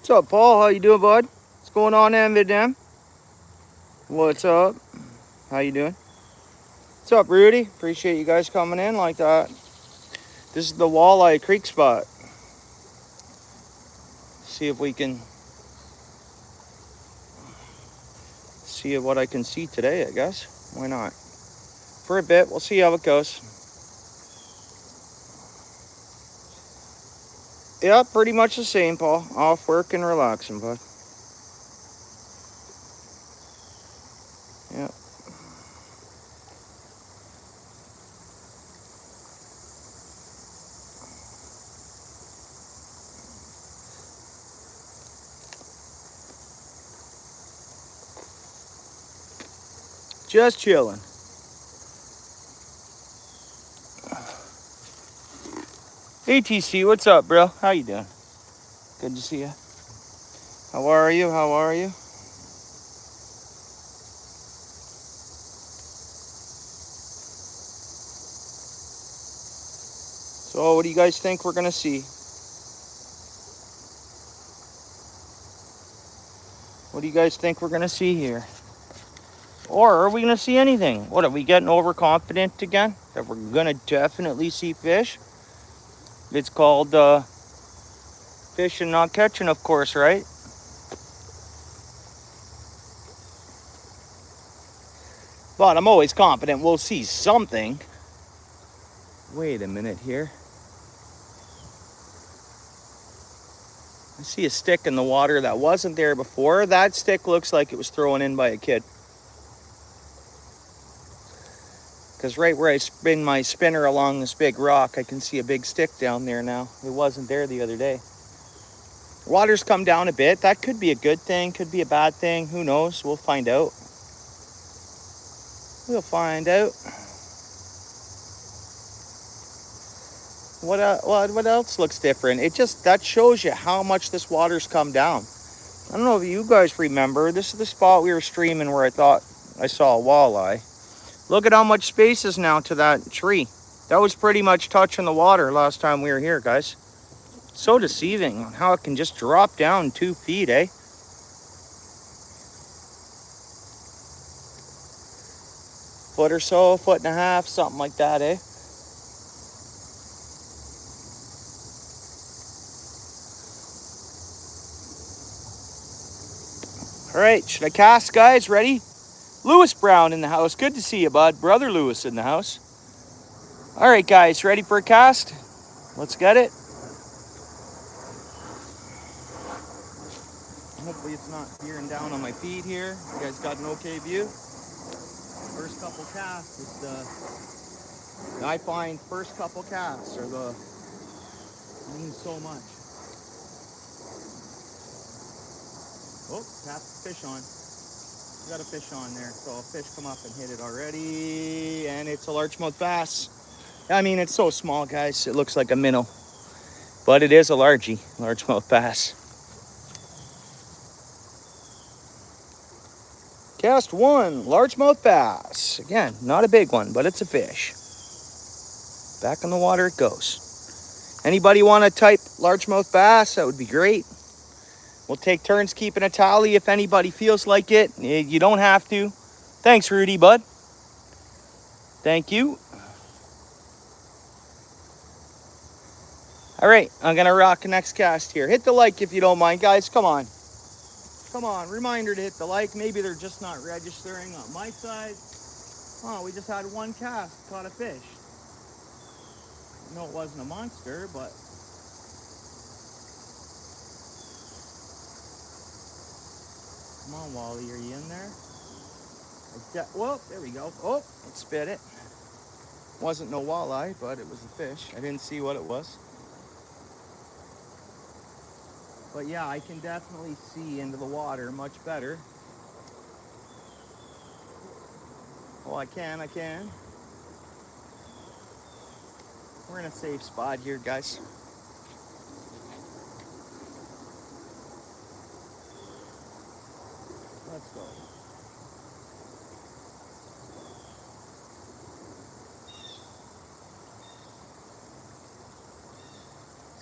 What's up, Paul? How you doing, bud? What's going on in Vietnam? What's up? How you doing? What's up, Rudy? Appreciate you guys coming in like that. This is the Walleye Creek spot. See if we can see what I can see today, I guess. Why not? For a bit, we'll see how it goes. Yeah, pretty much the same, Paul. Off work and relaxing, bud. Yeah. Just chilling. ATC, what's up, bro? How you doing? Good to see you. How are you? How are you? So, what do you guys think we're gonna see? What do you guys think we're gonna see here? Or are we gonna see anything? What, are we getting overconfident again? That we're gonna definitely see fish? It's called fishing, not catching, of course, right? But I'm always confident we'll see something. Wait a minute here. I see a stick in the water that wasn't there before. That stick looks like it was thrown in by a kid. Because right where I spin my spinner along this big rock, I can see a big stick down there now. It wasn't there the other day. Water's come down a bit. That could be a good thing, could be a bad thing. Who knows? We'll find out. We'll find out. What else looks different? That shows you how much this water's come down. I don't know if you guys remember. This is the spot we were streaming where I thought I saw a walleye. Look at how much space is now to that tree. That was pretty much touching the water last time we were here, guys. So deceiving on how it can just drop down 2 feet, eh? Foot or so, foot and a half, something like that, eh? All right, should I cast, guys? Ready? Lewis Brown in the house. Good to see you, bud. Brother Lewis in the house. All right, guys, ready for a cast? Let's get it. Hopefully it's not veering down on my feet here. You guys got an okay view? First couple casts is I find first couple casts are mean so much. Oh, tap the fish on. We got a fish on there. So a fish come up and hit it already. And it's a largemouth bass. I mean, it's so small, guys. It looks like a minnow. But it is a largemouth bass. Cast 1, largemouth bass. Again, not a big one, but it's a fish. Back in the water it goes. Anybody want to type largemouth bass? That would be great. We'll take turns keeping a tally if anybody feels like it. You don't have to. Thanks, Rudy, bud. Thank you. All right, I'm going to rock the next cast here. Hit the like if you don't mind, guys. Come on. Come on, reminder to hit the like. Maybe they're just not registering on my side. Oh, we just had one cast, caught a fish. No, it wasn't a monster, but... Come on, Wally, are you in there? Whoa, there we go. Oh, it spit it. Wasn't no walleye, but it was a fish. I didn't see what it was. But yeah, I can definitely see into the water much better. Oh, I can. We're in a safe spot here, guys. Let's go.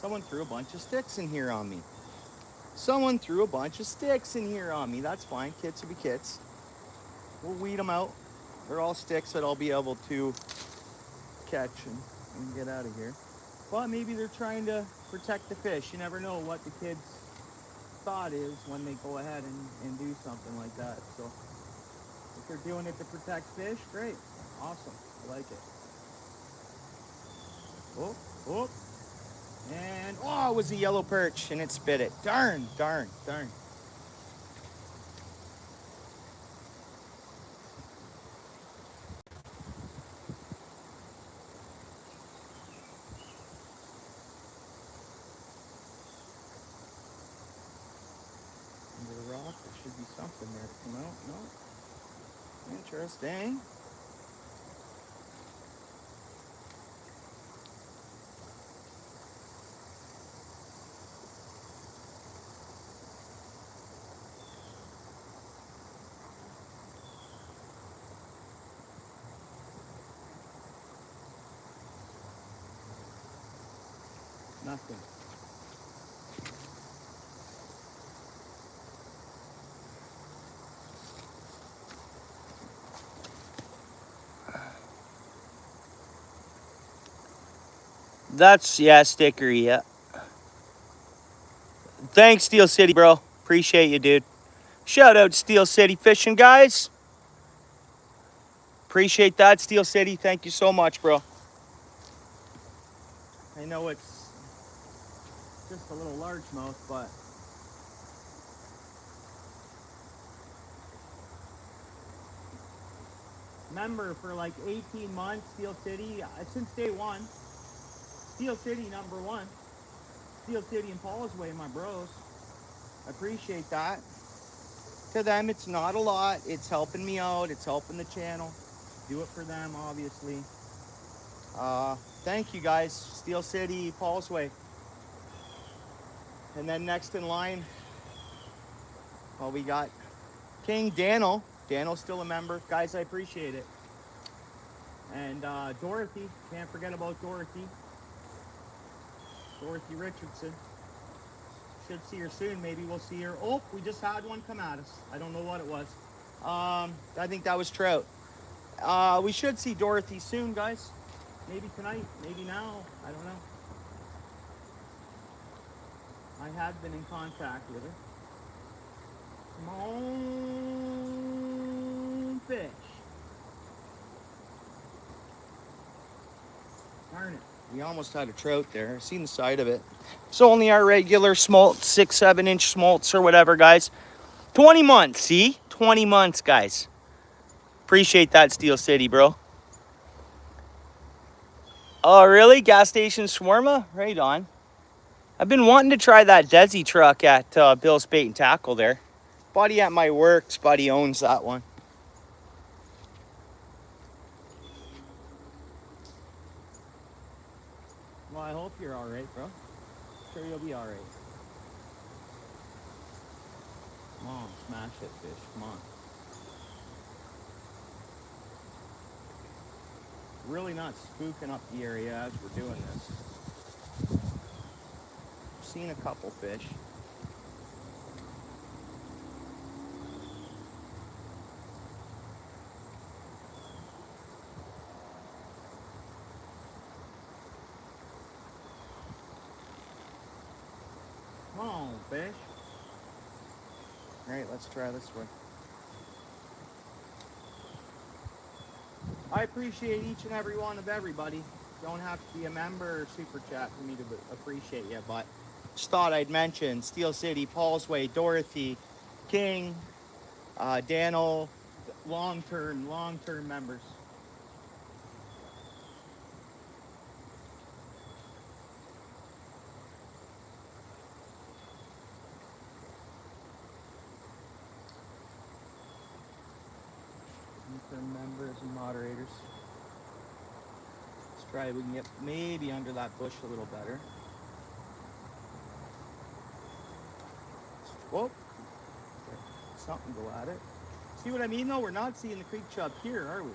Someone threw a bunch of sticks in here on me. Someone threw a bunch of sticks in here on me. That's fine. Kids will be kids. We'll weed them out. They're all sticks that I'll be able to catch and get out of here. But maybe they're trying to protect the fish. You never know what the kids' thought is when they go ahead and do something like that. So if they're doing it to protect fish, great. Awesome. I like it. Oh, oh. And, oh, it was a yellow perch and it spit it. Darn, darn, darn. Under the rock, there should be something there to come out. No. Interesting. Nothing. That's, yeah, stickery, yeah. Thanks, Steel City, bro. Appreciate you, dude. Shout out Steel City Fishing, guys. Appreciate that, Steel City. Thank you so much, bro. I know it's just a little largemouth, but remember, for like 18 months, Steel City, since day one, Steel City #1. Steel City and Paul's Way, my bros. I appreciate that. To them, it's not a lot. It's helping me out. It's helping the channel. Do it for them, obviously. Thank you, guys. Steel City, Paul's Way. And then next in line, well, we got King Daniel. Daniel's still a member. Guys, I appreciate it. And Dorothy. Can't forget about Dorothy. Dorothy Richardson. Should see her soon. Maybe we'll see her. Oh, we just had one come at us. I don't know what it was. I think that was trout. We should see Dorothy soon, guys. Maybe tonight, maybe now. I don't know. I have been in contact with her. Come on, fish. Darn it. We almost had a trout there. I seen the side of it. It's only our regular smolt, 6-7 inch smolts or whatever, guys. 20 months, see? 20 months, guys. Appreciate that, Steel City, bro. Oh, really? Gas station shawarma? Right on. I've been wanting to try that Desi truck at Bill's Bait and Tackle there. Buddy at my works, buddy owns that one. Well, I hope you're all right, bro. Sure you'll be all right. Come on, smash it, fish. Come on. Really not spooking up the area as we're doing this. Seen a couple fish. Come on, fish. All right, let's try this one. I appreciate each and every one of everybody. Don't have to be a member or super chat for me to appreciate you, but just thought I'd mention Steel City, Paul's Way, Dorothy, King, Daniel, long-term members. Members and moderators. Let's try if we can get maybe under that bush a little better. Whoa. Something go at it. See what I mean though? We're not seeing the creek chub here, are we?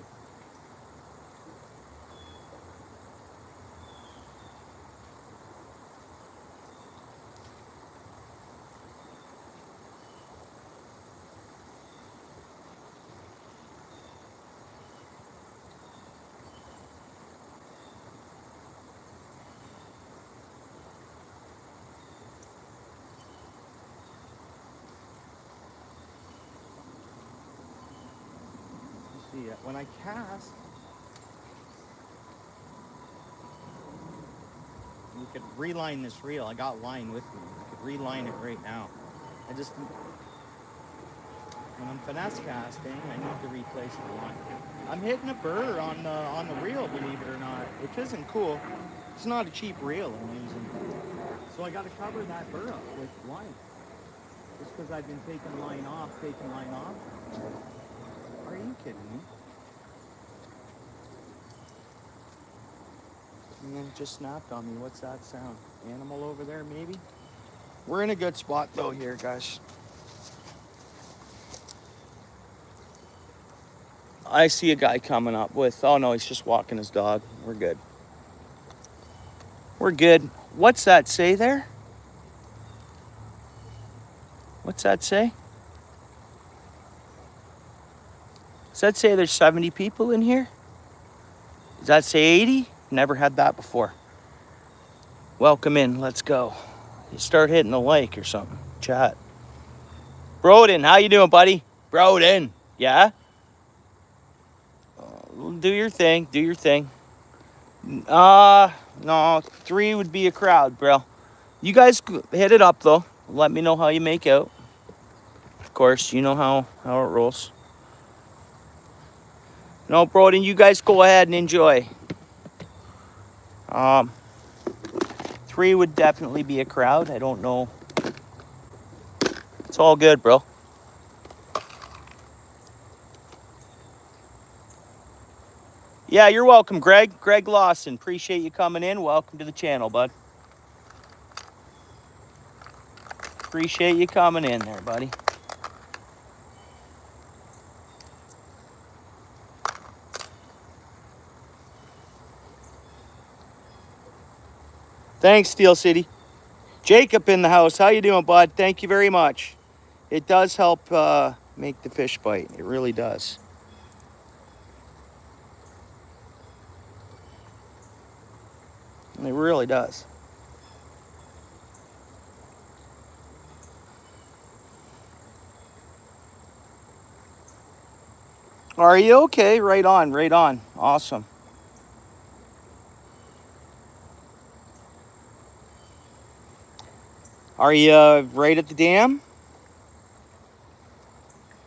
see it. When I cast, we could reline this reel. I got line with me. I could reline it right now. When I'm finesse casting, I need to replace the line. I'm hitting a burr on the reel, believe it or not, which isn't cool. It's not a cheap reel I'm using. So I got to cover that burr up with line. Just because I've been taking line off. Are you kidding me? And then it just snapped on me. What's that sound? Animal over there, maybe? We're in a good spot though here, guys. I see a guy coming up with, oh no, he's just walking his dog. We're good. We're good. What's that say there? What's that say? Does that say there's 70 people in here? Does that say 80? Never had that before. Welcome in. Let's go. You start hitting the like or something. Chat. Broden, how you doing, buddy? Broden, yeah? Do your thing. Do your thing. No, 3 would be a crowd, bro. You guys hit it up, though. Let me know how you make out. Of course, you know how it rolls. No, Broden, you guys go ahead and enjoy. 3 would definitely be a crowd. I don't know. It's all good, bro. Yeah, you're welcome, Greg. Greg Lawson. Appreciate you coming in. Welcome to the channel, bud. Appreciate you coming in there, buddy. Thanks, Steel City. Jacob in the house. How you doing, bud? Thank you very much. It does help make the fish bite. It really does. It really does. Are you okay? Right on, right on. Awesome. Are you right at the dam?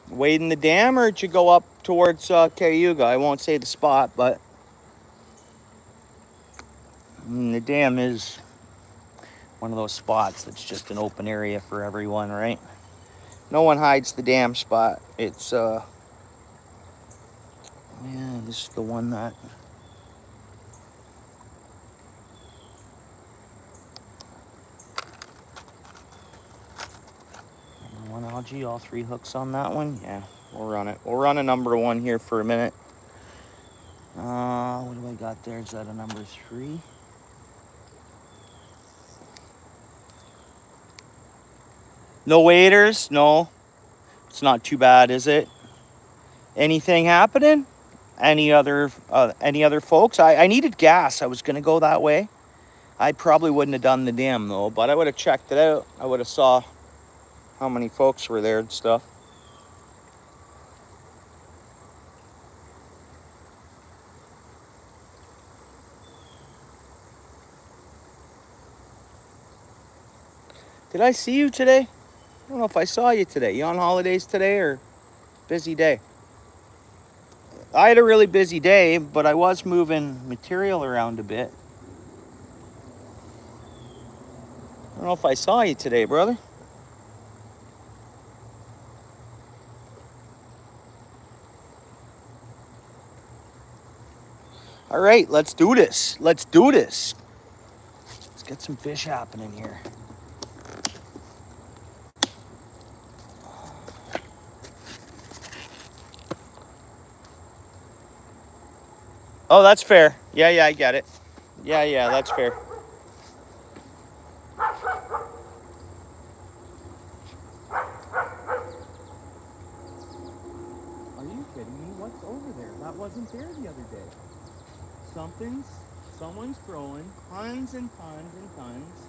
Wading the dam, or did you go up towards Cayuga? I won't say the spot, but the dam is one of those spots that's just an open area for everyone, right? No one hides the dam spot. It's yeah, this is the one that one algae, all 3 hooks on that one. Yeah, we'll run it. We'll run a number 1 here for a minute. What do I got there? Is that a number 3? No waders? No. It's not too bad, is it? Anything happening? Any other folks? I needed gas. I was gonna go that way. I probably wouldn't have done the dam though, but I would have checked it out. I would have saw how many folks were there and stuff. Did I see you today? I don't know if I saw you today. You on holidays today or busy day? I had a really busy day, but I was moving material around a bit. I don't know if I saw you today, brother. All right, let's do this. Let's do this. Let's get some fish happening here. Oh, that's fair. Yeah, I get it. Yeah, that's fair. Are you kidding me? What's over there? That wasn't there the other day. Someone's throwing tons and tons and tons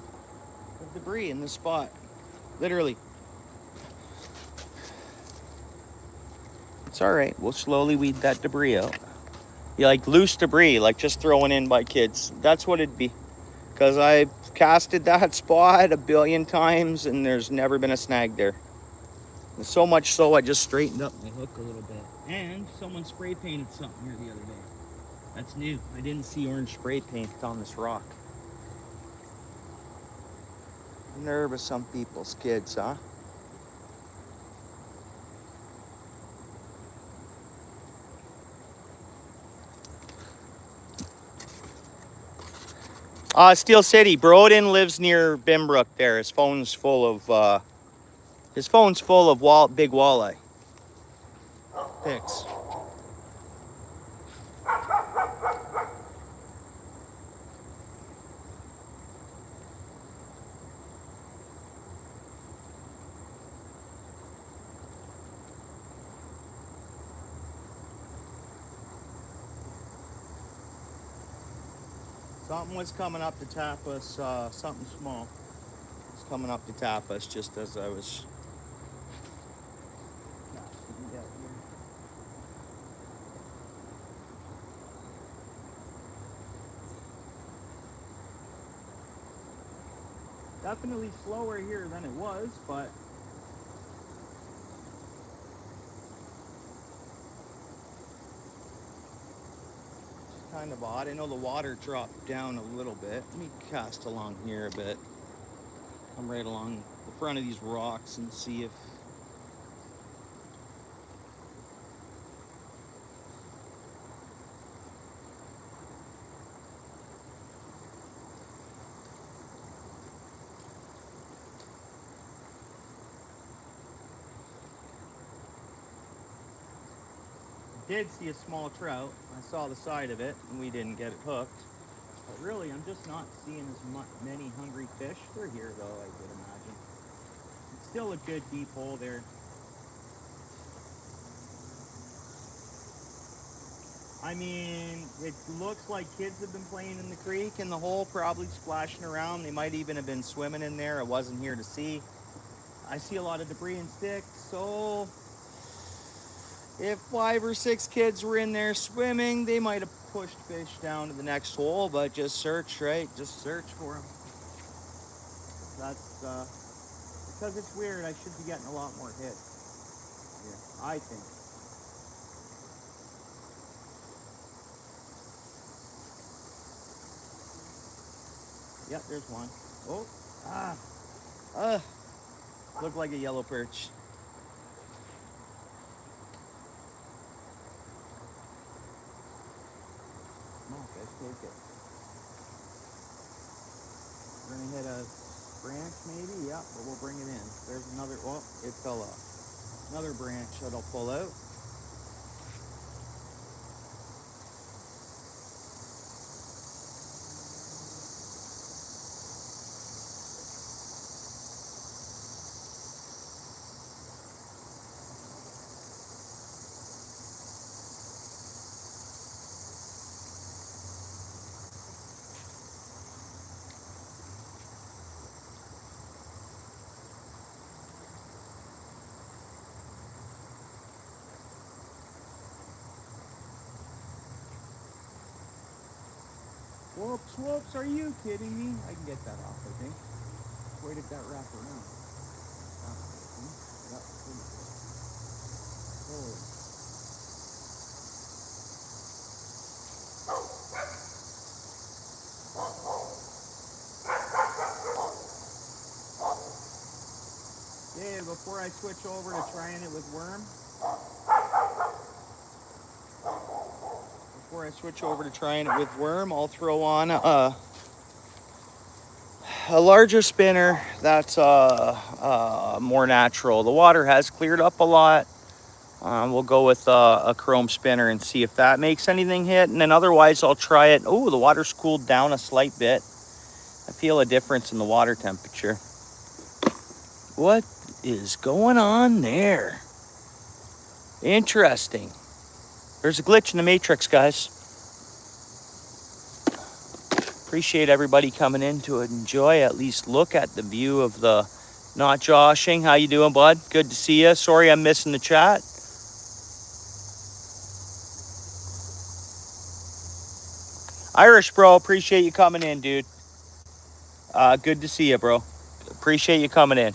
of debris in this spot. Literally. It's all right. We'll slowly weed that debris out. You like loose debris, like just thrown in by kids. That's what it'd be. Because I casted that spot a billion times and there's never been a snag there. And so much so I just straightened up my hook a little bit. And someone spray painted something here the other day. That's new. I didn't see orange spray paint on this rock. Nerve of some people's kids, huh? Steel City. Broden lives near Bimbrook there. His phone's full of big walleye pics. Something was coming up to tap us, something small. It's coming up to tap us just as I was casting out here. Definitely slower here than it was, but kind of odd. I know the water dropped down a little bit. Let me cast along here a bit. I'm right along the front of these rocks and see if did see a small trout. I saw the side of it and we didn't get it hooked. But really, I'm just not seeing as many hungry fish. They're here though, I would imagine. It's still a good deep hole there. I mean, it looks like kids have been playing in the creek in the hole, probably splashing around. They might even have been swimming in there. I wasn't here to see. I see a lot of debris and sticks, so if 5 or 6 kids were in there swimming, they might have pushed fish down to the next hole, but just search, right? Just search for them. That's, because it's weird, I should be getting a lot more hits here, I think. Yep, there's one. Oh, looked like a yellow perch. Take it. We're gonna hit a branch maybe, yeah, but we'll bring it in. There's another, oh, it fell off. Another branch that'll pull out. Whoops, whoops, are you kidding me? I can get that off, I think. Where did that wrap around? Yep, holy. Okay, before I switch over to trying it with worm, I'll throw on a larger spinner that's more natural. The water has cleared up a lot. We'll go with a chrome spinner and see if that makes anything hit. And then otherwise I'll try it. Oh, the water's cooled down a slight bit. I feel a difference in the water temperature. What is going on there? Interesting. There's a glitch in the matrix, guys. Appreciate everybody coming in to enjoy, at least look at the view of the not joshing. How you doing, bud? Good to see you. Sorry I'm missing the chat. Irish, bro, appreciate you coming in, dude. Good to see you, bro. Appreciate you coming in.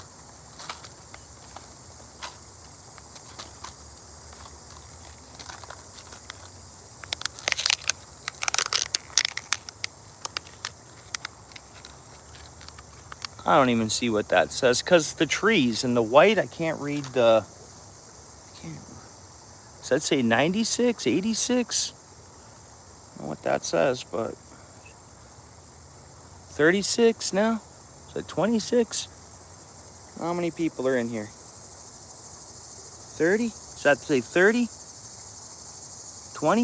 I don't even see what that says because the trees and the white, I can't read the. Does that say 96, 86? I don't know what that says, but 36 now? Is it 26? How many people are in here? 30? Does that say 30? 20?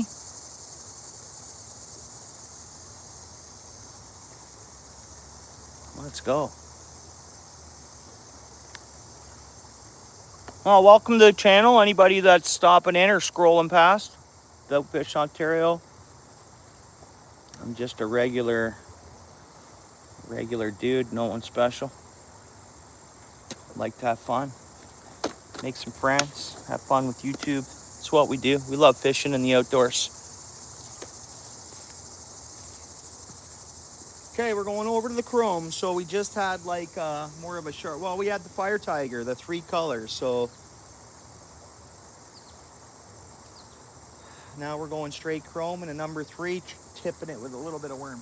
Let's go. Oh, welcome to the channel. Anybody that's stopping in or scrolling past, OUTFISH Ontario. I'm just a regular dude, no one special. Like to have fun, make some friends, have fun with YouTube. It's what we do. We love fishing in the outdoors. Okay, we're going over to the chrome. So we just had like more of a sharp. Well, we had the fire tiger, the 3 colors. So now we're going straight chrome and a number 3, tipping it with a little bit of worm.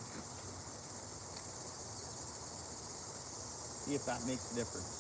See if that makes a difference.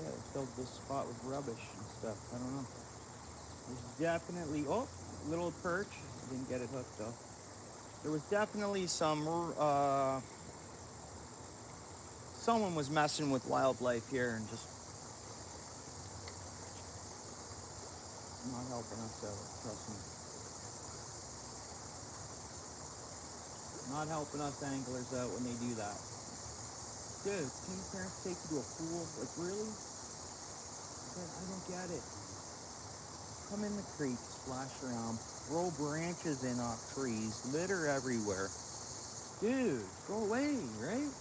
Yeah, they filled this spot with rubbish and stuff. I don't know. There's definitely, oh, little perch. I didn't get it hooked though. There was definitely some, someone was messing with wildlife here and just not helping us out, trust me. Not helping us anglers out when they do that. Dude, can your parents take you to a pool? Like, really? I don't get it. Come in the creek, splash around, throw branches in off trees, litter everywhere. Dude, go away, right?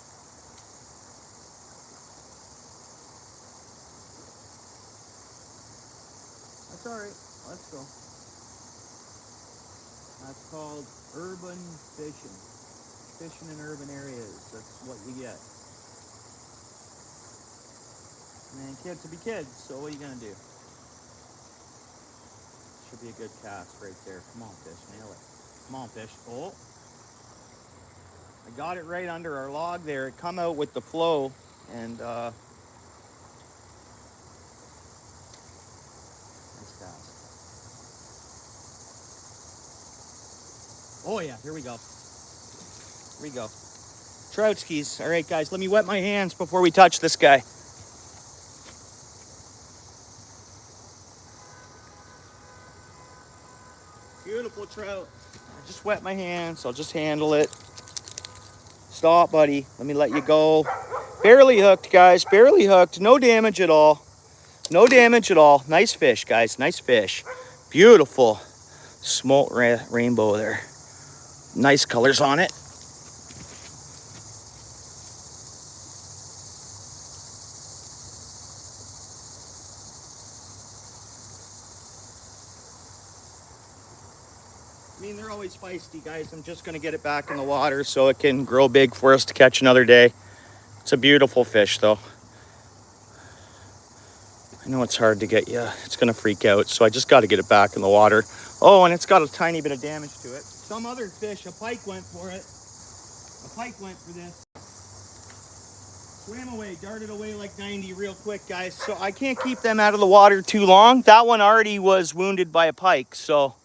That's alright. Let's go. That's called urban fishing. Fishing in urban areas. That's what you get. Man, kids will be kids, so what are you gonna do? Should be a good cast right there. Come on, fish, nail it. Come on, fish. Oh. I got it right under our log there. It come out with the flow and nice cast. Oh yeah, here we go. Here we go. Trout skis. All right, guys, let me wet my hands before we touch this guy. Beautiful trout. I just wet my hands. I'll just handle it. Stop, buddy. Let me let you go. Barely hooked, guys. Barely hooked. No damage at all. No damage at all. Nice fish, guys. Nice fish. Beautiful smolt rainbow there. Nice colors on it. I mean, they're always feisty, guys. I'm just going to get it back in the water so it can grow big for us to catch another day. It's a beautiful fish, though. I know it's hard to get you. It's going to freak out, so I just got to get it back in the water. Oh, and it's got a tiny bit of damage to it. Some other fish, a pike went for it. A pike went for this. Swam away, darted away like 90 real quick, guys. So I can't keep them out of the water too long. That one already was wounded by a pike, so...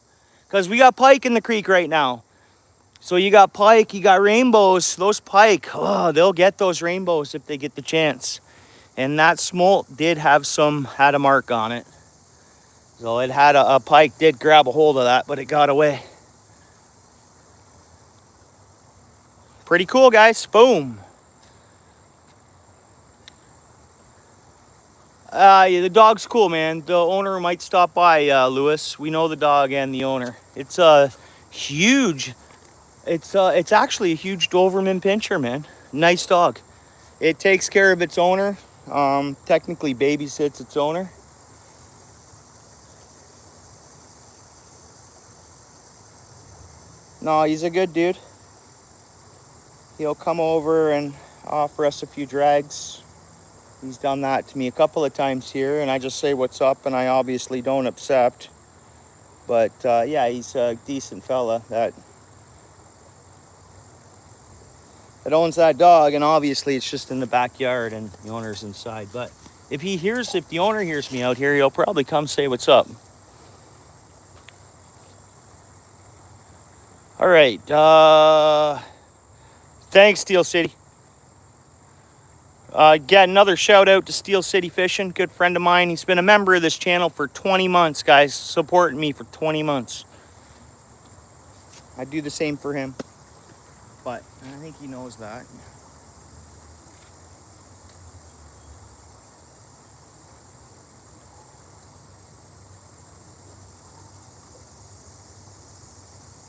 Because we got pike in the creek right now. So you got pike, you got rainbows. Those pike, oh, they'll get those rainbows if they get the chance. And that smolt did have had a mark on it. So it had a pike did grab a hold of that, but it got away. Pretty cool, guys. Boom. Yeah, the dog's cool, man. The owner might stop by, Lewis. We know the dog and the owner. It's huge. It's actually a huge Doberman Pinscher, man. Nice dog. It takes care of its owner. Technically babysits its owner. No, he's a good dude. He'll come over and offer us a few drags. He's done that to me a couple of times here, and I just say what's up, and I obviously don't accept. But yeah, he's a decent fella that owns that dog, and obviously it's just in the backyard and the owner's inside. But if the owner hears me out here, he'll probably come say what's up. All right. Thanks, Steel City. Again, another shout out to Steel City Fishing, good friend of mine. He's been a member of this channel for 20 months, guys, supporting me for 20 months. I do the same for him, but I think he knows that.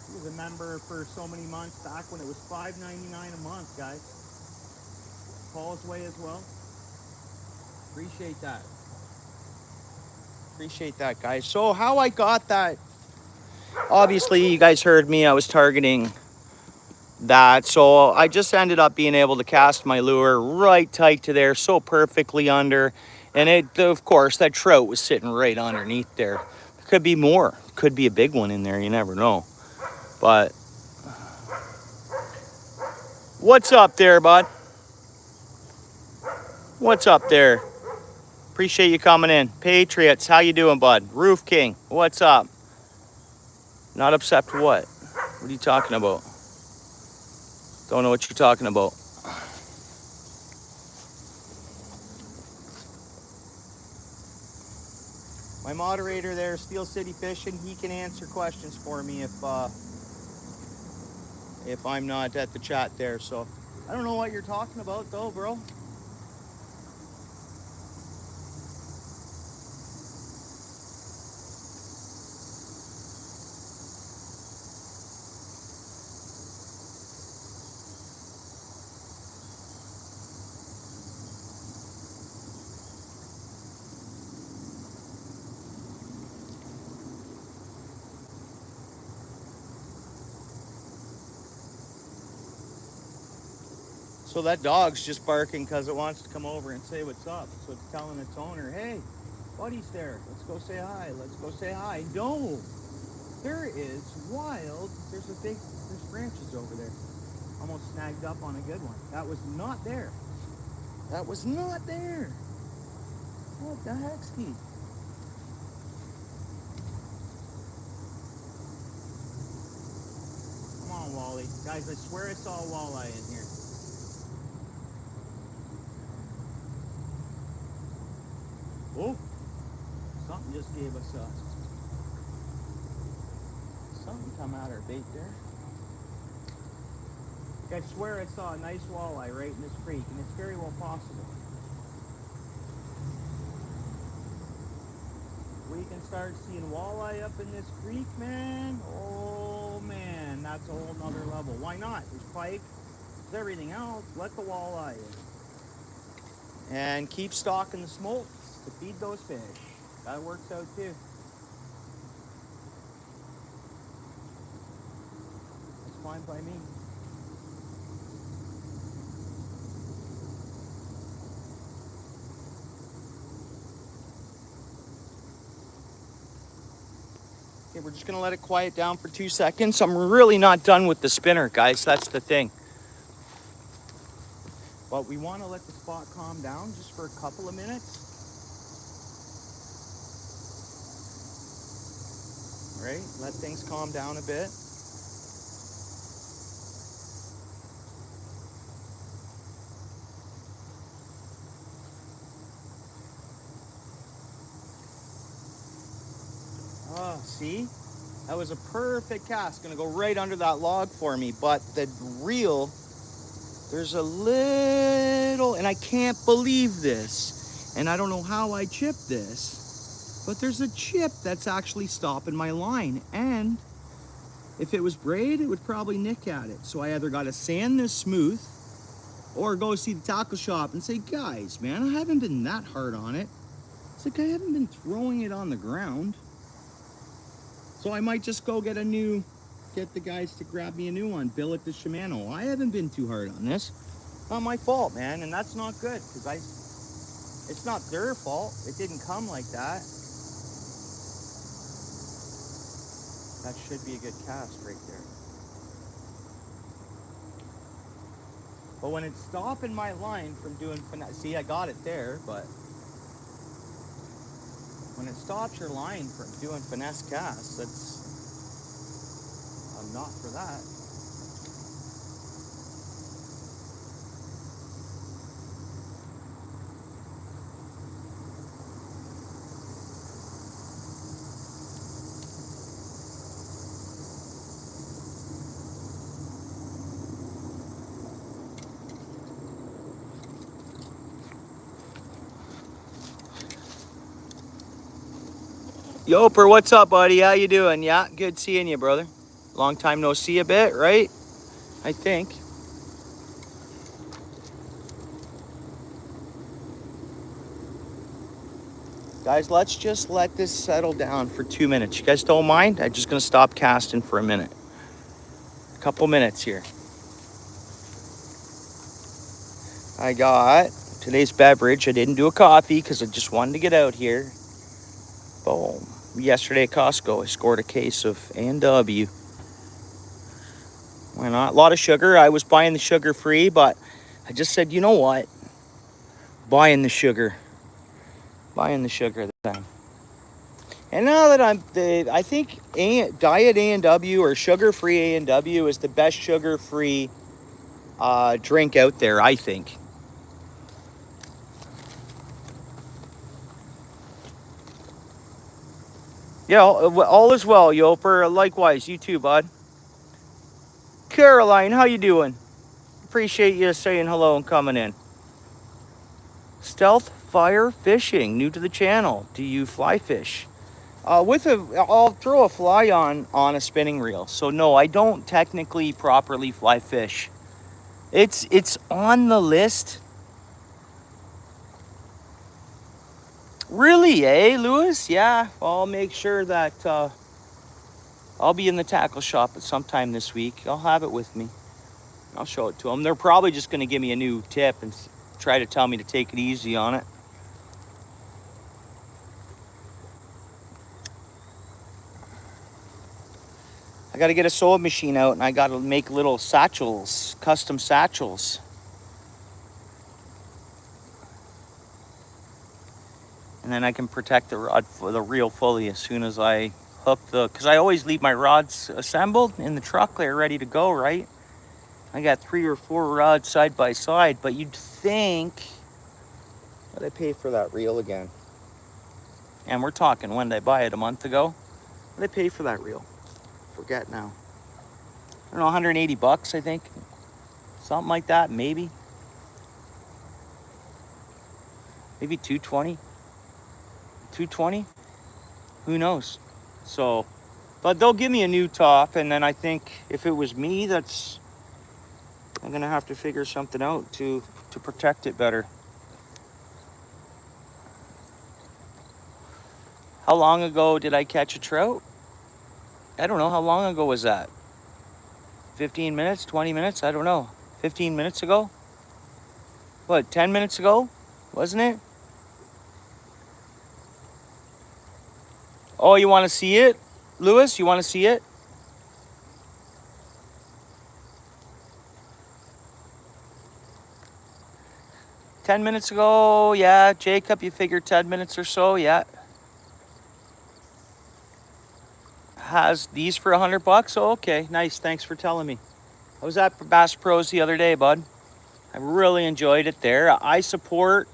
He was a member for so many months back when it was $5.99 a month, guys. Paul's way as well. Appreciate that. Appreciate that, guys. So how I got that, obviously you guys heard me, I was targeting that. So I just ended up being able to cast my lure right tight to there, so perfectly under. And it, of course, that trout was sitting right underneath there. There could be more. Could be a big one in there, you never know. But what's up there, bud? What's up there? Appreciate you coming in. Patriots, how you doing, bud? Roof King, what's up? Not upset for what? What are you talking about? Don't know what you're talking about. My moderator there, Steel City Fishing, he can answer questions for me if I'm not at the chat there. So I don't know what you're talking about though, bro. So that dog's just barking because it wants to come over and say what's up. So it's telling its owner, hey, buddy's there. Let's go say hi. Let's go say hi. No, there is wild. There's branches over there. Almost snagged up on a good one. That was not there. That was not there. What the heck, Steve? Come on, Wally. Guys, I swear I saw a walleye in here. Oh, something just gave us something come out our bait there. I swear I saw a nice walleye right in this creek, and it's very well possible. We can start seeing walleye up in this creek, man. Oh man, that's a whole nother level. Why not? There's pike, there's everything else. Let the walleye in. And keep stocking the smolts to feed those fish. That works out too. That's fine by me. Okay, we're just gonna let it quiet down for 2 seconds. I'm really not done with the spinner, guys. That's the thing. But we want to let the spot calm down just for a couple of minutes. Right? Let things calm down a bit. Oh, see? That was a perfect cast. Gonna go right under that log for me. But the reel there's a little, and I can't believe this, and I don't know how I chipped this, but there's a chip that's actually stopping my line. And if it was braid, it would probably nick at it. So I either got to sand this smooth or go see the tackle shop and say, guys, man, I haven't been that hard on it. It's like I haven't been throwing it on the ground. So I might just go get the guys to grab me a new one, bill it to Shimano. I haven't been too hard on this. Not my fault, man, and that's not good, because it's not their fault. It didn't come like that. That should be a good cast right there. But when it's stopping my line from doing finesse, see, I got it there, but when it stops your line from doing finesse casts, I'm not for that. Yoper, what's up, buddy? How you doing? Yeah, good seeing you, brother. Long time no see a bit, right? I think. Guys, let's just let this settle down for 2 minutes. You guys don't mind? I'm just gonna stop casting for a minute. A couple minutes here. I got today's beverage. I didn't do a coffee because I just wanted to get out here. Boom. Yesterday at Costco, I scored a case of A&W. Why not? A lot of sugar. I was buying the sugar free, but I just said, you know what? Buying the sugar then. And now that I think Diet A&W or sugar-free A&W is the best sugar-free drink out there, I think. Yeah, all is well, Yoper. Likewise, you too, bud. Caroline, how you doing? Appreciate you saying hello and coming in. Stealth Fire Fishing, new to the channel. Do you fly fish? I'll throw a fly on a spinning reel. So no, I don't technically properly fly fish. It's on the list. Really, eh, Lewis? Yeah, I'll make sure that I'll be in the tackle shop at some time this week. I'll have it with me. I'll show it to them. They're probably just going to give me a new tip and try to tell me to take it easy on it. I got to get a sewing machine out and I got to make little satchels, custom satchels. And then I can protect the rod for the reel fully as soon as I hook because I always leave my rods assembled in the truck. They're ready to go, right? I got 3 or 4 rods side by side, but you'd think, what did I pay for that reel again? And we're talking, when did I buy it? A month ago? What did I pay for that reel? Forget now. I don't know, 180 bucks, I think. Something like that, maybe. Maybe 220. 220? Who knows? So, but they'll give me a new top, and then I think if it was me, I'm gonna have to figure something out to protect it better. How long ago did I catch a trout? I don't know. How long ago was that? 15 minutes, 20 minutes? I don't know. 15 minutes ago? What, 10 minutes ago? Wasn't it? Oh, you want to see it? Lewis, you want to see it? $10 minutes ago, yeah. Jacob, you figured 10 minutes or so, yeah. Has these for $100? Oh, okay, nice. Thanks for telling me. I was at Bass Pros the other day, bud. I really enjoyed it there. I support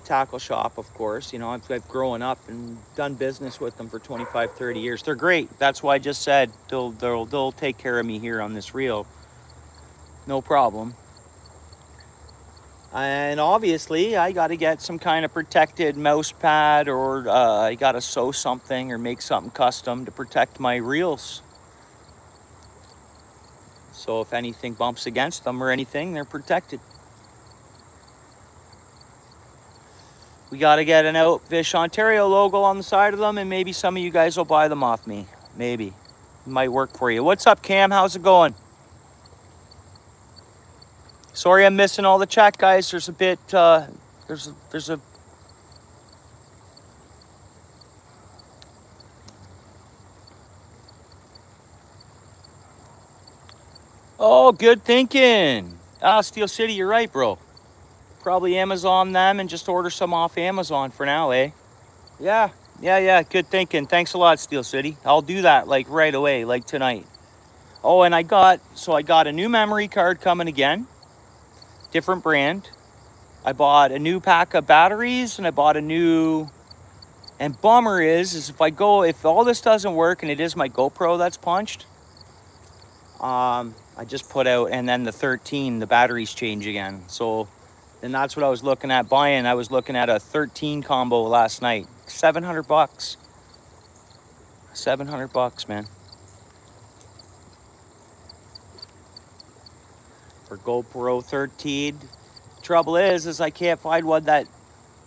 tackle shop, of course. You know, I've grown up and done business with them for 25, 30 years. They're great. That's why I just said they'll take care of me here on this reel. no problem. And obviously, I got to get some kind of protected mouse pad, or I got to sew something or make something custom to protect my reels. So if anything bumps against them or anything, they're protected. We got to get an OUTFISH Ontario logo on the side of them, and maybe some of you guys will buy them off me. Maybe. It might work for you. What's up, Cam? How's it going? Sorry I'm missing all the chat, guys. There's a bit, there's a... Oh, good thinking. Steel City, you're right, bro. Probably Amazon them and just order some off Amazon for now, eh? Yeah, good thinking. Thanks a lot, Steel City. I'll do that, like, right away, like tonight. Oh, and I got a new memory card coming again. Different brand. I bought a new pack of batteries, and I bought a new... And bummer is if all this doesn't work, and it is my GoPro that's punched, I just put out, and then the 13, the batteries change again. So then that's what I was looking at buying. I was looking at a 13 combo last night. $700. $700, man. For GoPro 13. Trouble is I can't find one that...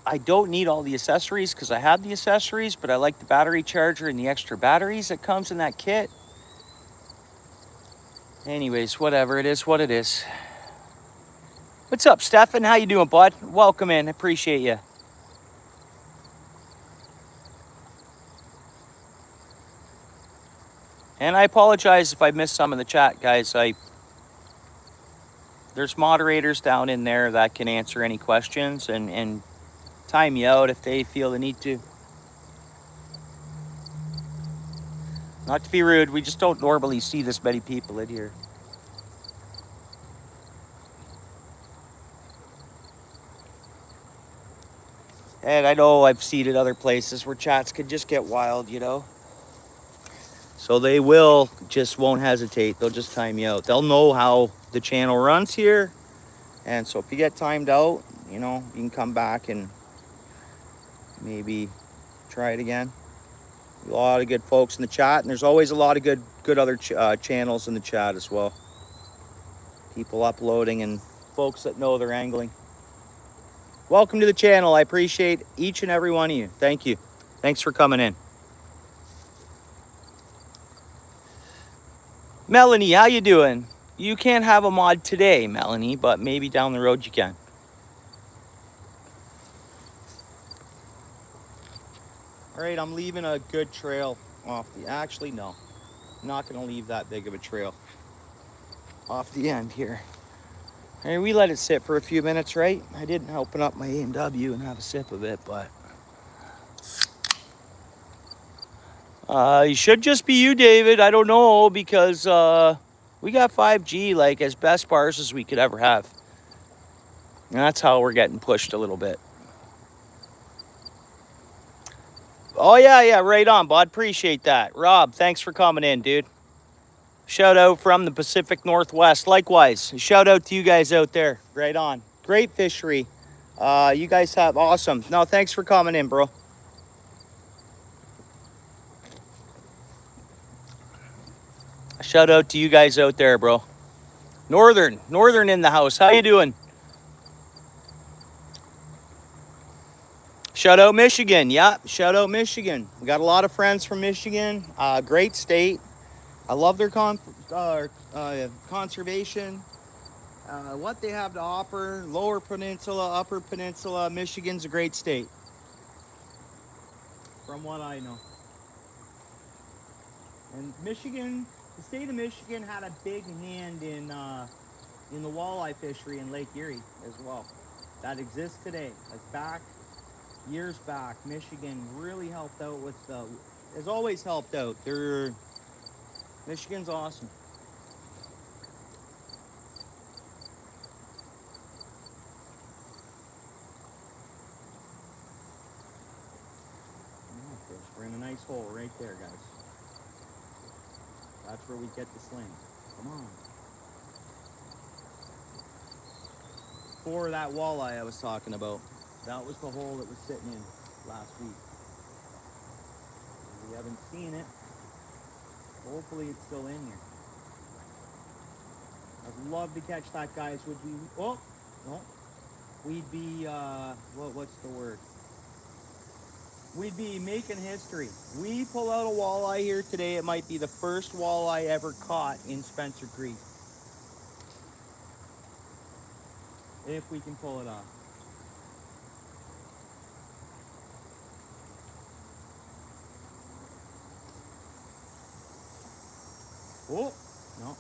I don't need all the accessories because I have the accessories, but I like the battery charger and the extra batteries that comes in that kit. Anyways, whatever, it is what it is. What's up, Stefan? How you doing, bud? Welcome in, appreciate you. And I apologize if I missed some of the chat, guys. There's moderators down in there that can answer any questions and time you out if they feel the need to. Not to be rude, we just don't normally see this many people in here. And I know I've seen it other places where chats could just get wild, you know. So they won't hesitate. They'll just time you out. They'll know how the channel runs here. And so if you get timed out, you know, you can come back and maybe try it again. A lot of good folks in the chat, and there's always a lot of good other channels in the chat as well. People uploading and folks that know they're angling. Welcome to the channel. I appreciate each and every one of you. Thank you. Thanks for coming in. Melanie, how you doing? You can't have a mod today, Melanie, but maybe down the road you can. All right, I'm leaving a good trail off the... Actually, no. I'm not going to leave that big of a trail off the end here. All right, we let it sit for a few minutes, right? I didn't open up my A&W and have a sip of it, but... it should just be you, David. I don't know, because we got 5G, like, as best bars as we could ever have. And that's how we're getting pushed a little bit. Oh, yeah, right on, bud. Appreciate that. Rob, thanks for coming in, dude. Shout out from the Pacific Northwest. Likewise, shout out to you guys out there. Right on. Great fishery. You guys have awesome. No, thanks for coming in, bro. Shout out to you guys out there, bro. Northern in the house. How you doing? Shout out Michigan. Yeah, shout out Michigan. We got a lot of friends from Michigan. Great state. I love their conservation. What they have to offer. Lower Peninsula, Upper Peninsula. Michigan's a great state. From what I know. And Michigan, the state of Michigan had a big hand in the walleye fishery in Lake Erie as well. That exists today. Like years back, Michigan really helped out with has always helped out. Michigan's awesome. We're in a nice hole right there, guys. That's where we get the sling. Come on. before that walleye I was talking about. That was the hole that was sitting in last week. We haven't seen it. Hopefully it's still in here. I'd love to catch that, guys. Would we? Oh, no. We'd be, what's the word? We'd be making history. We pull out a walleye here today. It might be the first walleye ever caught in Spencer Creek. If we can pull it off. Oh, no.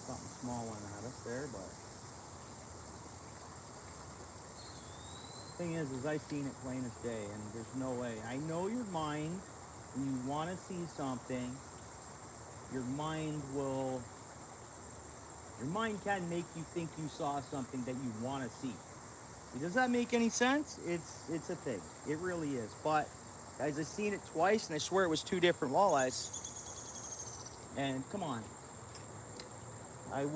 Something small went at us there, but thing is I seen it plain as day, and there's no way. I know your mind, when you want to see something, your mind can make you think you saw something that you want to see. Does that make any sense? It's a thing. It really is. But guys, I've seen it twice, and I swear it was two different walleyes. And come on, I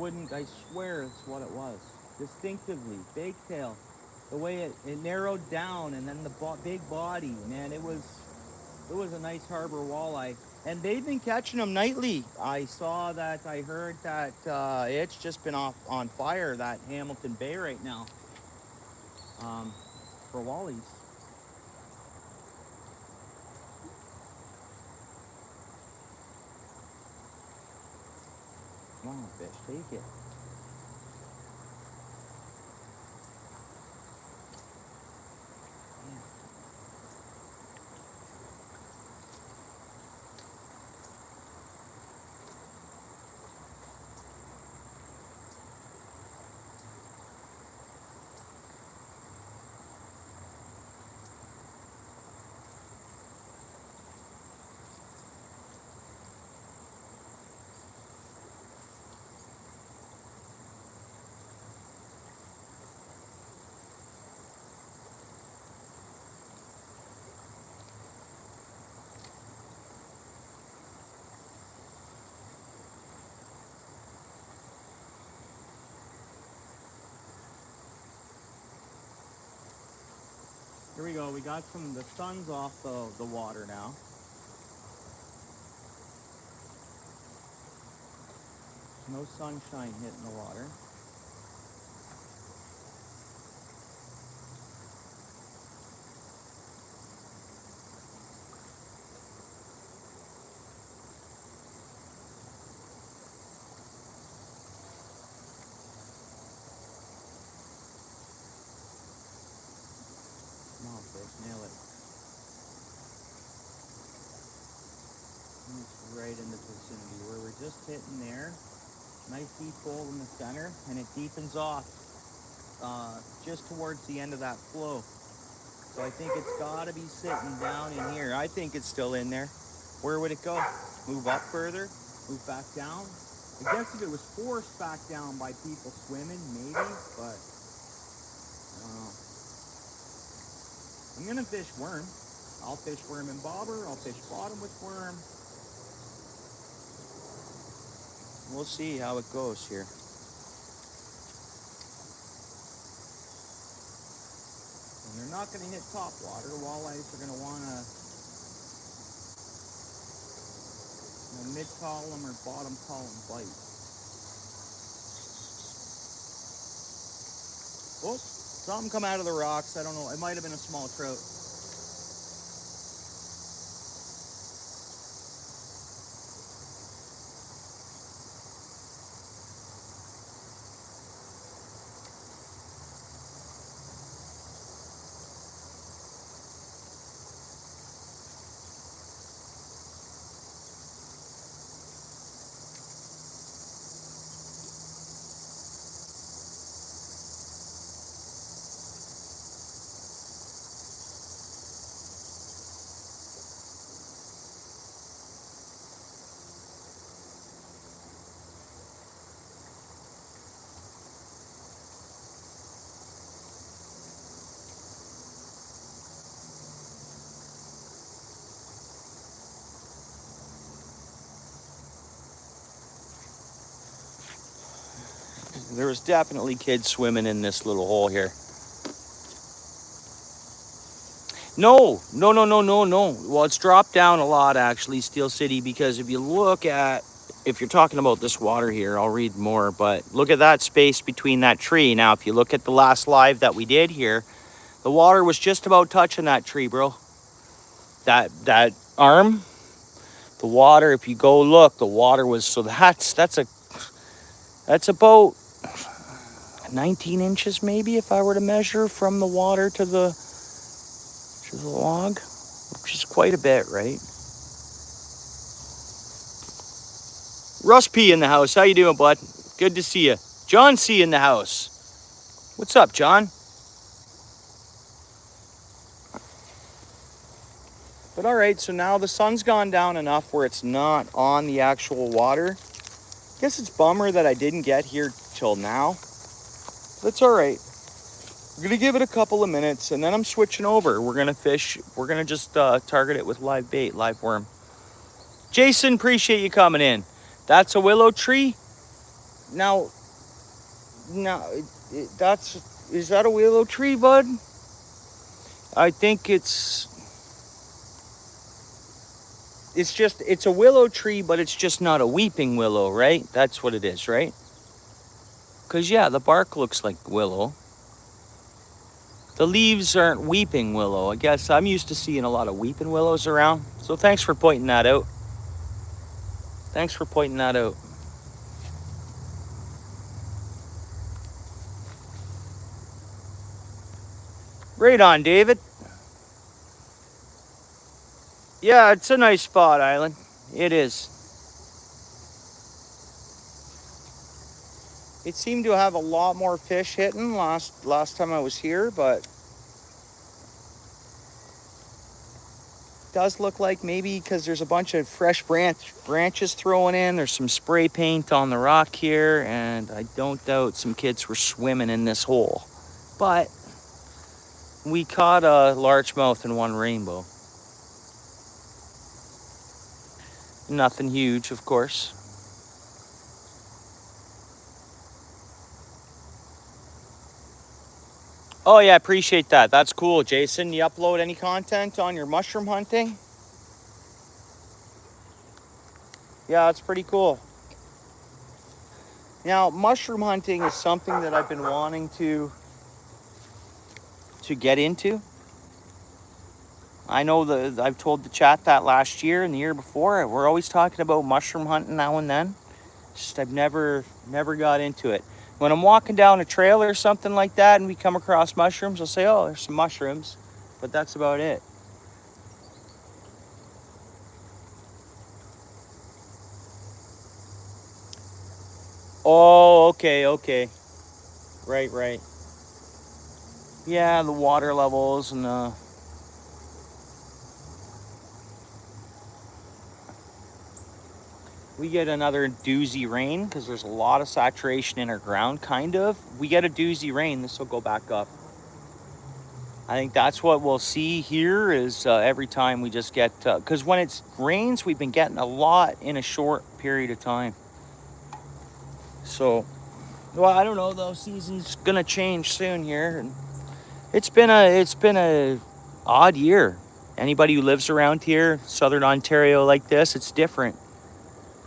swear it's what it was. Distinctively, big tail. The way it narrowed down, and then the big body, man, it was a nice harbor walleye. And they've been catching them nightly. I heard that it's just been on fire, that Hamilton Bay right now, for wallies. Come on, fish, take it. Yeah. Here we go. We got the sun's off the water now. No sunshine hitting the water. Come on, fish, nail it. It's right in the vicinity where we're just hitting there. Nice deep hole in the center, and it deepens off just towards the end of that flow. So I think it's got to be sitting down in here. I think it's still in there. Where would it go? Move up further? Move back down? I guess if it was forced back down by people swimming, maybe, but I don't know. I'm gonna fish worm. I'll fish worm and bobber. I'll fish bottomless worm. We'll see how it goes here. And they're not going to hit top water. Walleyes are going to want to mid-column or bottom column bite. Oh, something come out of the rocks. I don't know. It might have been a small trout. There was definitely kids swimming in this little hole here. No. Well, it's dropped down a lot, actually, Steel City, because if you're talking about this water here, I'll read more, but look at that space between that tree. Now, if you look at the last live that we did here, the water was just about touching that tree, bro. That arm, the water, if you go look, the water was, so that's about 19 inches maybe, if I were to measure from the water to the log, which is quite a bit, right? Russ P in the house. How you doing, bud? Good to see you. John C in the house. What's up, John? But all right, so now the sun's gone down enough where it's not on the actual water. I guess it's a bummer that I didn't get here till now. That's all right. We're gonna give it a couple of minutes and then I'm switching over. We're gonna fish. We're gonna just target it with live bait, live worm. Jason, appreciate you coming in. That's a willow tree. Now, is that a willow tree, bud? I think it's a willow tree, but it's just not a weeping willow, right? That's what it is, right? Because, yeah, the bark looks like willow. The leaves aren't weeping willow. I guess I'm used to seeing a lot of weeping willows around. So thanks for pointing that out. Thanks for pointing that out. Right on, David. Yeah, it's a nice spot, Island. It is. It seemed to have a lot more fish hitting last time I was here, but it does look like maybe because there's a bunch of fresh branches thrown in. There's some spray paint on the rock here, and I don't doubt some kids were swimming in this hole. But we caught a largemouth and one rainbow. Nothing huge, of course. Oh yeah, appreciate that. That's cool, Jason. You upload any content on your mushroom hunting? Yeah, it's pretty cool. Now, mushroom hunting is something that I've been wanting to get into. I know that I've told the chat that last year and the year before. We're always talking about mushroom hunting now and then. Just I've never got into it. When I'm walking down a trail or something like that and we come across mushrooms, I'll say, oh, there's some mushrooms. But that's about it. Oh, okay. Right. Yeah, the water levels and we get another doozy rain because there's a lot of saturation in our ground, kind of. We get a doozy rain, this will go back up. I think that's what we'll see here is every time we just get, because when it rains, we've been getting a lot in a short period of time. So, well, I don't know though, season's gonna change soon here. And it's been a odd year. Anybody who lives around here, Southern Ontario like this, it's different.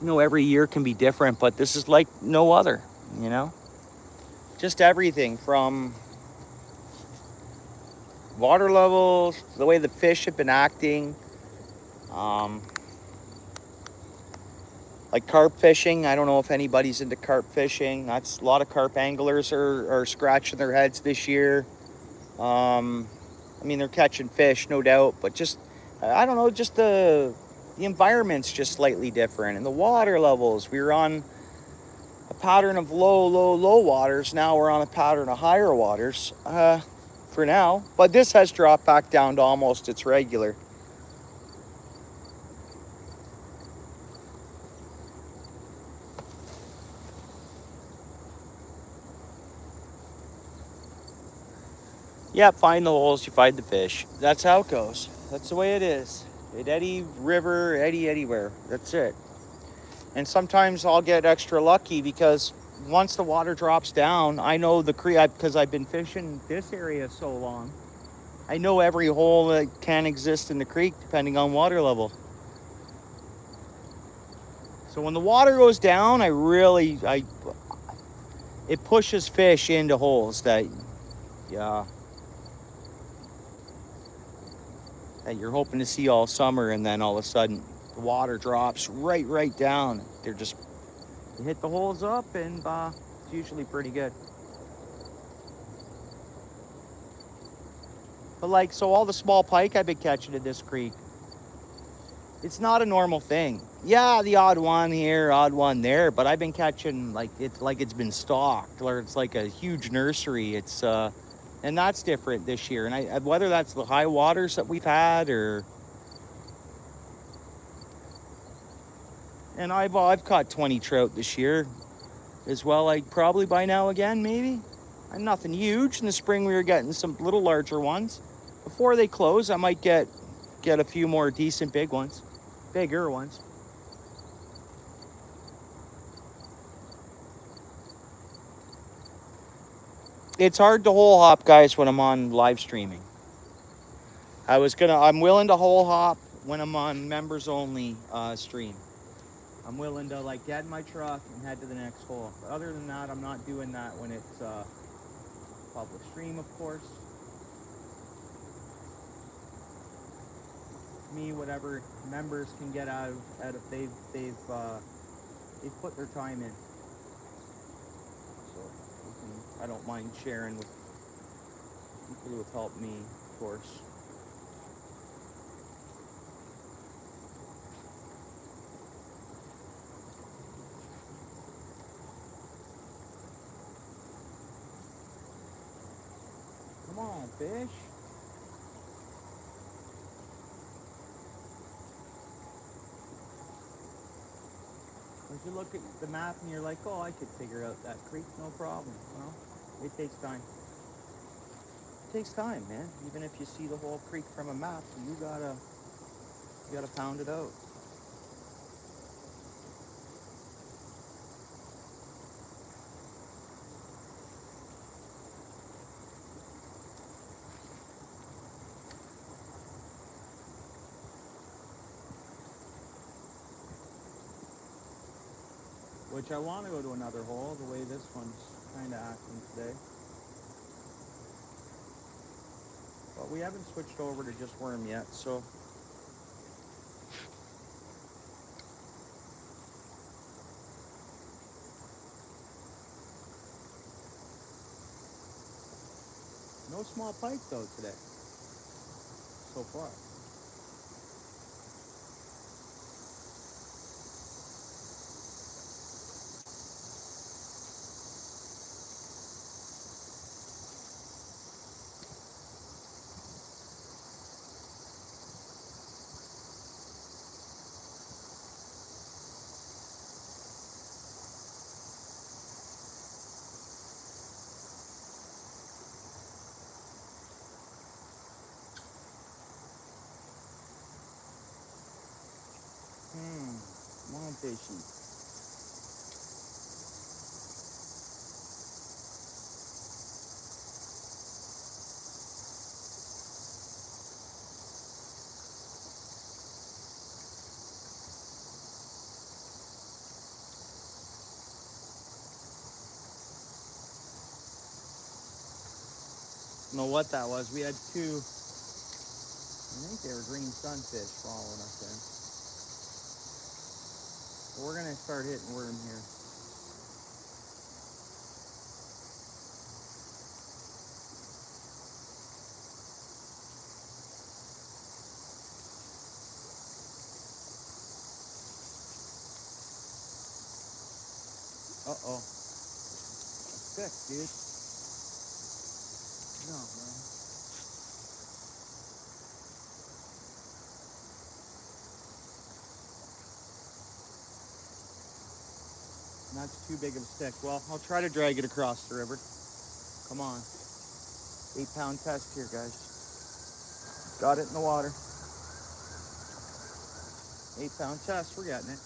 You know, every year can be different, but this is like no other, you know? Just everything from water levels, the way the fish have been acting, like carp fishing. I don't know if anybody's into carp fishing. That's a lot of carp anglers are scratching their heads this year. I mean, they're catching fish, no doubt, but just, I don't know, just the environment's just slightly different. And the water levels, we were on a pattern of low waters. Now we're on a pattern of higher waters for now. But this has dropped back down to almost its regular. Yep, find the holes, you find the fish. That's how it goes. That's the way it is. At Eddy River, Eddy anywhere. That's it. And sometimes I'll get extra lucky because once the water drops down, I know the creek, because I've been fishing this area so long. I know every hole that can exist in the creek depending on water level. So when the water goes down, it pushes fish into holes that, yeah, that you're hoping to see all summer, and then all of a sudden the water drops right down. They're just, you hit the holes up, and it's usually pretty good. But like, so all the small pike I've been catching in this creek, it's not a normal thing. Yeah, the odd one here, odd one there, but I've been catching it's been stocked, or it's like a huge nursery. It's and that's different this year. And I whether that's the high waters that we've had, or, and I've caught 20 trout this year as well. Like probably by now again, maybe. I'm nothing huge. In the spring we were getting some little larger ones. Before they close, I might get a few more decent bigger ones. It's hard to hole hop, guys, when I'm on live streaming. I'm willing to hole hop when I'm on members only stream. I'm willing to like get in my truck and head to the next hole. But other than that, I'm not doing that when it's public stream, of course. Me, whatever members can get out of they've put their time in. So I don't mind sharing with people who have helped me, of course. Come on, fish. If you look at the map and you're like, oh, I could figure out that creek, no problem. Well, it takes time. It takes time, man. Even if you see the whole creek from a map, you gotta pound it out. Which I want to go to another hole, the way this one's kind of acting today. But we haven't switched over to just worm yet, so. No small pike though today, so far. Come on, fishy. Know what that was. We had two, I think they were green sunfish following us in. But we're gonna start hitting worm here. Uh-oh. Sick, dude. No, man. That's too big of a stick. Well, I'll try to drag it across the river. Come on. 8-pound test here, guys. Got it in the water. 8-pound test, we're getting it.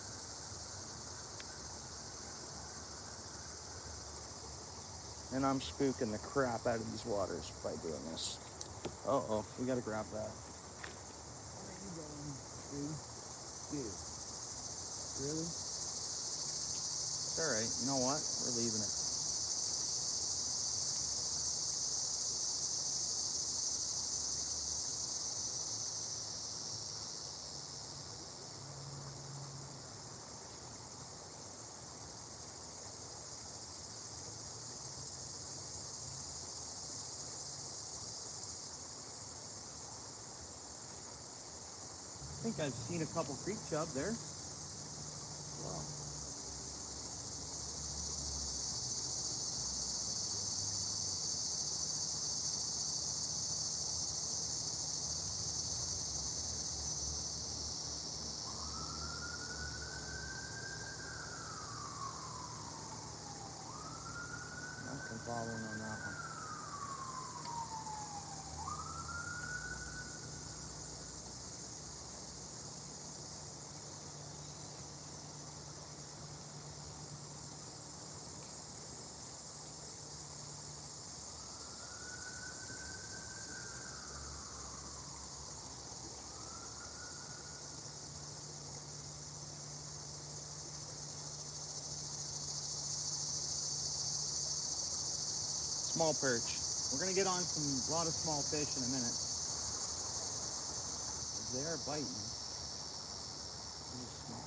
And I'm spooking the crap out of these waters by doing this. Uh-oh, we gotta grab that. Where are you going, dude? Really? It's all right. You know what? We're leaving it. I think I've seen a couple creek chub there. Wow. Nothing following on that one. Small perch. We're gonna get on a lot of small fish in a minute. They are biting. Really small.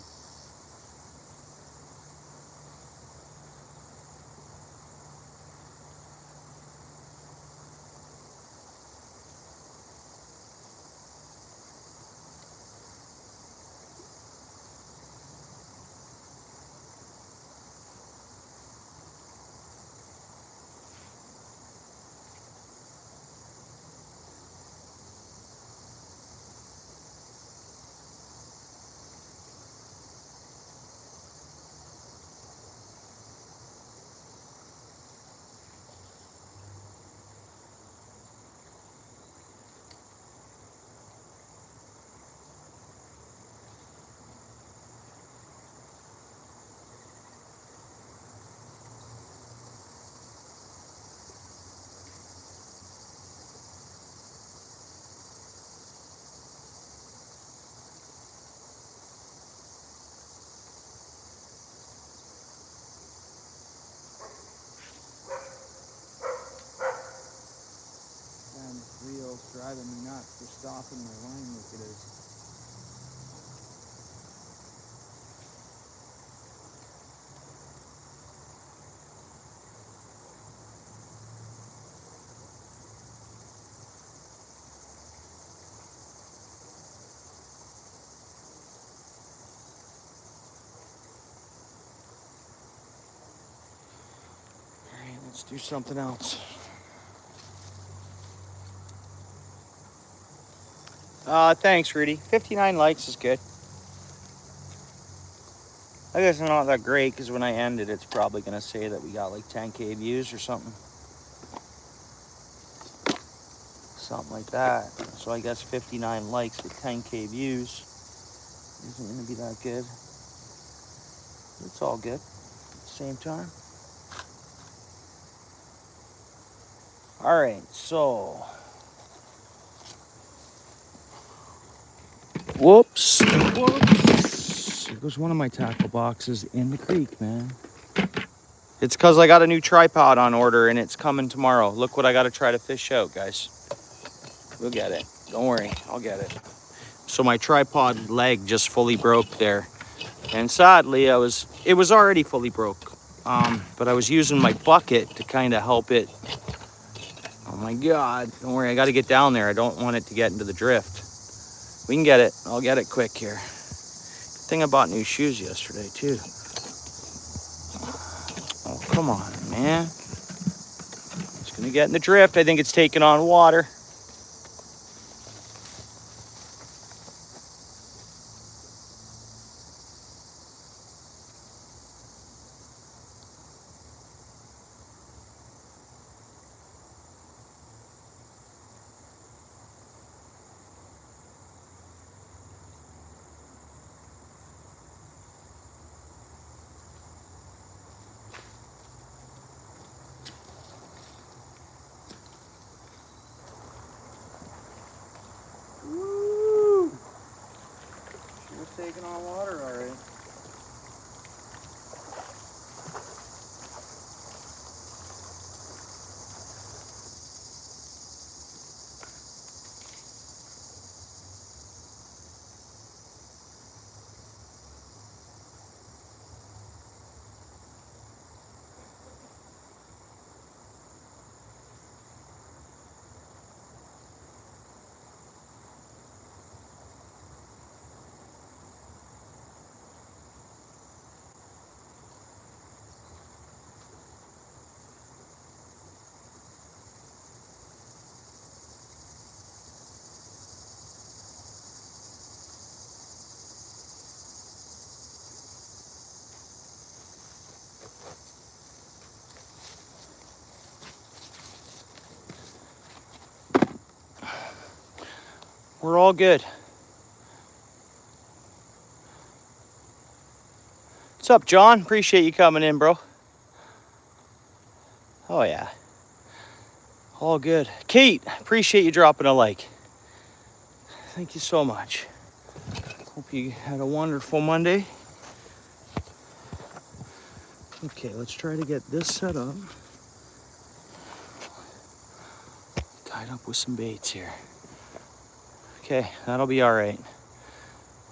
And this reel's driving me nuts for stopping my line like it is. Alright, let's do something else. Thanks, Rudy. 59 likes is good. I guess it's not that great because when I end it, it's probably going to say that we got like 10K views or something. Something like that. So I guess 59 likes with 10K views isn't going to be that good. It's all good at the same time. All right, so. Whoops. There goes one of my tackle boxes in the creek, man. It's because I got a new tripod on order and it's coming tomorrow. Look what I got to try to fish out, guys. We'll get it. Don't worry, I'll get it. So my tripod leg just fully broke there. And sadly, it was already fully broke. But I was using my bucket to kind of help it. Oh my God, don't worry, I got to get down there. I don't want it to get into the drift. We can get it. I'll get it quick here. Good thing I bought new shoes yesterday too. Oh, come on, man. It's gonna get in the drift. I think it's taking on water. we're all good. What's up, John? Appreciate you coming in, bro. Oh, yeah. All good. Kate, appreciate you dropping a like. Thank you so much. Hope you had a wonderful Monday. Okay, let's try to get this set up. Tied up with some baits here. Okay, that'll be all right.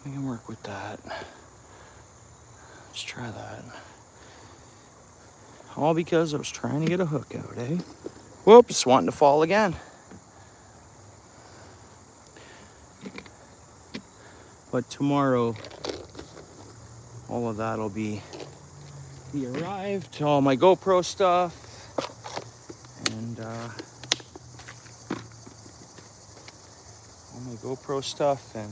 We can work with that. Let's try that. All because I was trying to get a hook out, eh? Whoops, wanting to fall again. But tomorrow, all of that'll be arrived. All my GoPro stuff. And all my GoPro stuff and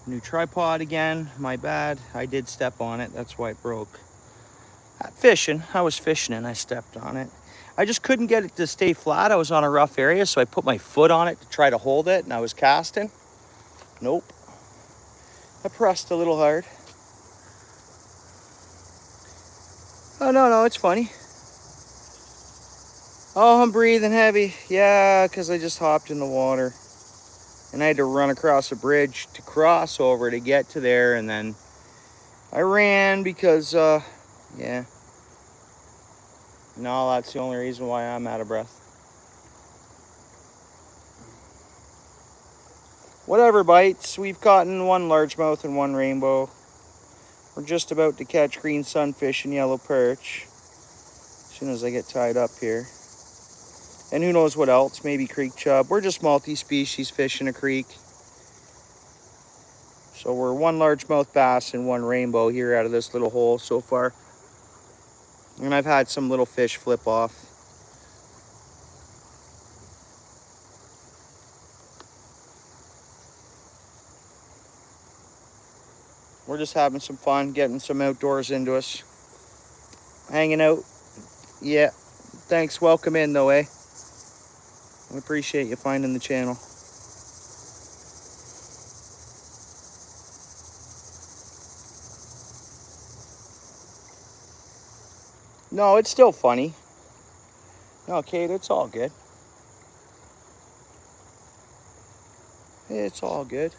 new tripod again. My bad. I did step on it. That's why it broke. Fishing. I was fishing and I stepped on it. I just couldn't get it to stay flat. I was on a rough area, so I put my foot on it to try to hold it, and I was casting. Nope. I pressed a little hard. Oh, no, it's funny. Oh, I'm breathing heavy. Yeah, because I just hopped in the water. And I had to run across a bridge to cross over to get to there, and then I ran because, yeah. No, that's the only reason why I'm out of breath. Whatever bites. We've caught one largemouth and one rainbow. We're just about to catch green sunfish and yellow perch as soon as I get tied up here. And who knows what else, maybe creek chub. We're just multi-species fishing a creek. So we're one largemouth bass and one rainbow here out of this little hole so far. And I've had some little fish flip off. We're just having some fun, getting some outdoors into us. Hanging out. Yeah. Thanks. Welcome in though, eh? I appreciate you finding the channel. No, it's still funny. No, Kate, it's all good. It's all good.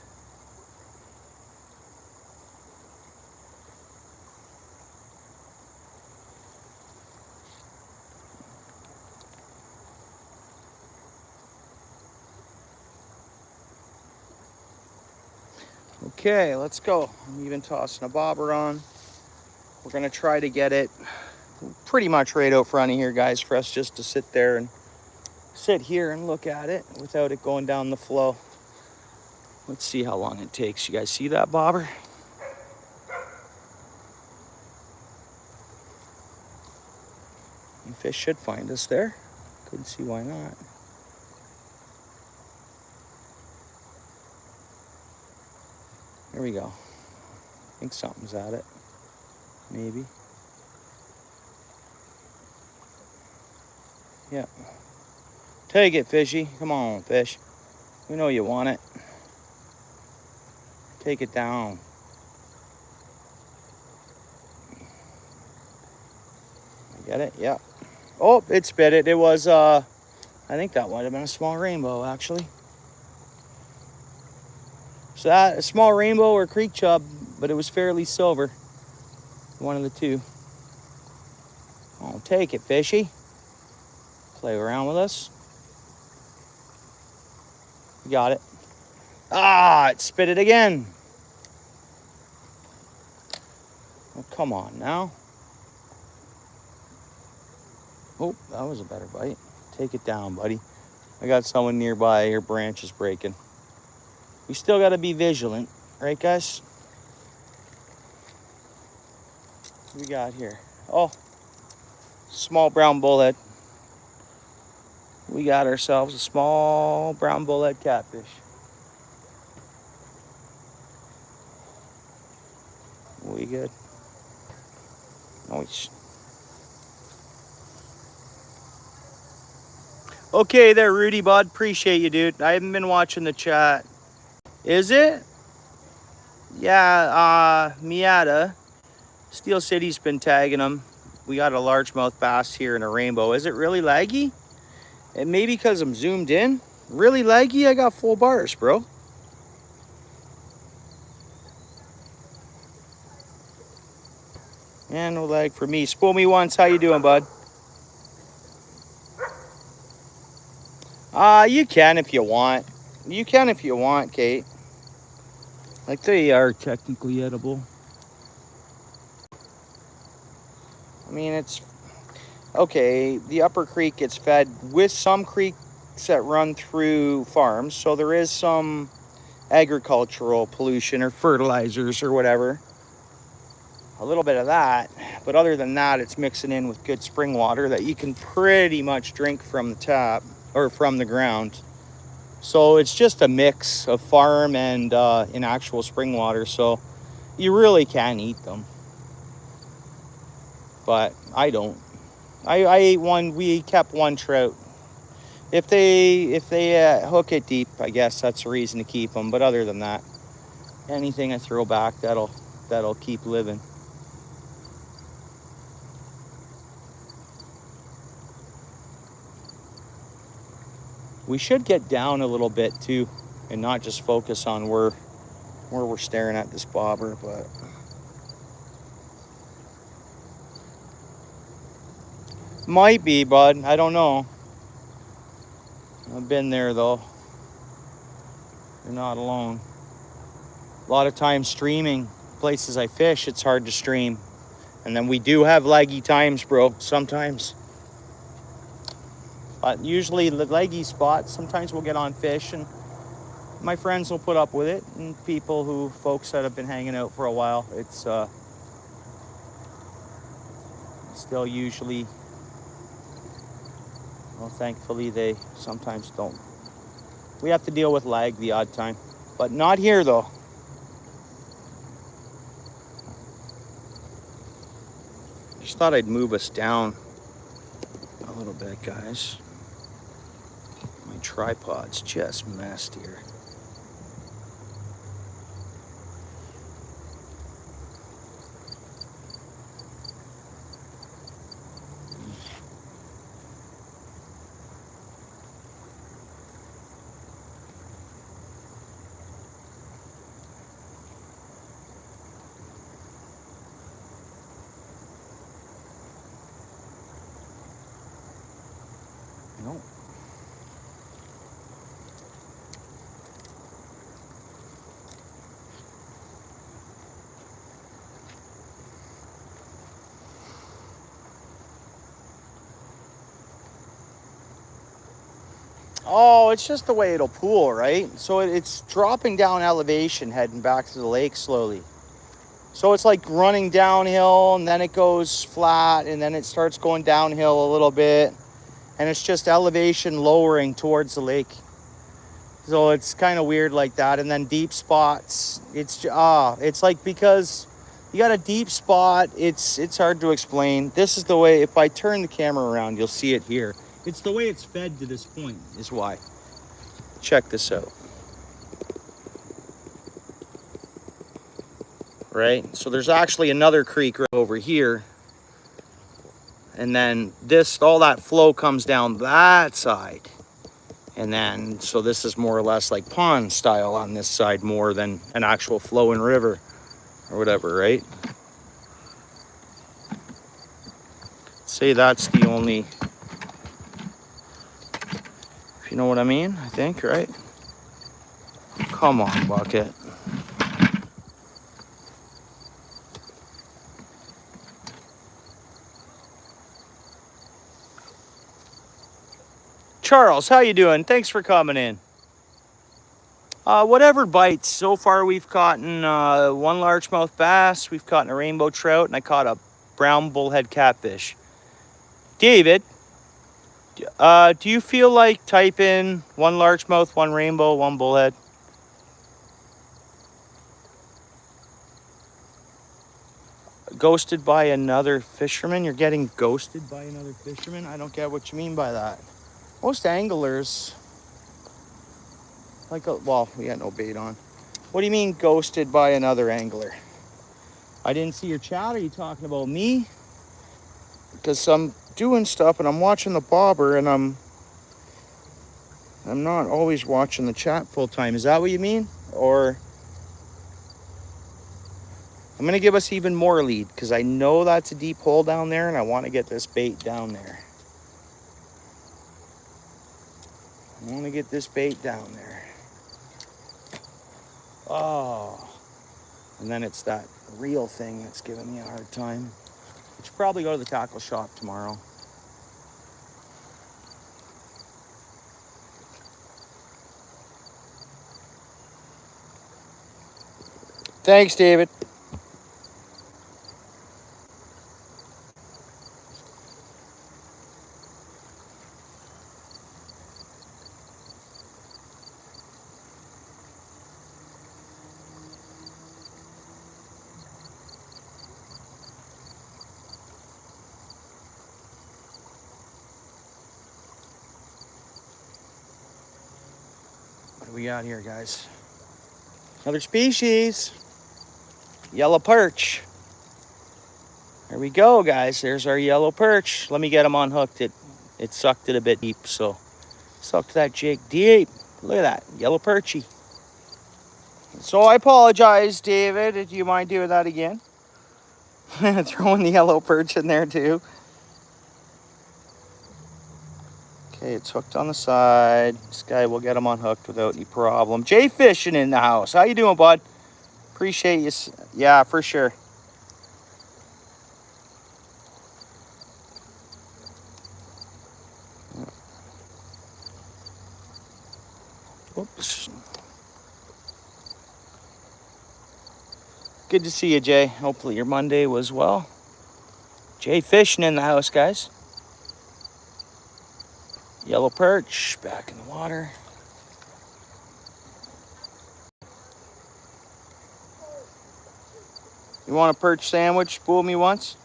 Okay, let's go. I'm even tossing a bobber on. We're gonna try to get it pretty much right out front of here, guys, for us just to sit there and sit here and look at it without it going down the flow. Let's see how long it takes. You guys see that bobber? And fish should find us there. Couldn't see why not. There we go. I think something's at it. Maybe. Yeah. Take it, fishy. Come on, fish. We know you want it. Take it down. Get it? Yeah. Oh, it spit it. It was, I think that might have been a small rainbow, actually. So that, a small rainbow or creek chub, but it was fairly silver. One of the two. Oh, take it, fishy. Play around with us. You got it. Ah, it spit it again. Oh, come on now. Oh, that was a better bite. Take it down, buddy. I got someone nearby. Your branch is breaking. We still got to be vigilant, right, guys? What we got here? Oh, small brown bullhead. We got ourselves a small brown bullhead catfish. We good? Oh, Okay there, Rudy Bud. Appreciate you, dude. I haven't been watching the chat. Is it? Yeah, Miata. Steel City's been tagging them. We got a largemouth bass here in a rainbow. Is it really laggy? And maybe because I'm zoomed in. Really laggy? I got full bars, bro. Yeah, no lag for me. Spool me once. How you doing, bud? You can if you want. You can if you want, Kate. Like, they are technically edible. I mean, it's... Okay, the upper creek gets fed with some creeks that run through farms. So there is some agricultural pollution or fertilizers or whatever. A little bit of that. But other than that, it's mixing in with good spring water that you can pretty much drink from the tap or from the ground. So it's just a mix of farm and in actual spring water. So you really can eat them. But I don't. I ate one. We kept one trout. If they hook it deep, I guess that's the reason to keep them. But other than that, anything I throw back, that'll keep living. We should get down a little bit too, and not just focus on where we're staring at this bobber, but might be, bud. I don't know. I've been there though. You're not alone. A lot of times streaming places I fish, it's hard to stream. And then we do have laggy times, bro, sometimes. But usually the leggy spots, sometimes we'll get on fish and my friends will put up with it. And folks that have been hanging out for a while, it's still usually, well, thankfully they sometimes don't. We have to deal with lag the odd time, but not here though. Just thought I'd move us down a little bit, guys. My tripod's just messed here. Nope. Oh, it's just the way it'll pool, right? So it's dropping down elevation, heading back to the lake slowly. So it's like running downhill, and then it goes flat, and then it starts going downhill a little bit. And it's just elevation lowering towards the lake. So it's kind of weird like that. And then deep spots, it's like, because you got a deep spot, it's hard to explain. This is the way, if I turn the camera around, you'll see it here. It's the way it's fed to this point is why. Check this out. Right? So there's actually another creek right over here. And then all that flow comes down that side. And then, so this is more or less like pond style on this side more than an actual flowing river or whatever, right? Say that's the only, if you know what I mean, I think, right? Come on, bucket. Charles, how you doing? Thanks for coming in. Whatever bites. So far we've caught one largemouth bass, we've caught a rainbow trout, and I caught a brown bullhead catfish. David, do you feel like typing one largemouth, one rainbow, one bullhead? Ghosted by another fisherman? You're getting ghosted by another fisherman? I don't get what you mean by that. Most anglers, like, well, we had no bait on. What do you mean ghosted by another angler? I didn't see your chat. Are you talking about me? Because I'm doing stuff and I'm watching the bobber and I'm not always watching the chat full time. Is that what you mean? Or I'm going to give us even more lead because I know that's a deep hole down there and I want to get this bait down there. I want to get this bait down there. Oh. And then it's that reel thing that's giving me a hard time. I should probably go to the tackle shop tomorrow. Thanks, David. What do we got here, guys? Another species. Yellow perch. There we go, guys. There's our yellow perch. Let me get him unhooked. It sucked it a bit deep, so sucked that jig deep. Look at that, yellow perchy. So I apologize, David. Do you mind doing that again? Throwing the yellow perch in there too. Okay, it's hooked on the side. This guy will get him unhooked without any problem. Jay Fishing in the house. How you doing, bud? Appreciate you. Yeah, for sure. Oops. Good to see you, Jay. Hopefully your Monday was well. Jay Fishing in the house, guys. Yellow perch back in the water. You want a perch sandwich? Fool me once?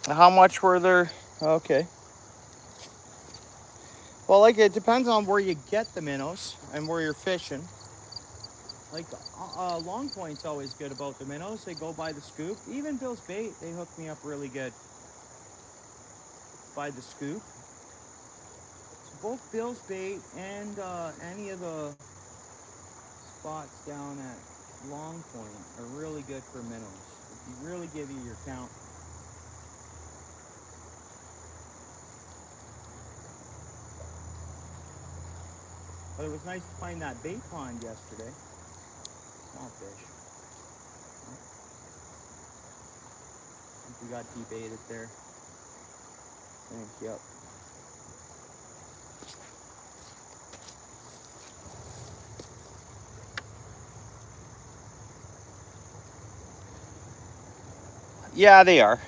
How much were there? Okay. Well, like, it depends on where you get the minnows and where you're fishing. Like, Long Point's always good about the minnows. They go by the scoop. Even Bill's Bait, they hook me up really good by the scoop. So both Bill's Bait and any of the spots down at Long Point are really good for minnows. If you really give you your count. But it was nice to find that bait pond yesterday. Small fish. I think we got debaited there. Thank you. Yeah, they are.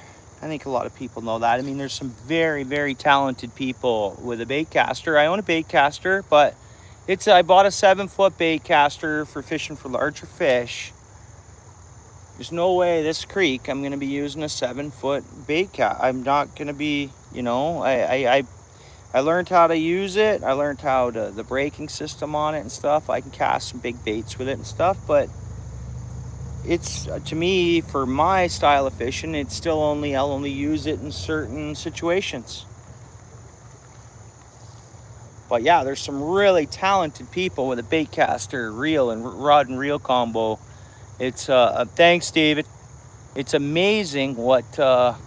I think a lot of people know that. I mean, there's some very, very talented people with a bait caster. I own a bait caster, but I bought a 7-foot bait caster for fishing for larger fish. There's no way this creek I'm going to be using a 7-foot bait cast. I'm not going to be, I learned how to use it. I learned how to, the braking system on it and stuff. I can cast some big baits with it and stuff, but it's, to me, for my style of fishing, I'll only use it in certain situations. But yeah, there's some really talented people with a bait caster, reel, and rod and reel combo. It's thanks, David. It's amazing what some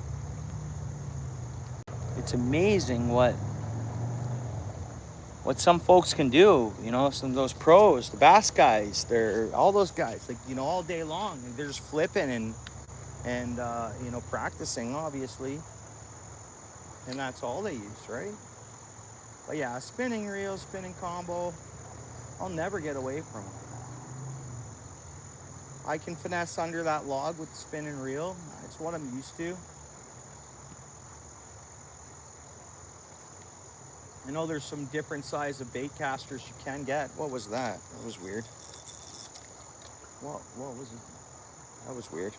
folks can do. Some of those pros, the bass guys, they're all those guys, like, all day long they're just flipping and practicing, obviously, and that's all they use, right? But yeah, spinning reel, spinning combo, I'll never get away from them. I can finesse under that log with the spinning reel. It's what I'm used to. I know there's some different size of bait casters you can get. What was that? That was weird. What was it? That was weird.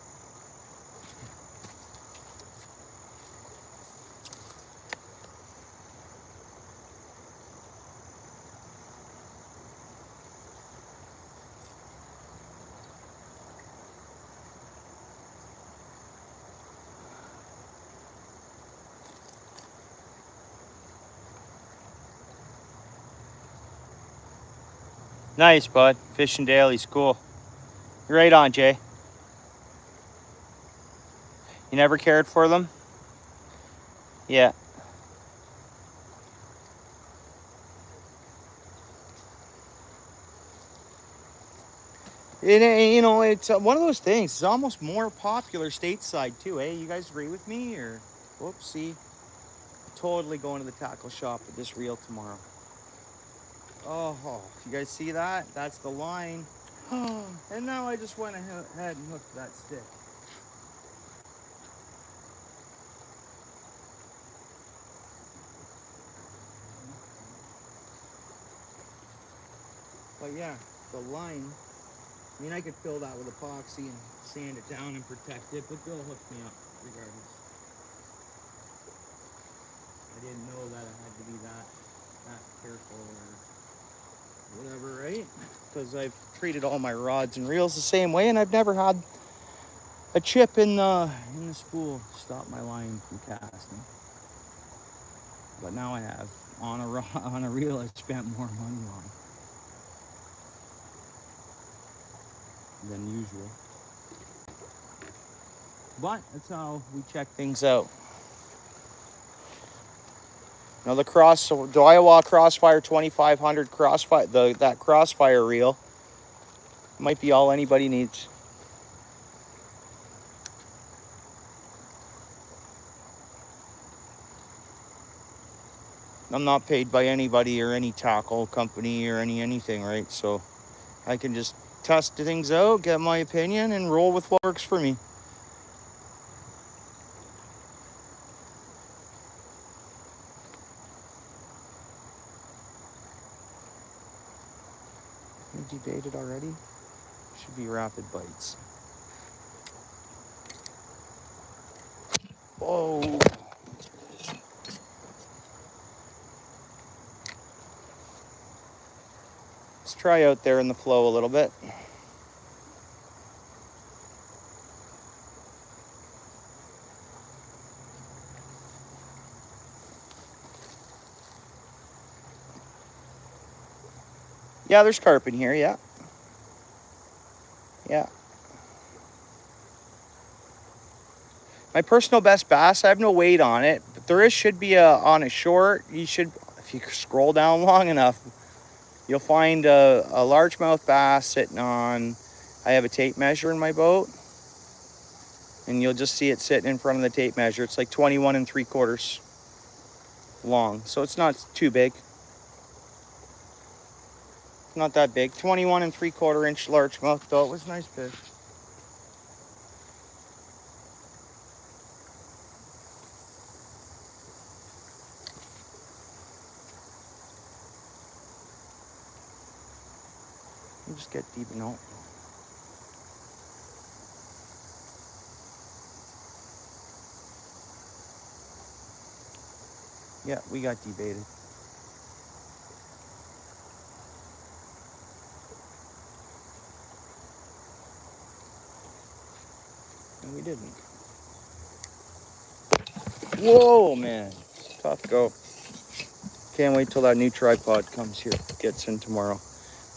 Nice, bud. Fishing dailies, cool. You're right on, Jay. You never cared for them? Yeah. You know, it's one of those things. It's almost more popular stateside too, eh? You guys agree with me, or whoopsie? Totally going to the tackle shop with this reel tomorrow. Oh, you guys see that? That's the line. And now I just went ahead and hooked that stick. But yeah, the line, I mean, I could fill that with epoxy and sand it down and protect it, but they'll hook me up regardless. I didn't know that it had to be that careful or whatever, right? Because I've treated all my rods and reels the same way, and I've never had a chip in the spool stop my line from casting. But now I have on a reel I spent more money on than usual. But that's how we check things out. Now the Daiwa Crossfire 2500 Crossfire, that Crossfire reel might be all anybody needs. I'm not paid by anybody or any tackle company or anything, right? So I can just test things out, get my opinion, and roll with what works for me. You debated already? Should be rapid bites. Whoa. Let's try out there in the flow a little bit. Yeah, there's carp in here, yeah. Yeah. My personal best bass, I have no weight on it, but there should be on a short, if you scroll down long enough, you'll find a largemouth bass sitting on, I have a tape measure in my boat, and you'll just see it sitting in front of the tape measure. It's like 21 3/4 long, so it's not too big. Not that big. 21 3/4 inch largemouth, though. It was a nice fish. Let me just get deep enough. Yeah, we got debaited. And we didn't. Whoa, man. Tough go. Can't wait till that new tripod comes here. Gets in tomorrow.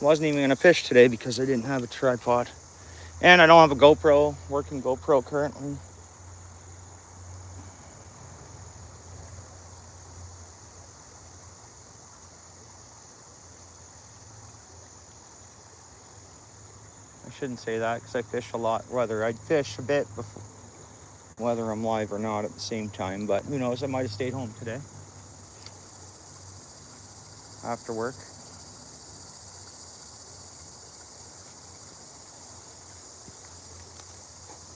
Wasn't even going to fish today because I didn't have a tripod. And I don't have a GoPro, working GoPro currently. I shouldn't say that because I fish a lot. I'd fish a bit before, whether I'm live or not at the same time. But who knows, I might have stayed home today after work.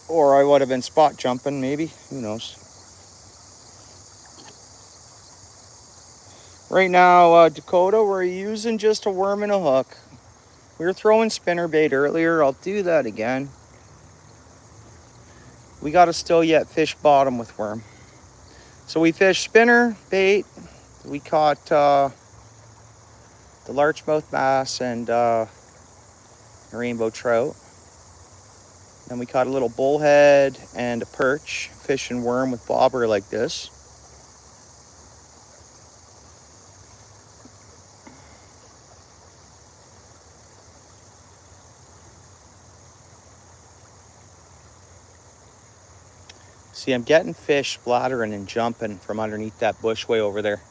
Or I would have been spot jumping, maybe. Who knows? Right now, Dakota, we're using just a worm and a hook. We were throwing spinner bait earlier. I'll do that again. We got to still yet fish bottom with worm. So we fished spinner bait. We caught the largemouth bass and a rainbow trout. Then we caught a little bullhead and a perch, fish and worm with bobber like this. See, I'm getting fish splattering and jumping from underneath that bush way over there.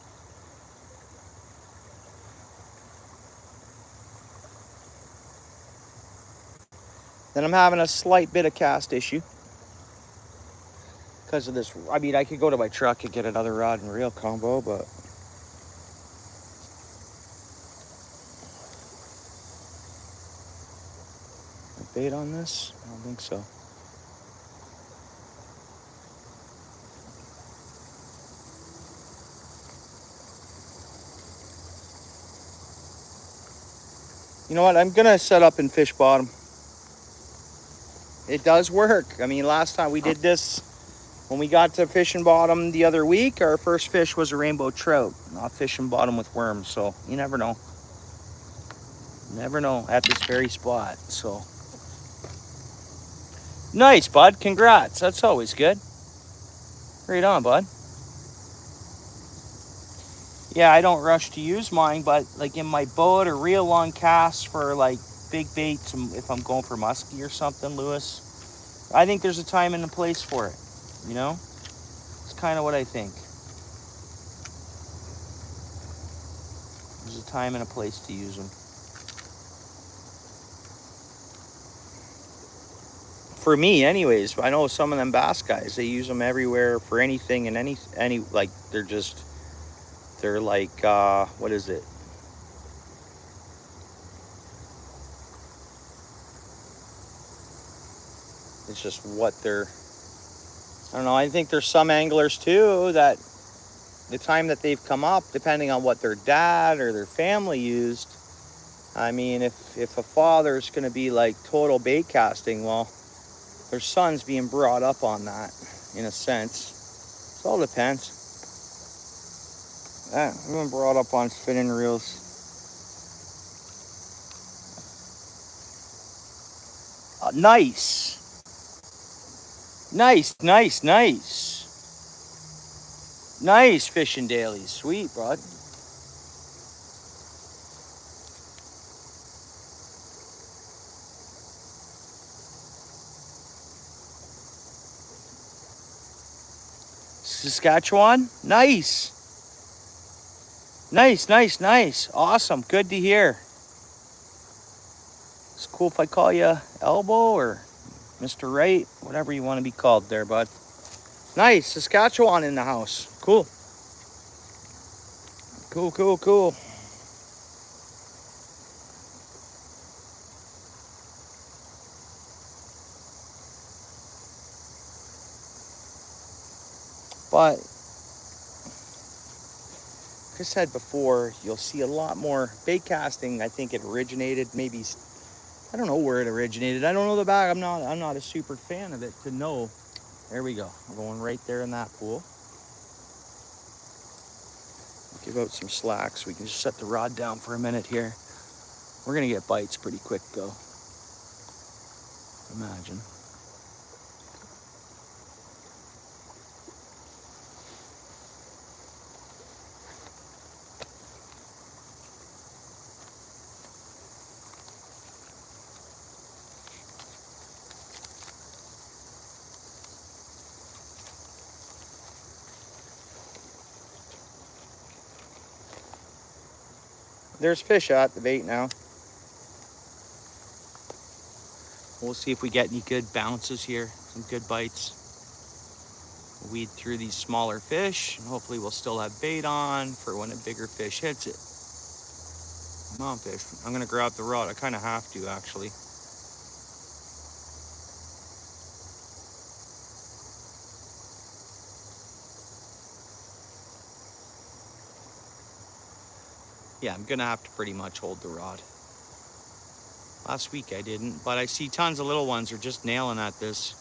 Then I'm having a slight bit of cast issue because of this. I mean, I could go to my truck and get another rod and reel combo, but bait on this? I don't think so. You know what? I'm gonna set up and fish bottom. It does work. I mean, last time we did this, when we got to fishing bottom the other week, our first fish was a rainbow trout, not fishing bottom with worms. So you never know. Never know at this very spot. So nice, bud. Congrats. That's always good. Right on, bud. Yeah, I don't rush to use mine, but like in my boat or reel long casts for like big baits, if I'm going for muskie or something, Lewis, I think there's a time and a place for it. You know, it's kind of what I think. There's a time and a place to use them. For me, anyways. I know some of them bass guys, they use them everywhere for anything and any like they're like what is it? It's just what they're. I don't know. I think there's some anglers too that the time that they've come up, depending on what their dad or their family used. I mean, if a father's going to be like total bait casting, well, their son's being brought up on that in a sense. It all depends. Yeah, I've been brought up on spinning reels. Nice. Nice fishing dailies. Sweet, bud. Saskatchewan? Nice. Nice. Awesome. Good to hear. It's cool if I call you Elbow or Mr. Right, whatever you want to be called there, bud. Nice. Saskatchewan in the house. Cool. Cool. But like I said before, you'll see a lot more bait casting. I think it originated maybe, I don't know where it originated. I don't know the back. I'm not a super fan of it to know. There we go. I'm going right there in that pool. Give out some slack so we can just set the rod down for a minute here. We're gonna get bites pretty quick though. Imagine. There's fish at the bait now. We'll see if we get any good bounces here, some good bites. We'll weed through these smaller fish, and hopefully we'll still have bait on for when a bigger fish hits it. Come on, fish. I'm gonna grab the rod. I kind of have to, actually. Yeah, I'm gonna have to pretty much hold the rod. Last week I didn't, but I see tons of little ones are just nailing at this.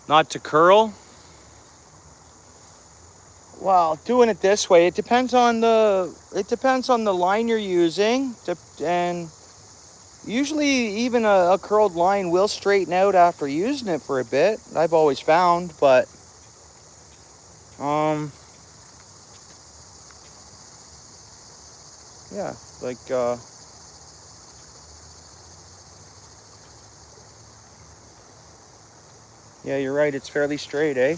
Not to curl. Well, doing it this way, it depends on the line you're using, and usually even a curled line will straighten out after using it for a bit. I've always found, but yeah, like yeah, you're right. It's fairly straight, eh?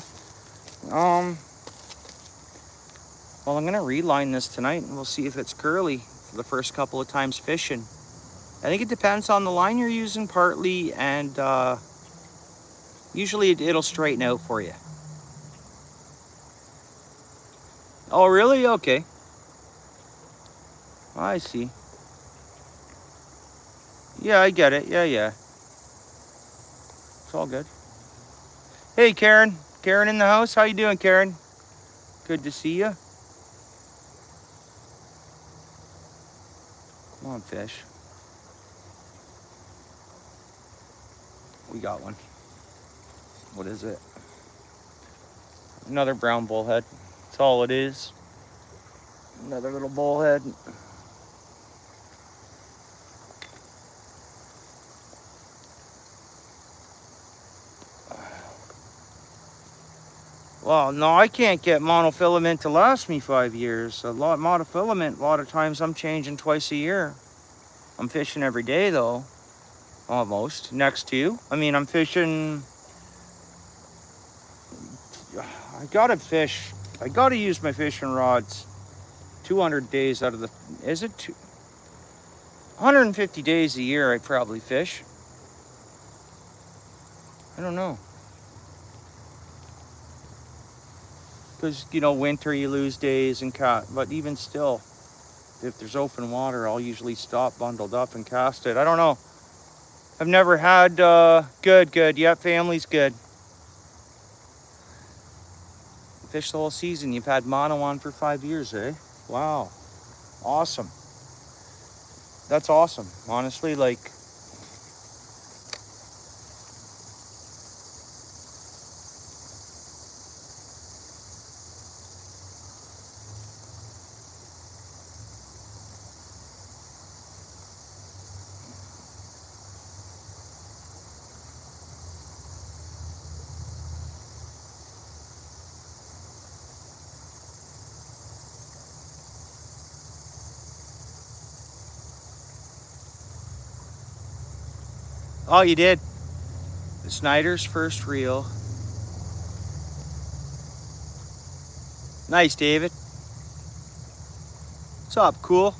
Well, I'm gonna reline this tonight, and we'll see if it's curly for the first couple of times fishing. I think it depends on the line you're using partly, and usually it'll straighten out for you. Oh, really? Okay. I see. Yeah, I get it. Yeah. It's all good. Hey, Karen. Karen in the house. How you doing, Karen? Good to see you. Come on, fish. We got one. What is it? Another brown bullhead. That's all it is. Another little bullhead. Well, no, I can't get monofilament to last me 5 years. Monofilament, a lot of times I'm changing twice a year. I'm fishing every day though, almost, next to you. I mean, I'm fishing, I gotta use my fishing rods 200 days out of the, is it 150 days a year I probably fish. I don't know. Because, you know, winter you lose days and but even still, if there's open water, I'll usually stop bundled up and cast it. I don't know. I've never had, good. Yeah, family's good. Fish the whole season. You've had mono on for 5 years, eh? Wow. Awesome. That's awesome. Honestly, like, oh, you did? The Snyder's first reel. Nice, David. What's up, cool?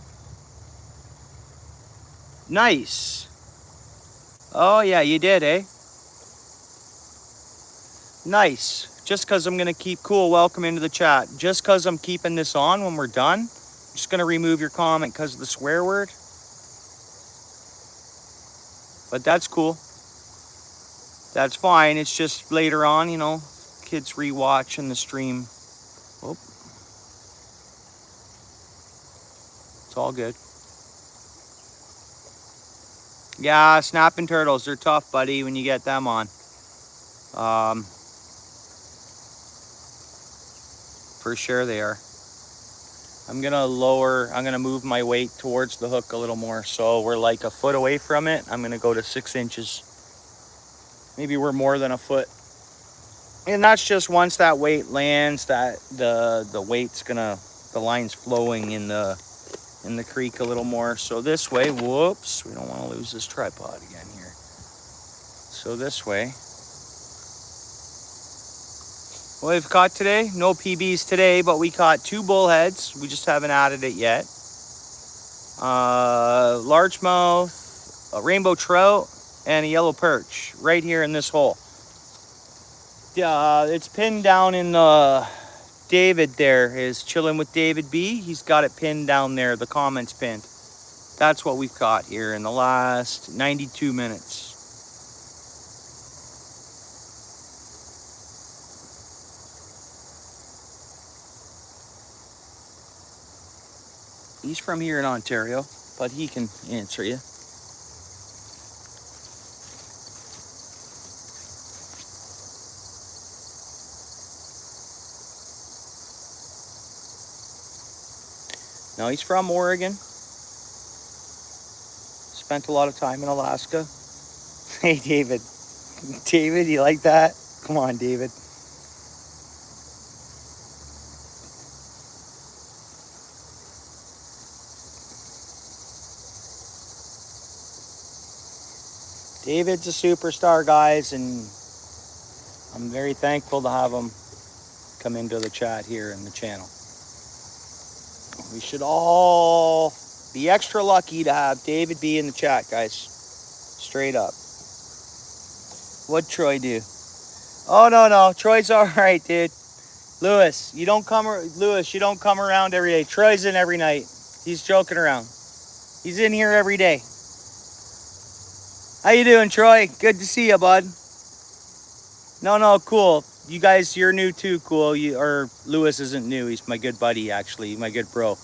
Nice. Oh, yeah, you did, eh? Nice. Just because I'm going to keep cool, welcome into the chat. Just because I'm keeping this on when we're done, I'm just going to remove your comment because of the swear word. But that's cool. That's fine. It's just later on, you know, kids rewatching the stream. Oh. It's all good. Yeah, snapping turtles, they're tough, buddy, when you get them on. For sure they are. I'm gonna move my weight towards the hook a little more. So we're like a foot away from it. I'm gonna go to 6 inches. Maybe we're more than a foot. And that's just once that weight lands, that the weight's gonna, the line's flowing in the creek a little more. So this way, whoops, we don't want to lose this tripod again here. So this way. What we've caught today, no PBs today, but we caught 2 bullheads. We just haven't added it yet. Largemouth, a rainbow trout, and a yellow perch right here in this hole. It's pinned down in the, David there is chilling with David B. He's got it pinned down there, the comments pinned. That's what we've caught here in the last 92 minutes. He's from here in Ontario, but he can answer you. No, he's from Oregon. Spent a lot of time in Alaska. Hey, David. David, you like that? Come on, David. David's a superstar, guys, and I'm very thankful to have him come into the chat here in the channel. We should all be extra lucky to have David be in the chat, guys. Straight up. What'd Troy do? Oh, no. Troy's all right, dude. Lewis, you don't come around every day. Troy's in every night. He's joking around. He's in here every day. How you doing, Troy? Good to see you, bud. No, cool. You guys, you're new too, cool. Or Lewis isn't new. He's my good buddy, actually, my good bro.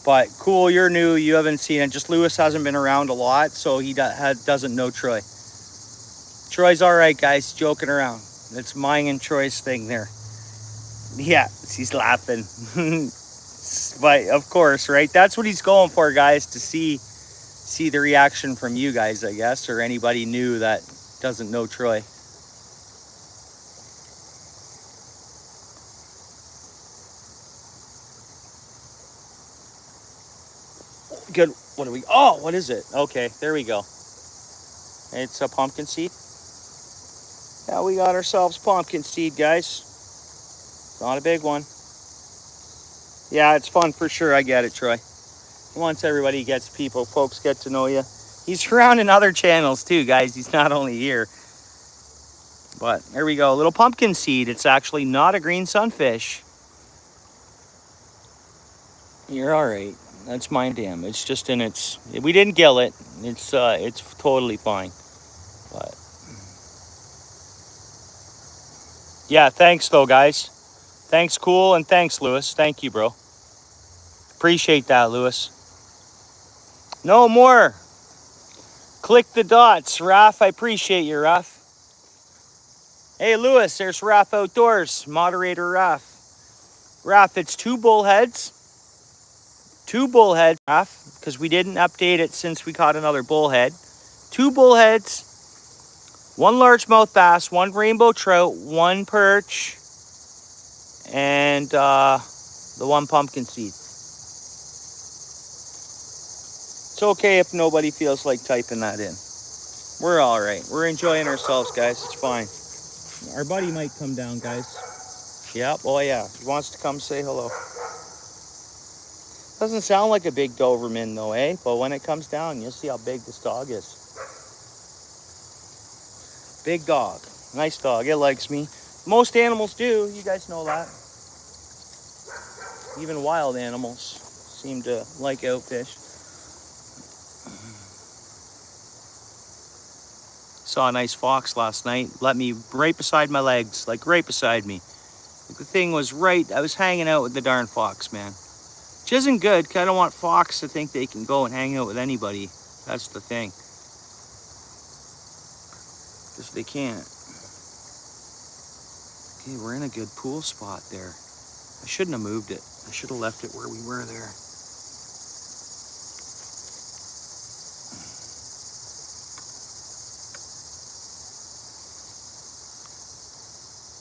But cool, you're new. You haven't seen it. Just Lewis hasn't been around a lot, so he doesn't know Troy. Troy's all right, guys. Joking around. It's mine and Troy's thing there. Yeah, he's laughing. But of course, right? That's what he's going for, guys, to see the reaction from you guys, I guess, or anybody new that doesn't know Troy. Good. What do we? Oh, what is it? Okay, there we go. It's a pumpkin seed. Yeah, we got ourselves pumpkin seed, guys. Not a big one. Yeah, it's fun for sure. I get it, Troy. Once everybody gets folks get to know you. He's around in other channels too, guys. He's not only here. But there we go. A little pumpkin seed. It's actually not a green sunfish. You're all right. That's my dam. It's just in its... We didn't gill it. It's totally fine. But... yeah, thanks though, guys. Thanks, cool, and thanks, Lewis. Thank you, bro. Appreciate that, Lewis. No more. Click the dots. Raph, I appreciate you, Raph. Hey, Lewis, there's Raph Outdoors. Moderator Raph. Raph, it's 2 bullheads. 2 bullheads, Raph, because we didn't update it since we caught another bullhead. 2 bullheads. 1 largemouth bass, 1 rainbow trout, 1 perch, and the 1 pumpkin seed. It's okay if nobody feels like typing that in. We're all right. We're enjoying ourselves, guys. It's fine. Our buddy might come down, guys. Yep. Oh, yeah. He wants to come say hello. Doesn't sound like a big Doberman, though, eh? But when it comes down, you'll see how big this dog is. Big dog. Nice dog. It likes me. Most animals do. You guys know that. Even wild animals seem to like OUTFISH. Saw a nice fox last night. Let me right beside my legs. Like right beside me. The thing was right. I was hanging out with the darn fox, man. Which isn't good, because I don't want fox to think they can go and hang out with anybody. That's the thing. Because they can't. Okay, we're in a good pool spot there. I shouldn't have moved it. I should have left it where we were there.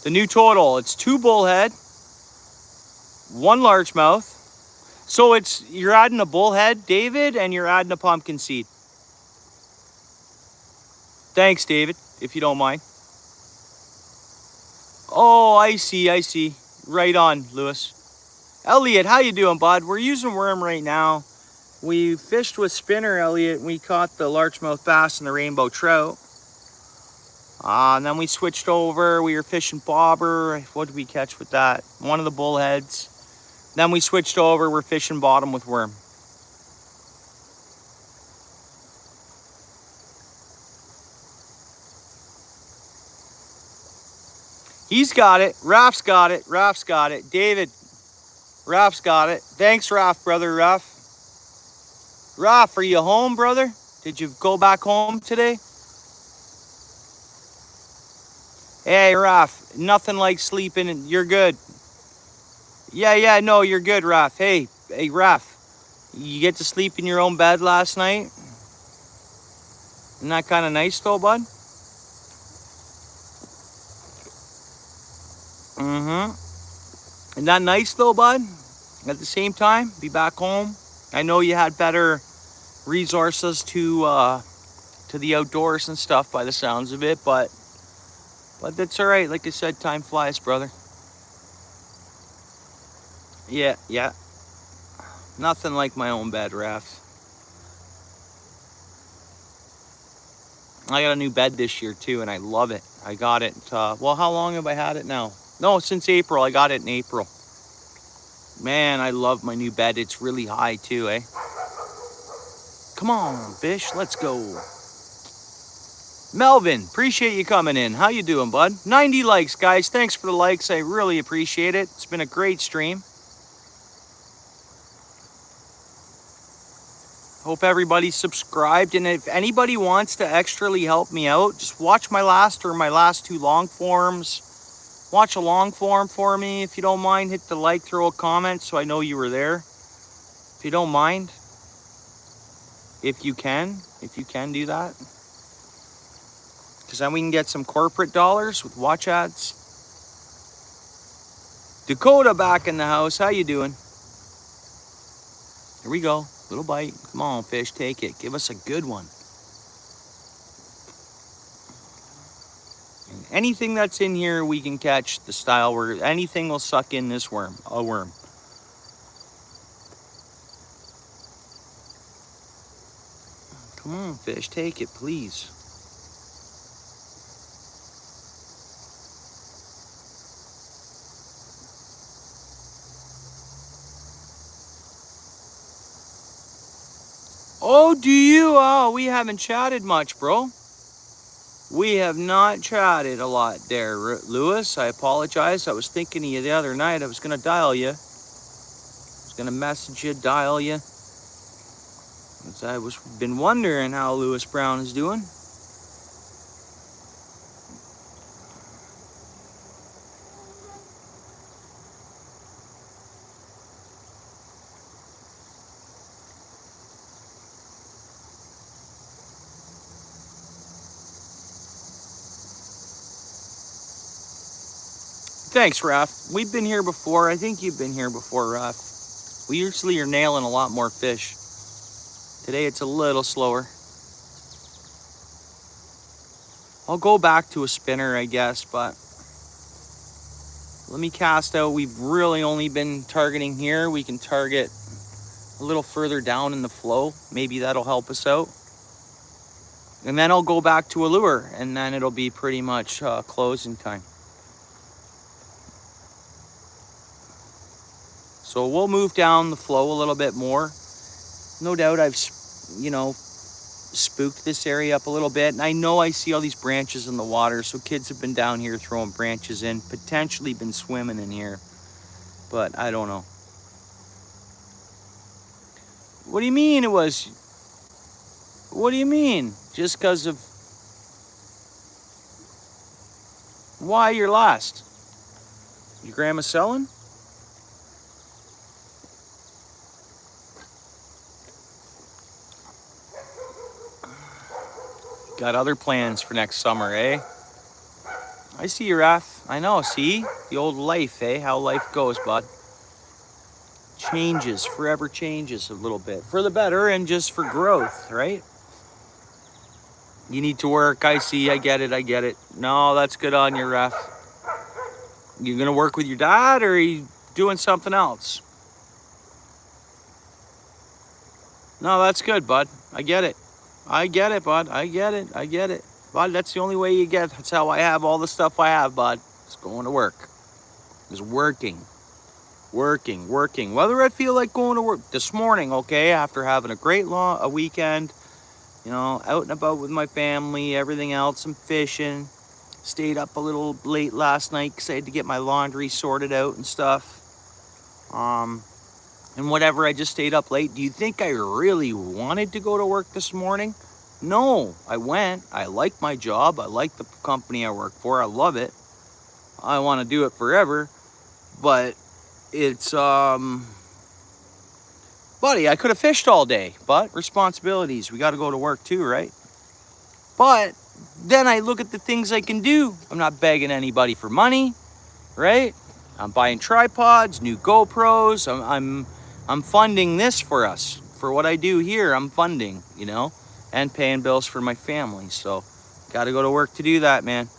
The new total, it's 2 bullhead, 1 largemouth. So you're adding a bullhead, David, and you're adding a pumpkin seed. Thanks, David, if you don't mind. Oh, I see. Right on, Lewis. Elliot, how you doing, bud? We're using worm right now. We fished with spinner, Elliot. We caught the largemouth bass and the rainbow trout. And then we switched over. We were fishing bobber. What did we catch with that? One of the bullheads. Then we switched over. We're fishing bottom with worm. He's got it. Raf's got it. Raf's got it. David, Raf's got it. Thanks, Raf, brother. Raf, are you home, brother? Did you go back home today? Hey, Raf, nothing like sleeping. You're good. Yeah, no, you're good, Raf. Hey, Raf, you get to sleep in your own bed last night? Isn't that kind of nice, though, bud? Isn't that nice, though, bud? At the same time, be back home. I know you had better resources to the outdoors and stuff by the sounds of it, but that's all right. Like I said, time flies, brother. Yeah. Nothing like my own bed, Raf. I got a new bed this year, too, and I love it. I got it, well, how long have I had it now? No, since April. I got it in April. Man, I love my new bed. It's really high, too, eh? Come on, fish. Let's go. Melvin, appreciate you coming in. How you doing, bud? 90 likes, guys. Thanks for the likes. I really appreciate it. It's been a great stream. Hope everybody's subscribed. And if anybody wants to extrally help me out, just watch my last two long forms. Watch a long form for me. If you don't mind, hit the like, throw a comment so I know you were there. If you don't mind. If you can do that. Because then we can get some corporate dollars with watch ads. Dakota back in the house. How you doing? Here we go. Little bite. Come on, fish. Take it. Give us a good one. And anything that's in here, we can catch the style where anything will suck in this worm. A worm. Come on, fish. Take it, please. Oh, do you? Oh, we haven't chatted much, bro. We have not chatted a lot there, Lewis. I apologize. I was thinking of you the other night. I was going to dial you. I was going to message you, dial you. I was been wondering how Lewis Brown is doing. Thanks, Raf. We've been here before. I think you've been here before, Raf. We usually are nailing a lot more fish. Today it's a little slower. I'll go back to a spinner, I guess, but let me cast out. We've really only been targeting here. We can target a little further down in the flow. Maybe that'll help us out. And then I'll go back to a lure, and then it'll be pretty much closing time. So we'll move down the flow a little bit more. No doubt I've, spooked this area up a little bit. And I know I see all these branches in the water. So kids have been down here throwing branches in, potentially been swimming in here. But I don't know. What do you mean it was? What do you mean? Just because of why you're lost? Your grandma selling? Got other plans for next summer, eh? I see you, Raf. I know, see? The old life, eh? How life goes, bud. Changes, forever changes a little bit. For the better and just for growth, right? You need to work, I see, I get it. No, that's good on you, Raf. You gonna work with your dad or are you doing something else? No, that's good, bud. I get it. I get it, bud. I get it. Bud, that's the only way you get. That's how I have all the stuff I have, bud. It's going to work. It's working. Whether I feel like going to work this morning, okay, after having a great a weekend, out and about with my family, everything else, some fishing. Stayed up a little late last night because I had to get my laundry sorted out and stuff. And whatever, I just stayed up late. Do you think I really wanted to go to work this morning? No, I went. I like my job. I like the company I work for. I love it. I want to do it forever. But it's, buddy, I could have fished all day. But responsibilities, we got to go to work too, right? But then I look at the things I can do. I'm not begging anybody for money, right? I'm buying tripods, new GoPros. I'm funding this for us. For what I do here, I'm funding, you know, and paying bills for my family. So, got to go to work to do that, man.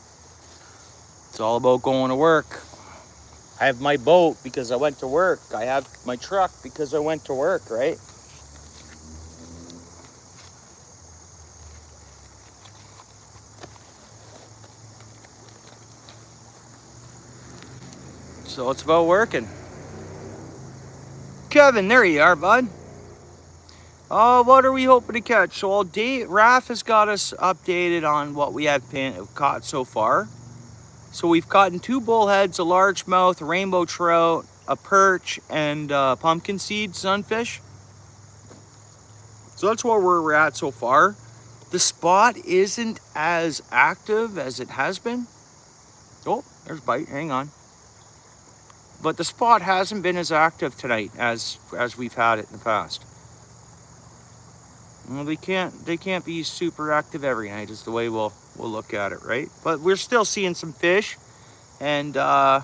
It's all about going to work. I have my boat because I went to work. I have my truck because I went to work, right? So it's about working. Kevin, there you are, bud. Oh, what are we hoping to catch? So Raph has got us updated on what we have caught so far. So we've caught 2 bullheads, a largemouth, a rainbow trout, a perch, and pumpkin seed sunfish. So that's where we're at so far. The spot isn't as active as it has been. Oh, there's bite, hang on. But the spot hasn't been as active tonight as we've had it in the past. Well, they can't be super active every night is the way we'll look at it, right? But we're still seeing some fish, and gotta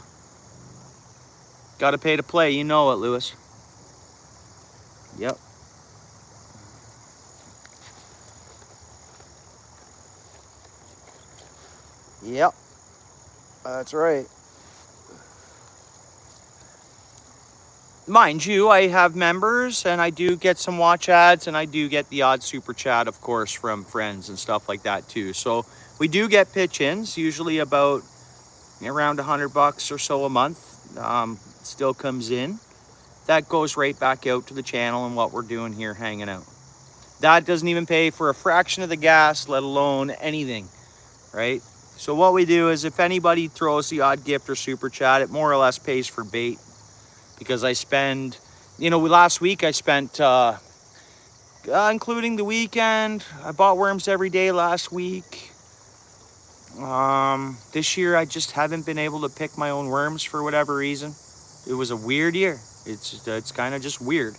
pay to play. You know it, Lewis. Yep. Yep. That's right. Mind you, I have members, and I do get some watch ads, and I do get the odd super chat, of course, from friends and stuff like that too. So we do get pitch-ins, usually about around $100 or so a month. Still comes in. That goes right back out to the channel and what we're doing here, hanging out. That doesn't even pay for a fraction of the gas, let alone anything, right? So what we do is if anybody throws the odd gift or super chat, it more or less pays for bait. Because I spend, you know, last week I spent, including the weekend, I bought worms every day last week. This year I just haven't been able to pick my own worms for whatever reason. It was a weird year. It's kind of just weird.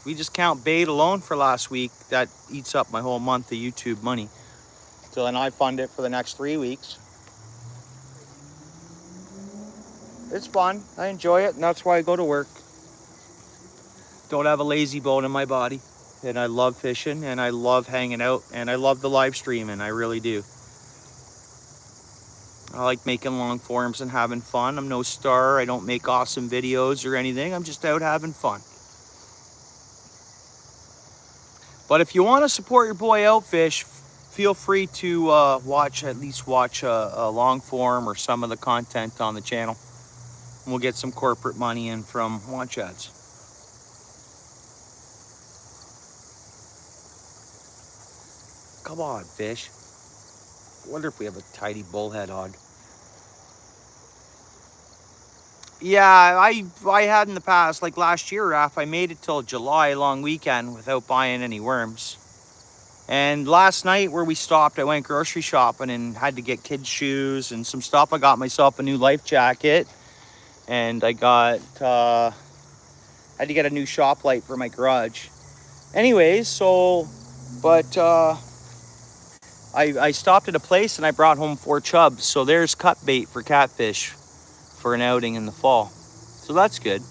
We just count bait alone for last week. That eats up my whole month of YouTube money. So then I fund it for the next 3 weeks. It's fun. I enjoy it, and that's why I go to work. Don't have a lazy bone in my body. And I love fishing, and I love hanging out, and I love the live streaming. I really do. I like making long forms and having fun. I'm no star. I don't make awesome videos or anything. I'm just out having fun. But if you want to support your boy Outfish, feel free to watch a long form or some of the content on the channel. We'll get some corporate money in from watch ads. Come on, fish. I wonder if we have a tidy bullhead on. Yeah, I had in the past, like last year, Raph, I made it till July, long weekend, without buying any worms. And last night where we stopped, I went grocery shopping and had to get kids' shoes and some stuff. I got myself a new life jacket. And I got, had to get a new shop light for my garage. Anyways, so, but I stopped at a place and I brought home 4 chubs. So there's cut bait for catfish for an outing in the fall. So that's good.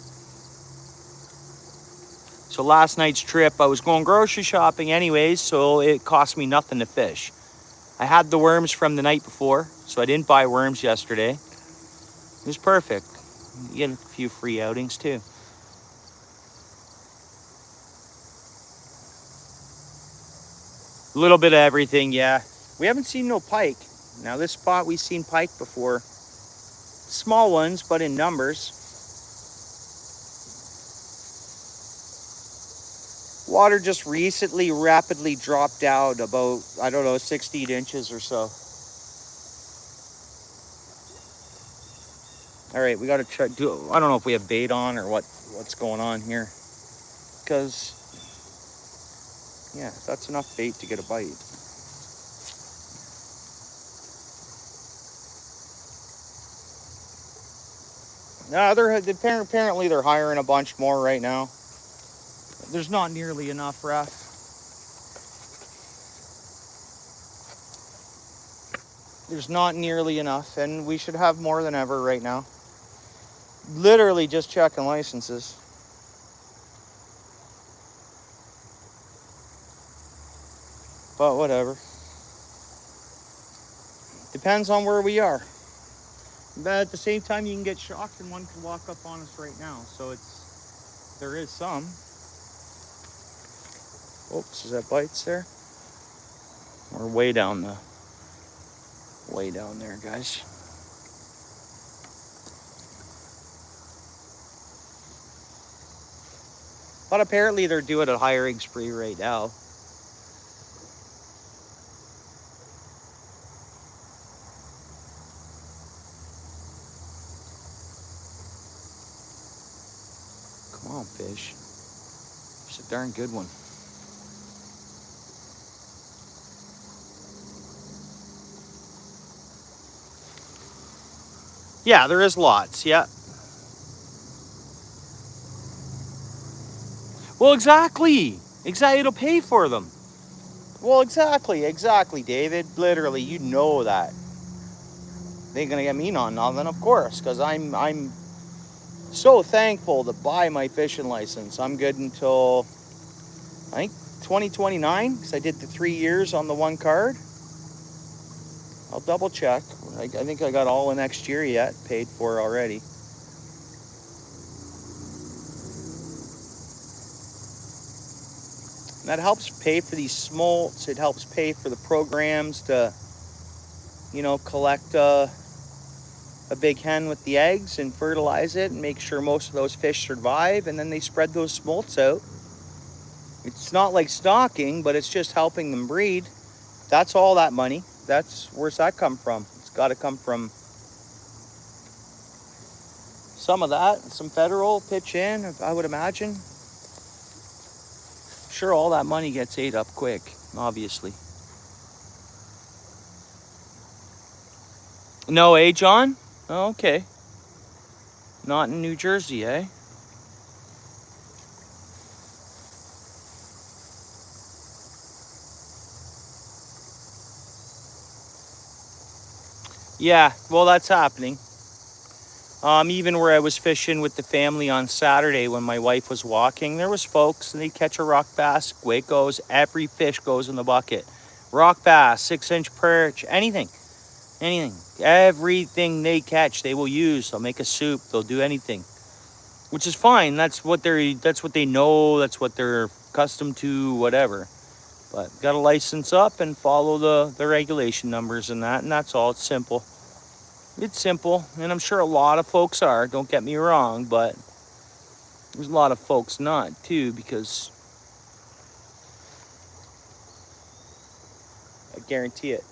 So last night's trip, I was going grocery shopping anyways, so it cost me nothing to fish. I had the worms from the night before, so I didn't buy worms yesterday. It was perfect. You get a few free outings too. A little bit of everything, yeah. We haven't seen no pike. Now this spot we've seen pike before. Small ones, but in numbers. Water just recently rapidly dropped down about, I don't know, 16 inches or so. All right, we got to try do. I don't know if we have bait on or what's going on here, because yeah, that's enough bait to get a bite. No, apparently they're hiring a bunch more right now. There's not nearly enough, Ref. There's not nearly enough, and we should have more than ever right now. Literally just checking licenses. But whatever. Depends on where we are. But at the same time, you can get shocked and one can walk up on us right now. So there is some. Oops, is that bites there? We're way down there, guys. But apparently they're doing a hiring spree right now. Come on, fish. It's a darn good one. Yeah, there is lots, yeah. Well, exactly. It'll pay for them. Well, exactly, David. Literally, you know that. They ain't gonna get me on nothing, of course, because I'm so thankful to buy my fishing license. I'm good until, I think, 2029, because I did the 3 years on the one card. I'll double check. I think I got all of next year yet paid for already. And that helps pay for these smolts. It helps pay for the programs to, collect a big hen with the eggs and fertilize it and make sure most of those fish survive, and then they spread those smolts out. It's not like stocking, but it's just helping them breed. That's all that money. Where's that come from? It's got to come from some of that, some federal pitch in, I would imagine. Sure, all that money gets ate up quick, obviously. No, eh, John? Oh, okay. Not in New Jersey, eh? Yeah, well, that's happening. Even where I was fishing with the family on Saturday when my wife was walking, there was folks, and they catch a rock bass, away it goes, every fish goes in the bucket. Rock bass, 6-inch perch, anything. Everything they catch, they will use. They'll make a soup, they'll do anything. Which is fine, that's what they know, that's what they're accustomed to, whatever. But got to license up and follow the regulation numbers and that's all. It's simple. It's simple, and I'm sure a lot of folks are, don't get me wrong, but there's a lot of folks not, too, because I guarantee it.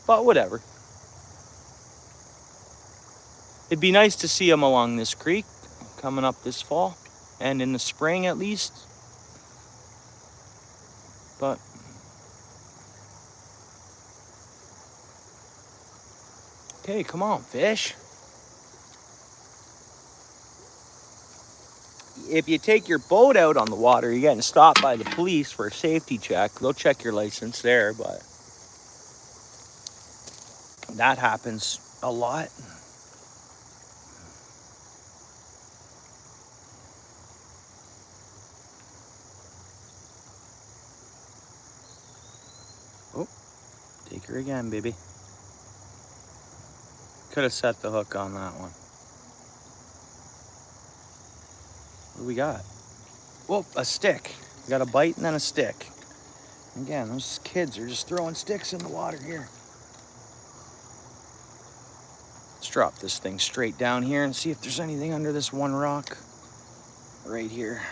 But whatever. It'd be nice to see them along this creek coming up this fall, and in the spring at least. But okay, come on, fish. If you take your boat out on the water, you're getting stopped by the police for a safety check. They'll check your license there, but that happens a lot. Oh, take her again, baby. Could have set the hook on that one. What do we got? Whoa, a stick. We got a bite and then a stick. Again, those kids are just throwing sticks in the water here. Let's drop this thing straight down here and see if there's anything under this one rock right here.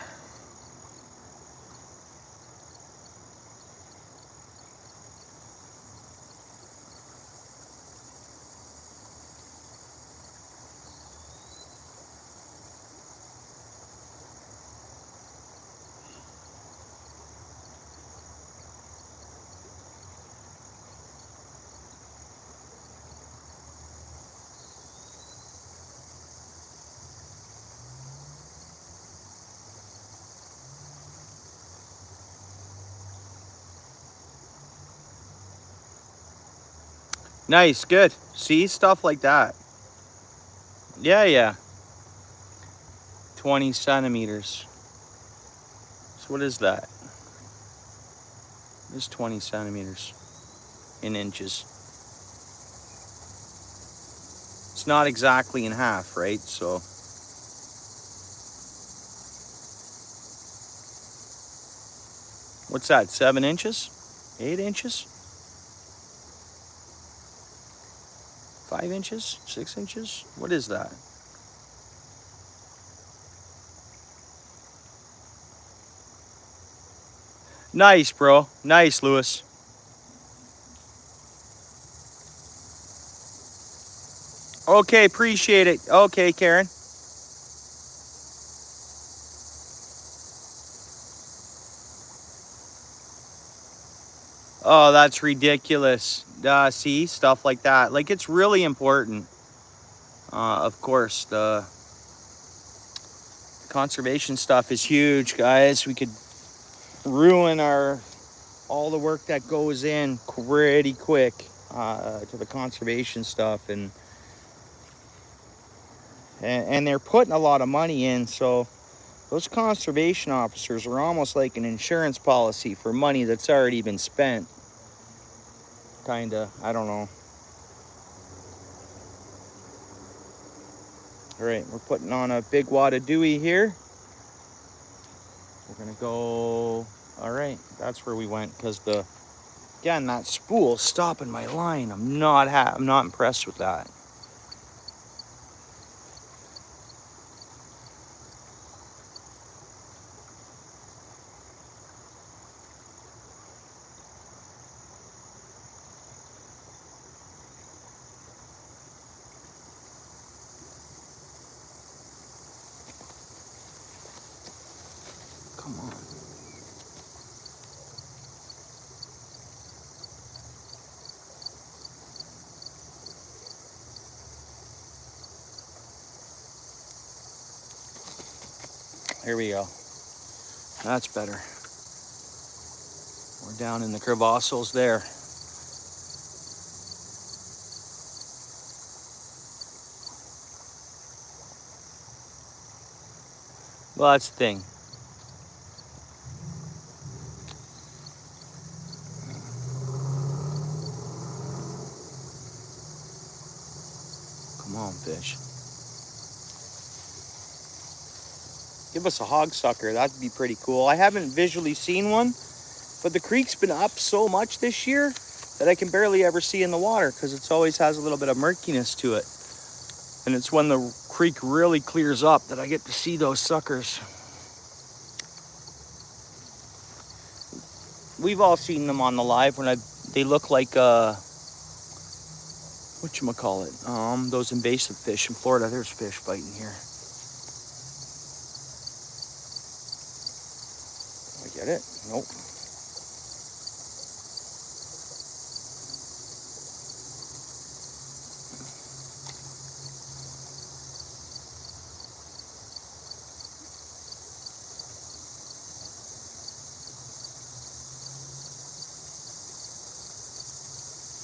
Nice, good. See, stuff like that. Yeah, yeah. 20 centimeters. So what is that? It's 20 centimeters in inches. It's not exactly in half, right? So what's that? 7 inches? 8 inches? 5 inches? 6 inches? What is that? Nice, bro. Nice, Lewis. Okay, appreciate it. Okay, Karen. Oh, that's ridiculous. See, stuff like that. Like, it's really important. Of course, the conservation stuff is huge, guys. We could ruin all the work that goes in pretty quick to the conservation stuff, and they're putting a lot of money in. So those conservation officers are almost like an insurance policy for money that's already been spent. Kinda, I don't know. All right, we're putting on a big wad of Dewey here. We're gonna go, all right, that's where we went, because again, that spool stopping my line, I'm not impressed with that. Come on. Here we go. That's better. We're down in the crevassals there. Well, that's the thing. Come on, fish. Give us a hog sucker. That'd be pretty cool. I haven't visually seen one, but the creek's been up so much this year that I can barely ever see in the water, because it always has a little bit of murkiness to it. And it's when the creek really clears up that I get to see those suckers. We've all seen them on the live when they look like whatchamacallit, those invasive fish in Florida. There's fish biting here. I get it? Nope.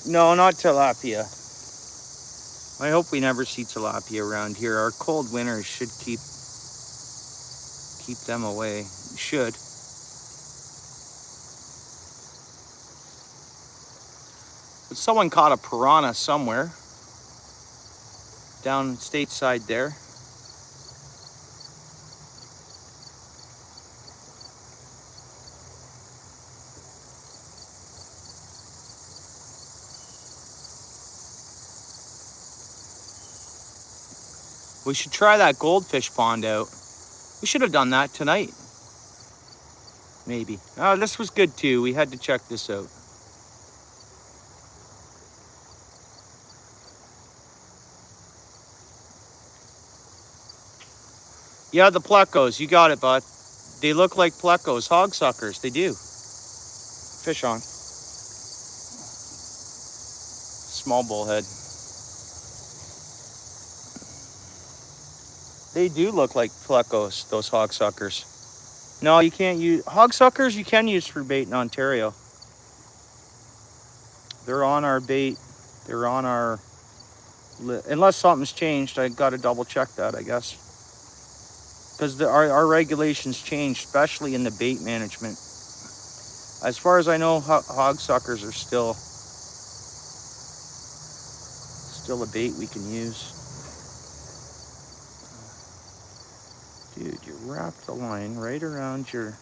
No, not tilapia. I hope we never see tilapia around here. Our cold winters should keep them away. Should. But someone caught a piranha somewhere down stateside there. We should try that goldfish pond out. We should have done that tonight. Maybe. Oh, this was good too. We had to check this out. Yeah, the plecos. You got it, bud. They look like plecos. Hog suckers. They do. Fish on. Small bullhead. They do look like plecos, those hog suckers. No, you can't use hog suckers. You can use for bait in Ontario. They're on our bait They're on our unless something's changed. I got to double check that, I guess, because our regulations changed, especially in the bait management. As far as I know, hog suckers are still a bait we can use. Dude, you wrap the line right around your...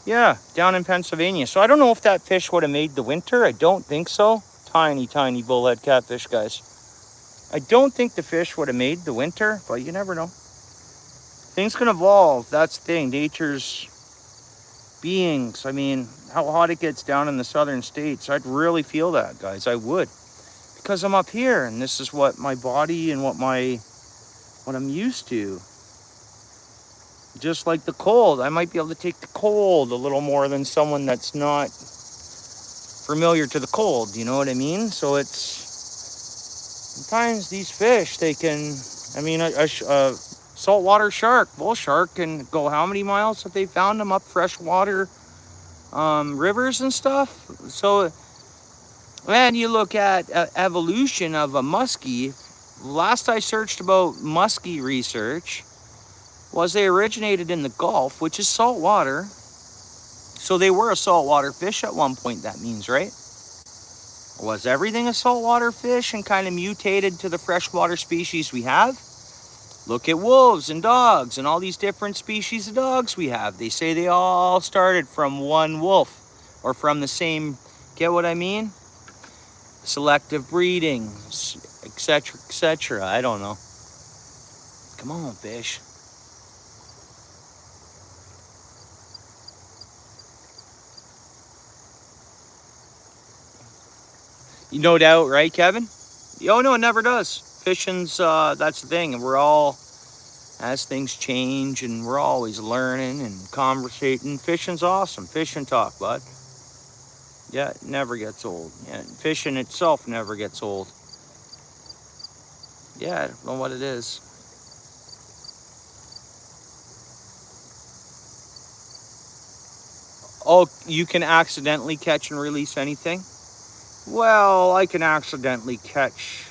Yeah, down in Pennsylvania. So I don't know if that fish would have made the winter. I don't think so. Tiny, tiny bullhead catfish, guys. I don't think the fish would have made the winter, but you never know. Things can evolve. That's the thing. Nature's beings. I mean, how hot it gets down in the southern states, I'd really feel that, guys. I would. Because I'm up here, and this is what my body and what I'm used to. Just like the cold, I might be able to take the cold a little more than someone that's not familiar to the cold, you know what I mean? So it's, sometimes these fish, they can, I mean, a saltwater shark, bull shark, can go how many miles if they found them up freshwater rivers and stuff? So, when you look at evolution of a muskie, last I searched about muskie research, was they originated in the Gulf, which is salt water. So they were a saltwater fish at one point, that means, right? Was everything a saltwater fish and kind of mutated to the freshwater species we have? Look at wolves and dogs and all these different species of dogs we have. They say they all started from one wolf or from the same, get what I mean? Selective breeding, etc., etc. I don't know. Come on, fish. No doubt, right, Kevin? Oh, no, it never does. Fishing's, that's the thing. And we're all, as things change, and we're always learning and conversating. Fishing's awesome. Fishing talk, bud. Yeah, it never gets old. Yeah, fishing itself never gets old. Yeah, I don't know what it is. Oh, you can accidentally catch and release anything? Well, I can accidentally catch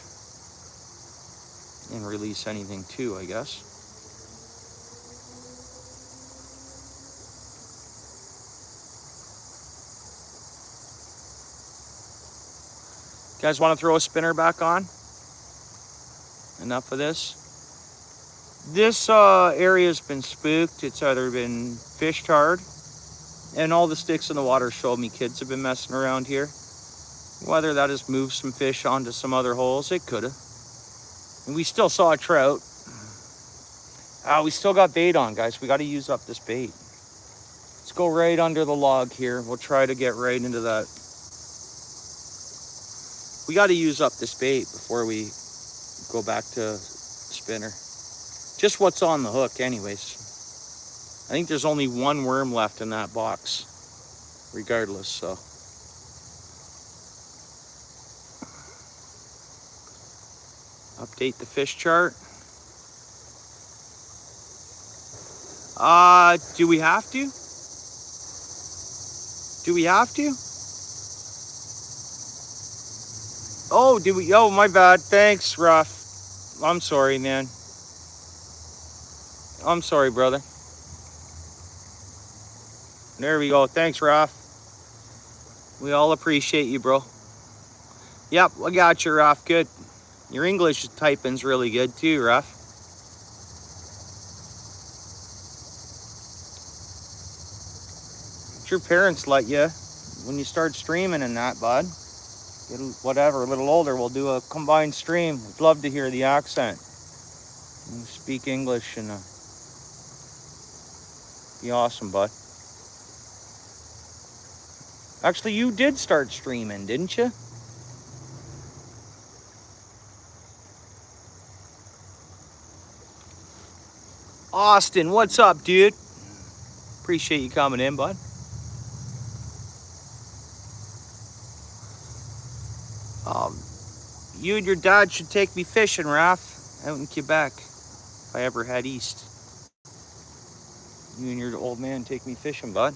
and release anything too, I guess. You guys want to throw a spinner back on? Enough of this. This area's been spooked. It's either been fish tarred, and all the sticks in the water showed me kids have been messing around here. Whether that has moved some fish onto some other holes, it could have. And we still saw a trout. We still got bait on, guys. We got to use up this bait. Let's go right under the log here. We'll try to get right into that. We got to use up this bait before we go back to spinner. Just what's on the hook anyways. I think there's only one worm left in that box, regardless, so. Update the fish chart. Do we have to? Do we have to? Oh, do we? Oh, my bad. Thanks, Ruff. I'm sorry, man. I'm sorry, brother. There we go. Thanks, Ruff. We all appreciate you, bro. Yep, I got you, Ruff. Good. Your English typing's really good too, Ruff. Your parents let you when you start streaming and that, bud. Get whatever, a little older, we'll do a combined stream. I'd love to hear the accent. You speak English and be awesome, bud. Actually, you did start streaming, didn't you? Austin, what's up, dude? Appreciate you coming in, bud. You and your dad should take me fishing, Raph, out in Quebec, if I ever head east. You and your old man take me fishing, bud.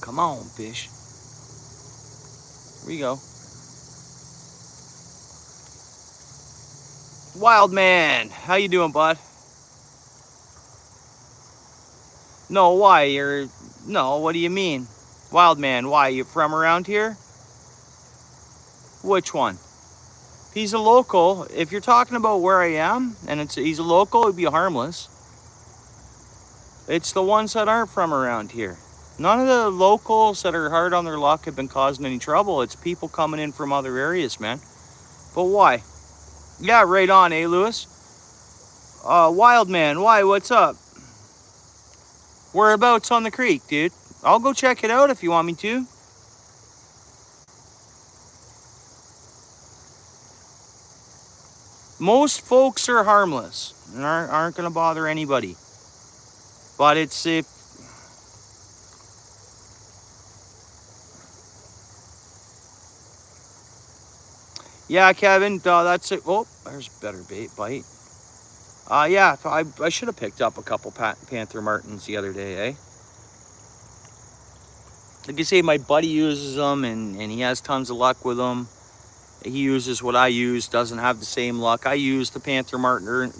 Come on, fish. Here we go. Wild man, how you doing, bud? No, why? No, what do you mean? Wild man, why? You from around here? Which one? He's a local. If you're talking about where I am and he's a local, it'd be harmless. It's the ones that aren't from around here. None of the locals that are hard on their luck have been causing any trouble. It's people coming in from other areas, man. But why? Yeah, right on, eh, Lewis? Wild man, why? What's up? Whereabouts on the creek, dude? I'll go check it out if you want me to. Most folks are harmless and aren't going to bother anybody. But it's if yeah, Kevin, that's it. Oh, there's a better bite. Yeah, I should have picked up a couple Panther Martins the other day, eh? Like I say, my buddy uses them and he has tons of luck with them. He uses what I use, doesn't have the same luck. I use the Panther Martin.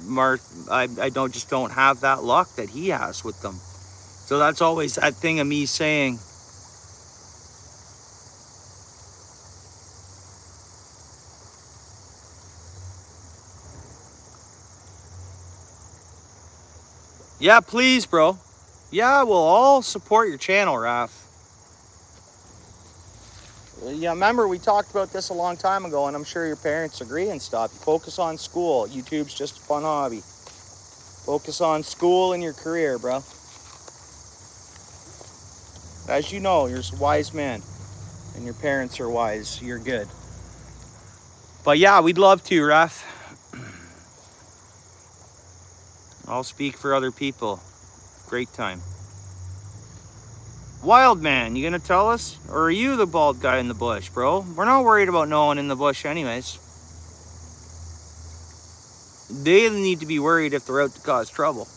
I don't have that luck that he has with them. So that's always that thing of me saying, yeah, please, bro. Yeah, we'll all support your channel, Raph. Yeah, remember we talked about this a long time ago, and I'm sure your parents agree and stuff. You focus on school. YouTube's just a fun hobby. Focus on school and your career, bro. As you know, you're a wise man, and your parents are wise. You're good. But yeah, we'd love to, Raph. I'll speak for other people. Great time. Wild man, you gonna tell us? Or are you the bald guy in the bush, bro? We're not worried about no one in the bush anyways. They need to be worried if they're out to cause trouble.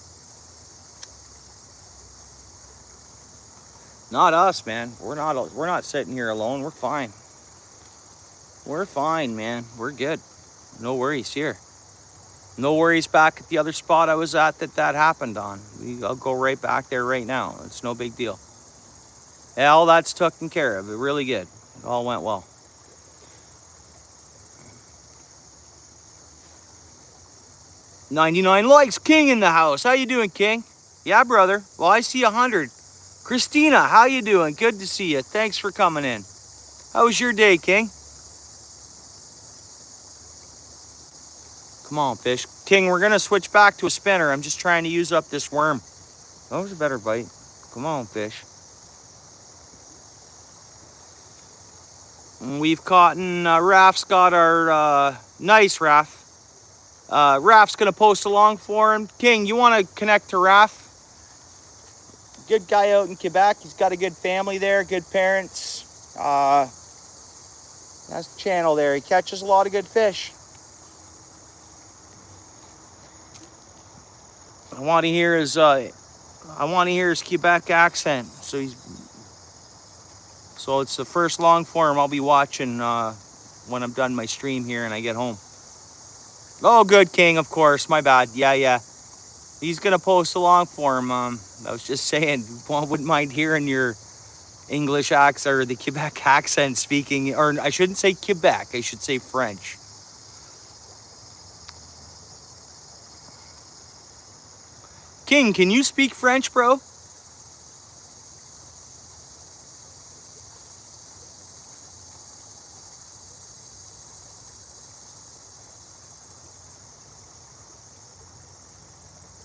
Not us, man. We're not sitting here alone. We're fine. We're fine, man. We're good. No worries here. No worries back at the other spot I was at that happened on. I'll go right back there right now. It's no big deal. Yeah, all that's taken care of. It really good. It all went well. $99 likes. King in the house. How you doing, King? Yeah, brother. Well, I see 100. Christina, how you doing? Good to see you. Thanks for coming in. How was your day, King? Come on, fish. King, we're going to switch back to a spinner. I'm just trying to use up this worm. That was a better bite. Come on, fish. And we've caught, and Raph's got our, nice Raph. Raph's going to post along for him. King, you want to connect to Raph? Good guy out in Quebec. He's got a good family there, good parents. That's the channel there. He catches a lot of good fish. I want to hear his Quebec accent. So it's the first long form I'll be watching when I'm done my stream here and I get home. Oh, good, King, of course. My bad. Yeah. He's going to post a long form. I was just saying, one wouldn't mind hearing your English accent or the Quebec accent speaking. Or I shouldn't say Quebec. I should say French. King, can you speak French, bro?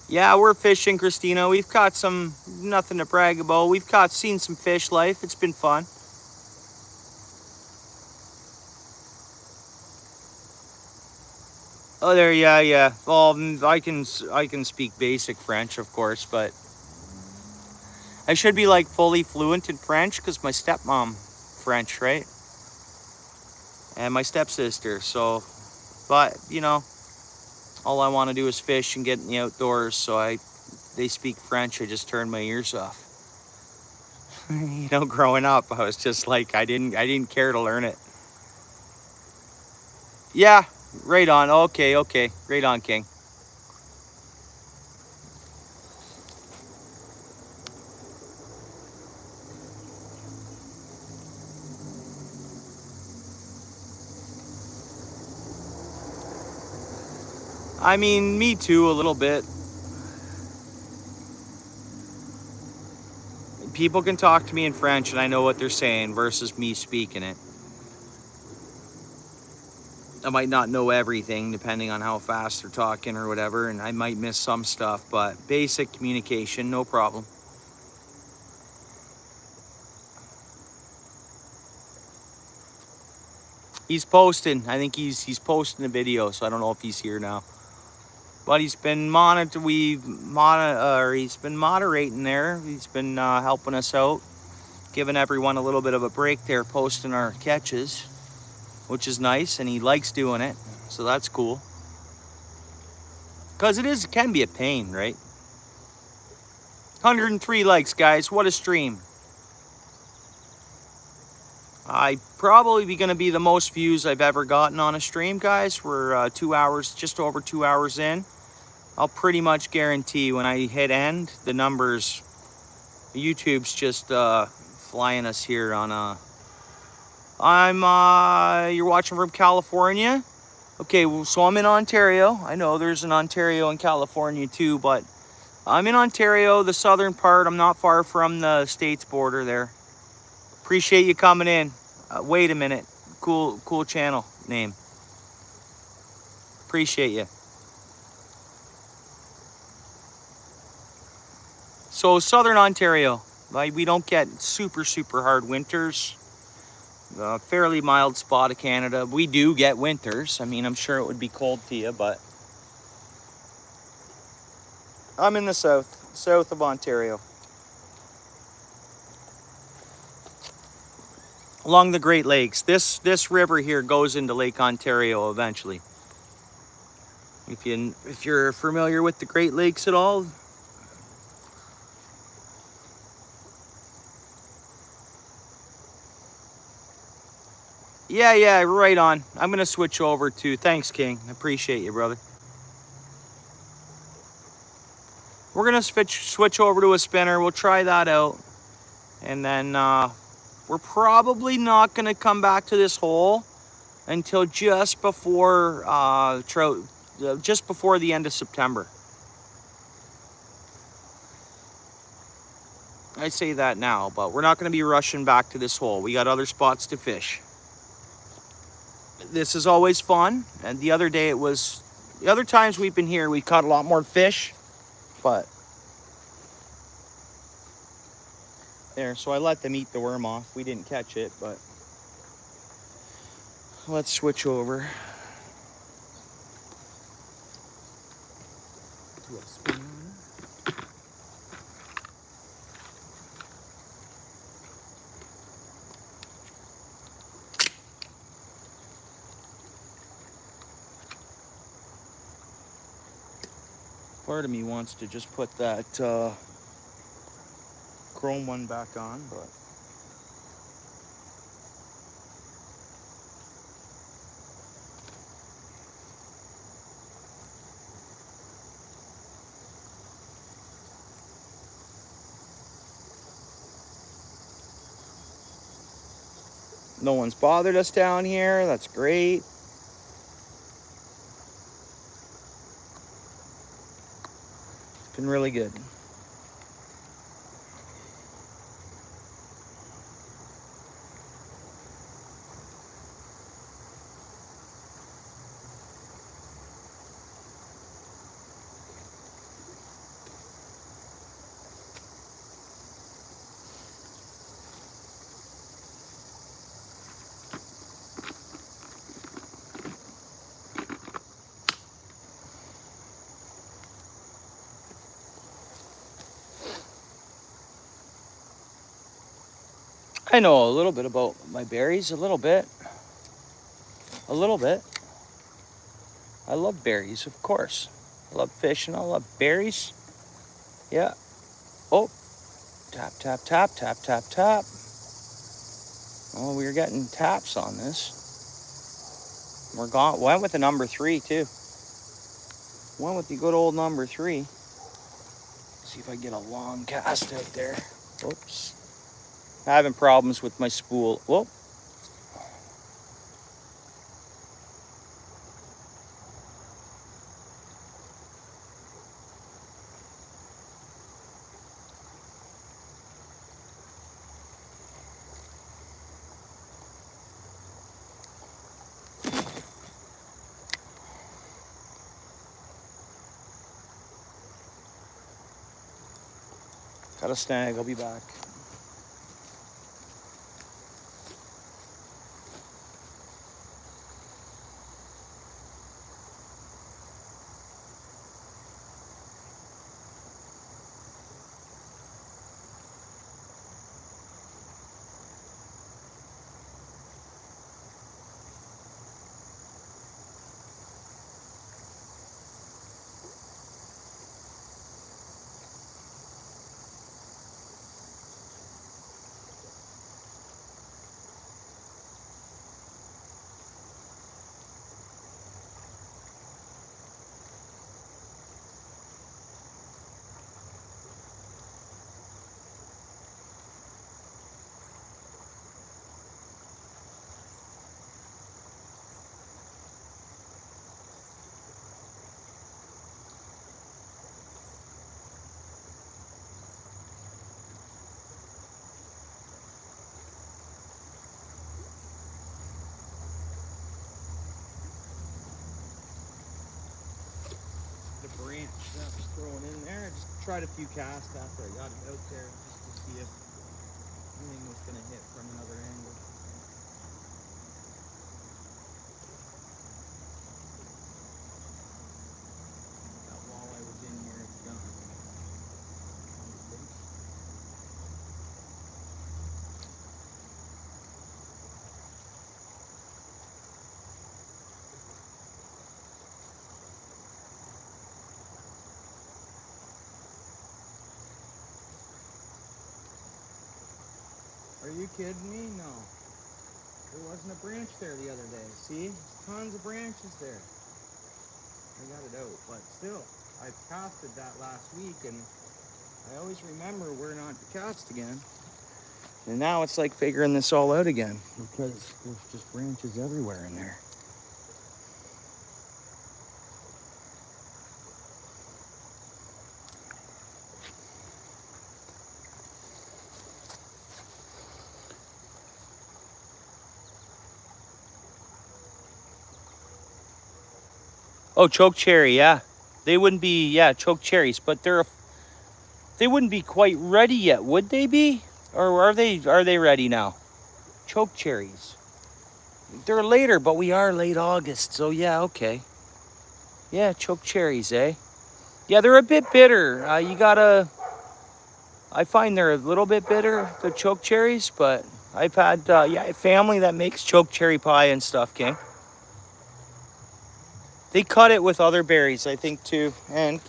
Yeah, we're fishing, Christina. We've caught some, nothing to brag about. We've seen some fish life. It's been fun. Oh, there, yeah. Well, I can speak basic French, of course, but I should be like fully fluent in French because my stepmom French, right? And my stepsister. So, but you know, all I want to do is fish and get in the outdoors. So they speak French. I just turn my ears off. You know, growing up, I was just like, I didn't care to learn it. Yeah, right on. Okay, okay. Right on, King. I mean, me too, a little bit. People can talk to me in French and I know what they're saying versus me speaking it. I might not know everything depending on how fast they're talking or whatever, and I might miss some stuff, but basic communication, no problem. He's posting. I think he's posting a video, so I don't know if he's here now. But he's been he's been moderating there. He's been helping us out, giving everyone a little bit of a break there, posting our catches, which is nice, and he likes doing it, so that's cool. Because it can be a pain, right? 103 likes, guys. What a stream. I probably be going to be the most views I've ever gotten on a stream, guys. We're 2 hours, just over 2 hours in. I'll pretty much guarantee when I hit end, the numbers, YouTube's just flying us here on you're watching from California? Okay, well, so I'm in Ontario. I know there's an Ontario and California too, but I'm in Ontario, the southern part. I'm not far from the state's border there. Appreciate you coming in. Wait a minute. Cool channel name. Appreciate you. So southern Ontario, like, we don't get super hard winters. Fairly mild spot of Canada. We do get winters. I mean, I'm sure it would be cold to you, but I'm in the south of Ontario. Along the Great Lakes. This river here goes into Lake Ontario eventually. If you're familiar with the Great Lakes at all. Yeah, right on. I'm gonna switch over to, thanks, King. I appreciate you, brother. We're gonna switch over to a spinner. We'll try that out. And then we're probably not gonna come back to this hole until just before the end of September. I say that now, but we're not gonna be rushing back to this hole. We got other spots to fish. This is always fun, and the other times we've been here, we caught a lot more fish, but there, so I let them eat the worm off. We didn't catch it, but let's switch over to a spinner. Part of me wants to just put that chrome one back on, but no one's bothered us down here. That's great. It's been really good. I know a little bit about my berries, a little bit. I love berries, of course. I love fish and I love berries. Yeah. Oh, Tap, tap, tap, tap, tap, tap. Oh, we were getting taps on this. We're gone. Went with the number 3 too. Went with the good old number 3. See if I get a long cast out there. Oops. Having problems with my spool. Whoop. Got a snag. I'll be back. The branch that was thrown in there. I just tried a few casts after I got it out there just to see if anything was going to hit from another angle. That walleye was in here, it's gone. Are you kidding me? No. There wasn't a branch there the other day. See? Tons of branches there. I got it out, but still, I casted that last week, and I always remember where not to cast again. And now it's like figuring this all out again because there's just branches everywhere in there. Oh, choke cherry, yeah. They wouldn't be, yeah, choke cherries, but they wouldn't be quite ready yet, would they be? Or are they ready now? Choke cherries. They're later, but we are late August, so yeah, okay. Yeah, choke cherries, eh? Yeah, they're a bit bitter. I find they're a little bit bitter, the choke cherries, but I've had, a family that makes choke cherry pie and stuff, King. They cut it with other berries, I think, too, and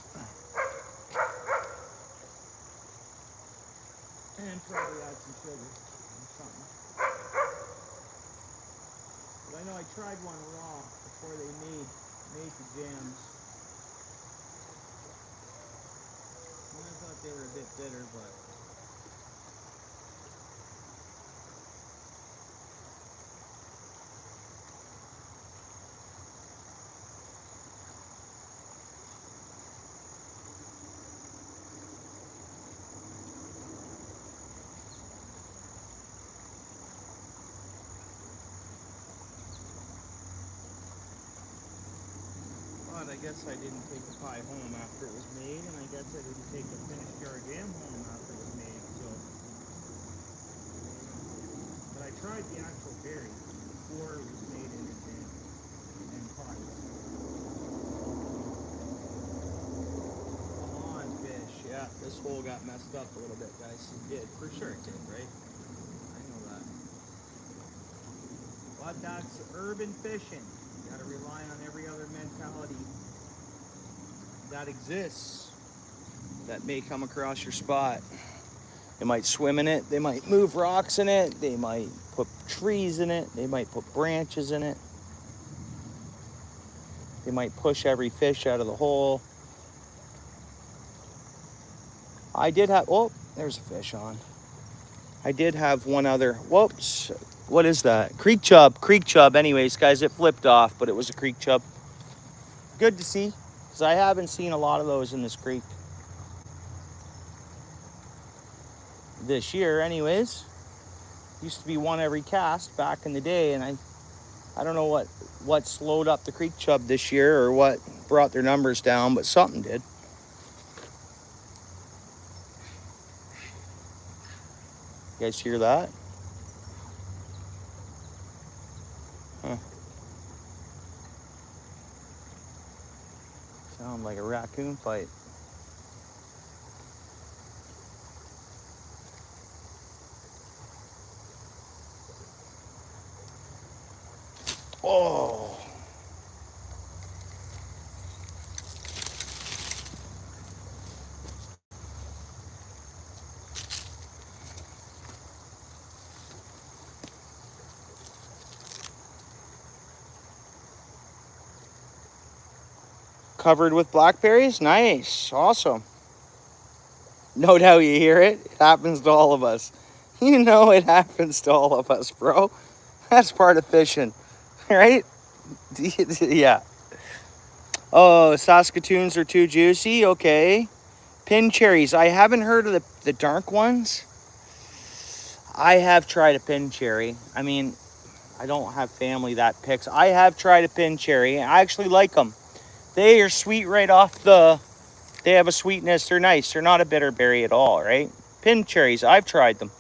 probably add some sugar or something. But I know I tried one raw before they made the jams. And I thought they were a bit bitter, but I guess I didn't take the pie home after it was made, and I guess I didn't take the finished jar jam home after it was made, so. But I tried the actual berry before it was made into jam and pies. Come on, fish. Yeah, this hole got messed up a little bit, guys. It did. For sure it did, right? I know that. But that's urban fishing. You gotta rely on every other mentality that exists that may come across your spot. They might swim in it. They might move rocks in it. They might put trees in it. They might put branches in it. They might push every fish out of the hole. I did have, oh, there's a fish on. I did have one other, whoops. What is that? Creek chub, creek chub. Anyways, guys, it flipped off, but it was a creek chub. Good to see, because I haven't seen a lot of those in this creek this year anyways. Used to be one every cast back in the day, and I don't know what slowed up the creek chub this year or what brought their numbers down, but something did. You guys hear that? Huh. Sound like a raccoon fight. Oh. Covered with blackberries? Nice. Awesome. No doubt you hear it. It happens to all of us. You know it happens to all of us, bro. That's part of fishing, right? Yeah. Oh, Saskatoons are too juicy? Okay. Pin cherries. I haven't heard of the dark ones. I have tried a pin cherry. I mean, I don't have family that picks. I have tried a pin cherry. I actually like them. They are sweet right off the... They have a sweetness. They're nice. They're not a bitter berry at all, right? Pin cherries. I've tried them.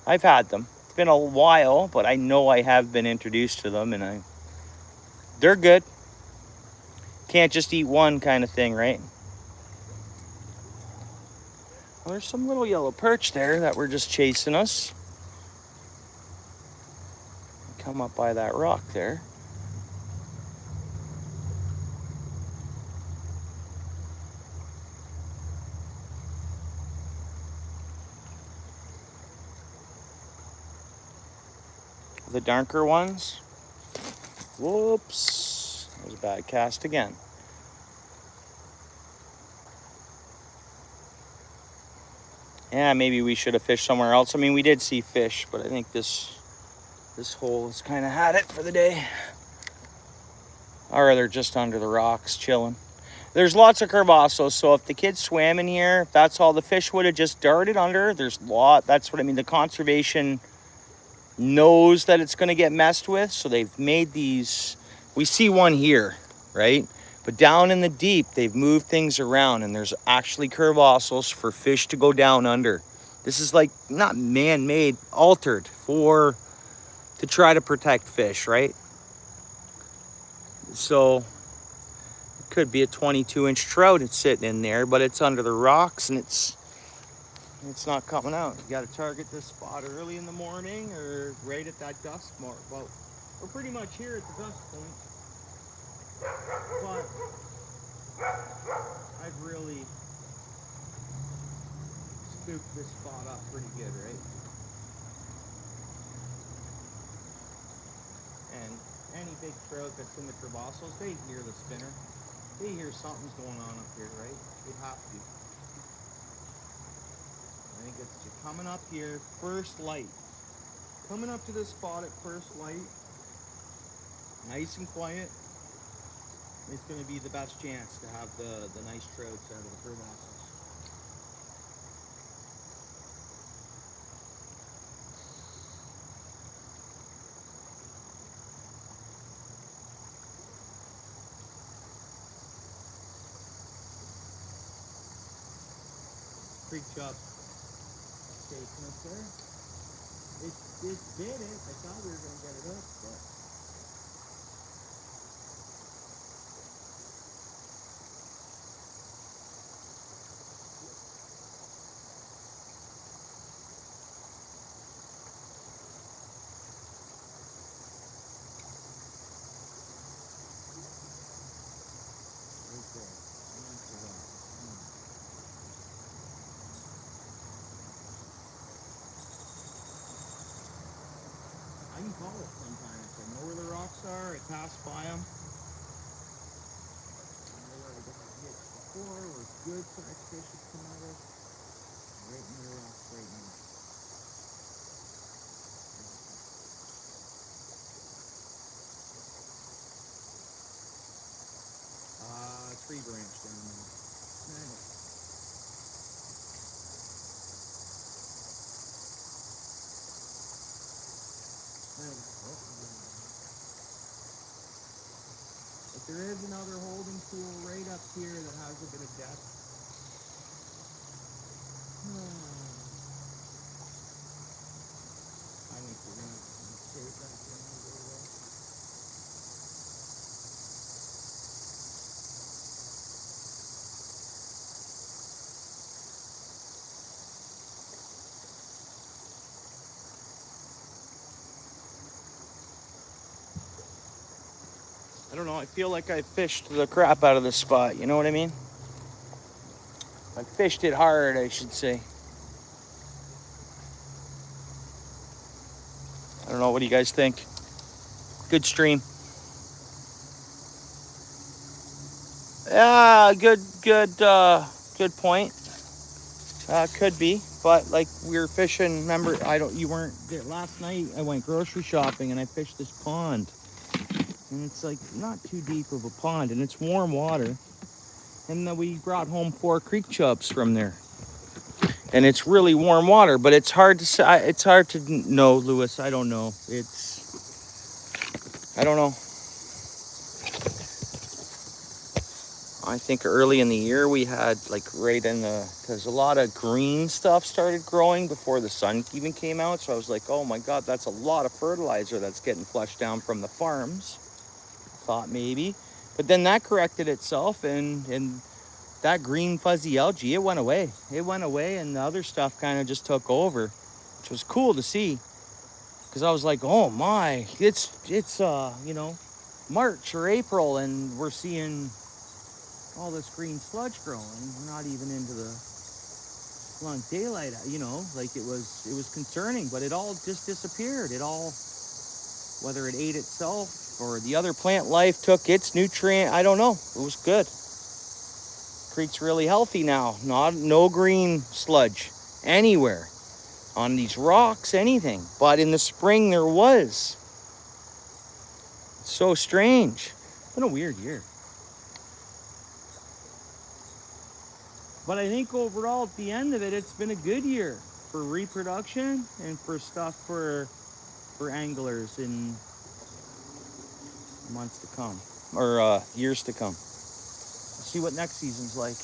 I've had them. It's been a while, but I know I have been introduced to them, and they're good. Can't just eat one kind of thing, right? Well, there's some little yellow perch there that were just chasing us. Come up by that rock there. The darker ones. Whoops. That was a bad cast again. Yeah, maybe we should have fished somewhere else. I mean, we did see fish, but I think this hole has kind of had it for the day. Or they're just under the rocks chilling. There's lots of crevasso, so if the kids swam in here, that's all the fish would have just darted under. That's what I mean. The conservation knows that it's going to get messed with, so they've made these. We see one here, right? But down in the deep, they've moved things around, and there's actually crevassos for fish to go down under. This is like not man-made, altered to try to protect fish, right? So it could be a 22-inch trout it's sitting in there, but it's under the rocks and it's not coming out. You got to target this spot early in the morning or right at that dusk mark. Well, we're pretty much here at the dusk point, but I've really scooped this spot up pretty good, right? And any big trout that's in the crevassos, they hear the spinner. They hear something's going on up here, right? They have to. I think it's coming up here, first light. Coming up to this spot at first light, nice and quiet. It's going to be the best chance to have the nice trouts out of the crevassos. Creek chub chasing us there. It did it. I thought we were going to get it up, but right there. can call it sometimes. I know where the rocks are. I pass by them. I know where I got hit before, where good sized fish have come out of. Right in the rocks right now. Tree branch down there. Snag it. Snag it. Oh, but there is another holding pool right up here that has a bit of depth. I think we're gonna save that for another day. I don't know, I feel like I fished the crap out of this spot, you know what I mean? I fished it hard, I should say. I don't know, what do you guys think? Good stream. Yeah, good point. Could be, but like we were fishing, remember, you weren't there last night. I went grocery shopping and I fished this pond. And it's like not too deep of a pond and it's warm water. And then we brought home 4 creek chubs from there. And it's really warm water, but it's hard to say. It's hard to know, Lewis. I don't know. I don't know. I think early in the year we had like because a lot of green stuff started growing before the sun even came out. So I was like, oh my God, that's a lot of fertilizer that's getting flushed down from the farms. Thought maybe, but then that corrected itself and that green fuzzy algae, it went away. It went away and the other stuff kind of just took over, which was cool to see. Because I was like, oh my, it's March or April and we're seeing all this green sludge growing. We're not even into the long daylight, like it was concerning, but it all just disappeared. It all, whether it ate itself or the other plant life took its nutrient, I don't know. It was good. Creek's really healthy now. No green sludge anywhere on these rocks, anything. But in the spring there was. It's so strange. It's been a weird year. But I think overall at the end of it, it's been a good year for reproduction and for stuff for anglers in months to come, or years to come. Let's see what next season's like.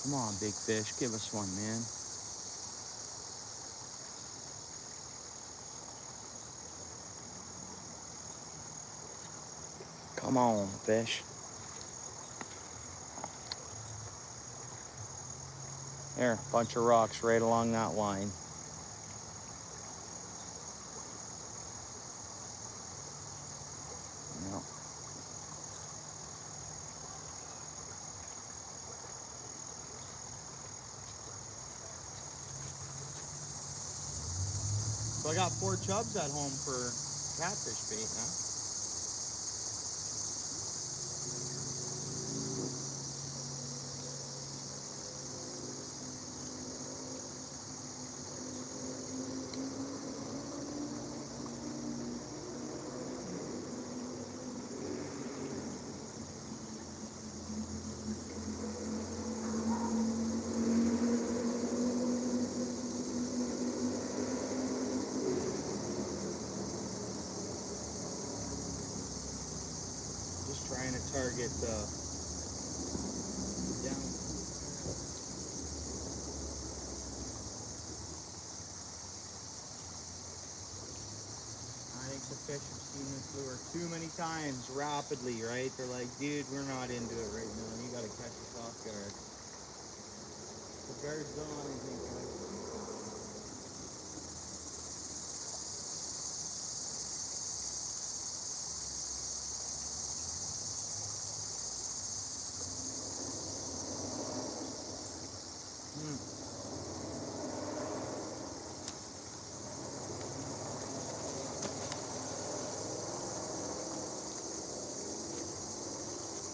Come on, big fish, give us one, man. Come on, fish. There, a bunch of rocks right along that line. Yep. So I got 4 chubs at home for catfish bait, huh? Trying to target down. I think the fish have seen this lure too many times rapidly, right? They're like, dude, we're not into it right now. You got to catch us off guard. The guard's on, I think, guys.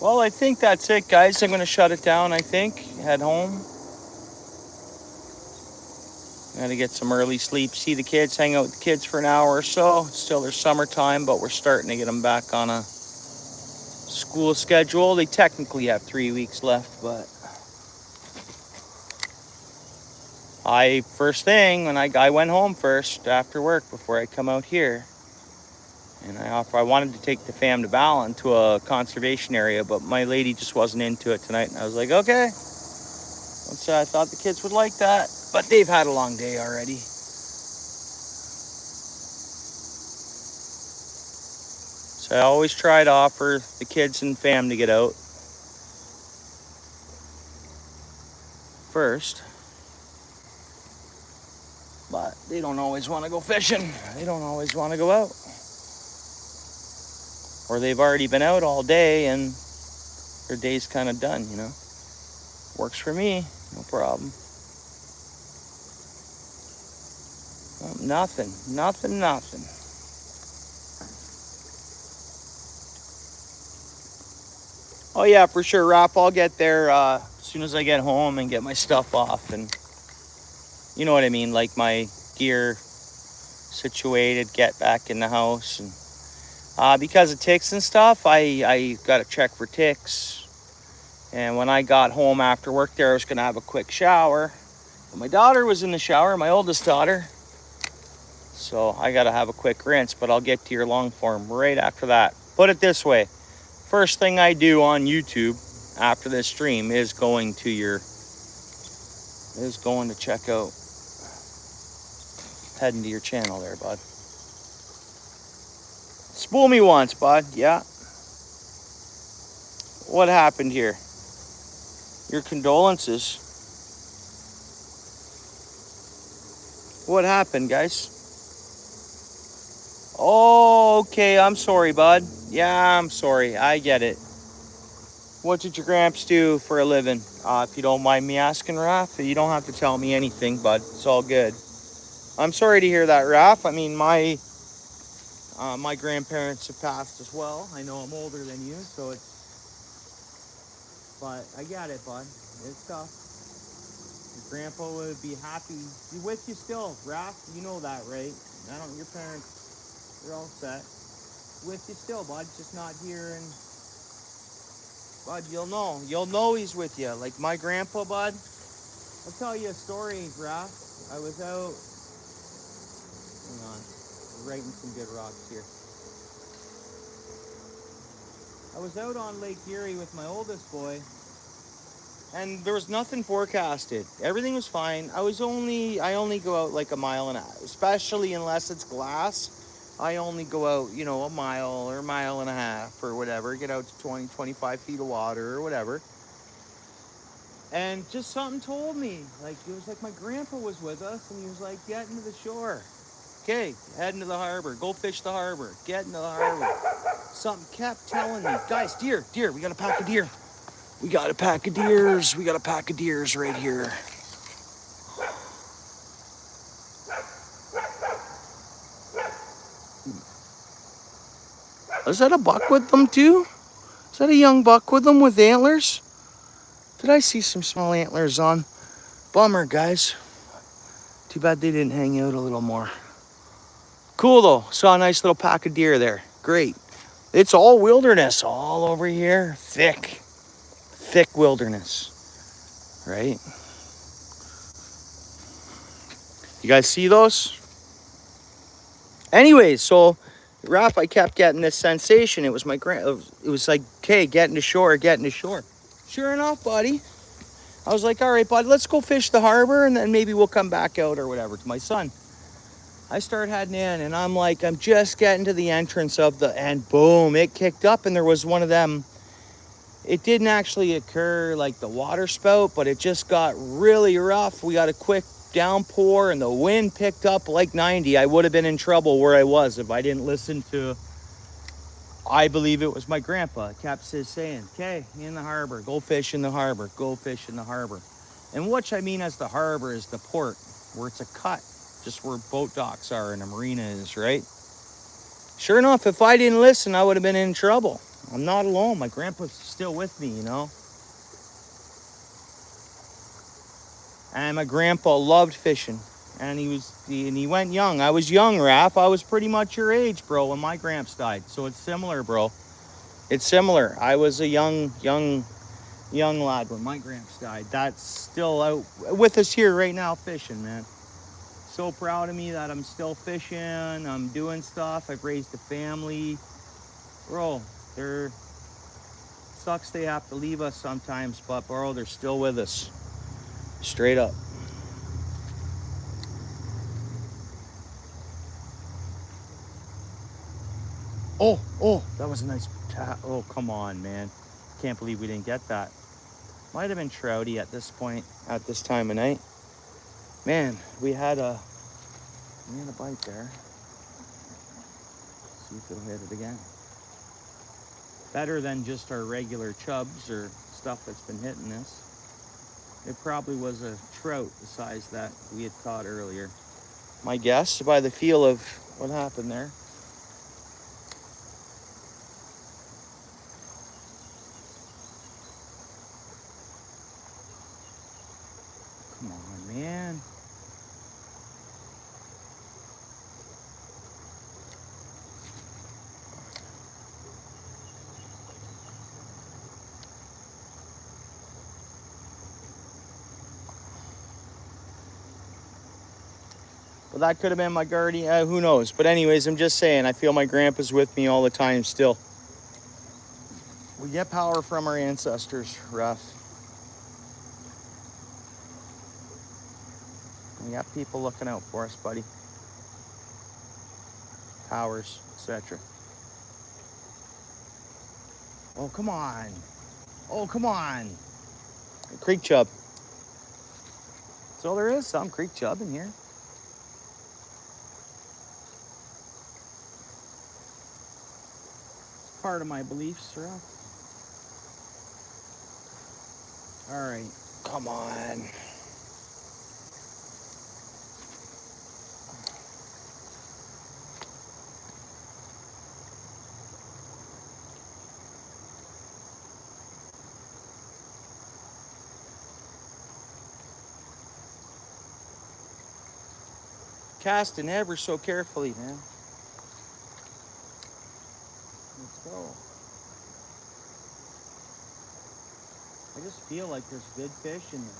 Well, I think that's it, guys. I'm going to shut it down, I think. Head home. Got to get some early sleep. See the kids, hang out with the kids for an hour or so. It's still their summertime, but we're starting to get them back on a school schedule. They technically have 3 weeks left, but first thing, when I went home first after work before I come out here. And I wanted to take the fam to Ballin to a conservation area, but my lady just wasn't into it tonight. And I was like, okay. I thought the kids would like that, but they've had a long day already. So I always try to offer the kids and fam to get out first. But they don't always want to go fishing. They don't always want to go out. Or they've already been out all day and their day's kind of done, you know. Works for me, no problem. Well, nothing. Oh yeah, for sure, Raph. I'll get there as soon as I get home and get my stuff off, and you know what I mean, like my gear situated, get back in the house, and because of ticks and stuff, I got to check for ticks. And when I got home after work there, I was going to have a quick shower. But my daughter was in the shower, my oldest daughter. So I got to have a quick rinse, but I'll get to your long form right after that. Put it this way. First thing I do on YouTube after this stream is going to check out, heading to your channel there, bud. Spool me once, bud. Yeah. What happened here? Your condolences. What happened, guys? Oh, okay. I'm sorry, bud. Yeah, I'm sorry. I get it. What did your gramps do for a living? If you don't mind me asking, Raph, you don't have to tell me anything, bud. It's all good. I'm sorry to hear that, Raph. I mean, my grandparents have passed as well. I know I'm older than you, so it's... But I get it, bud. It's tough. Your grandpa would be happy. He's with you still, Raph. You know that, right? Your parents, they're all set. With you still, bud. Just not here, and bud, you'll know he's with you. Like my grandpa, bud. I'll tell you a story, Raph. I was out. Hang on, I'm writing some good rocks here. I was out on Lake Erie with my oldest boy, and there was nothing forecasted. Everything was fine. I only go out like a mile and a half, especially unless it's glass. I only go out, a mile or a mile and a half or whatever, get out to 20, 25 feet of water or whatever. And just something told me, like, it was like my grandpa was with us, and he was like, get into the shore. Okay, head into the harbor, go fish the harbor, get into the harbor. Something kept telling me, guys, deer, we got a pack of deer. We got a pack of deers right here. Is that a buck with them too? Is that a young buck with them with antlers? Did I see some small antlers on? Bummer, guys. Too bad they didn't hang out a little more. Cool though, saw a nice little pack of deer there. Great. It's all wilderness all over here. Thick wilderness, right? You guys see those? Anyways, so Raph, I kept getting this sensation. It was it was like, okay, get into shore. Sure enough, buddy. I was like, all right, bud, let's go fish the harbor, and then maybe we'll come back out or whatever to my son. I start heading in, and I'm just getting to the entrance and boom, it kicked up, and there was one of them. It didn't actually occur like the water spout, but it just got really rough. We got a quick downpour, and the wind picked up like 90. I would have been in trouble where I was if I didn't listen to, I believe it was my grandpa. Kept saying, okay, in the harbor, go fish in the harbor, go fish in the harbor. And which I mean as the harbor is the port, where it's a cut, just where boat docks are and a marina is, right? Sure enough, if I didn't listen, I would have been in trouble. I'm not alone. My grandpa's still with me, you know. And my grandpa loved fishing. And he went young. I was young, Raph. I was pretty much your age, bro, when my gramps died. So it's similar, bro. It's similar. I was a young lad when my gramps died. That's still out with us here right now fishing, man. So proud of me that I'm still fishing. I'm doing stuff. I've raised a family. Bro, they're sucks they have to leave us sometimes, but bro, they're still with us. Straight up. Oh, that was a nice oh, come on, man. Can't believe we didn't get that. Might have been trouty at this point, at this time of night. Man, we had a bite there. See if he'll hit it again. Better than just our regular chubs or stuff that's been hitting this. It probably was a trout the size that we had caught earlier. My guess, by the feel of what happened there. Come on, man. Well, that could have been my guardian. Who knows? But anyways, I'm just saying, I feel my grandpa's with me all the time still. We get power from our ancestors, Ruff. We got people looking out for us, buddy. Powers, etc. Oh, come on. Oh, come on. Creek chub. So there is some creek chub in here. It's part of my beliefs, Ruff. All right, come on. Casting ever so carefully, man. Let's go. I just feel like there's good fish in there.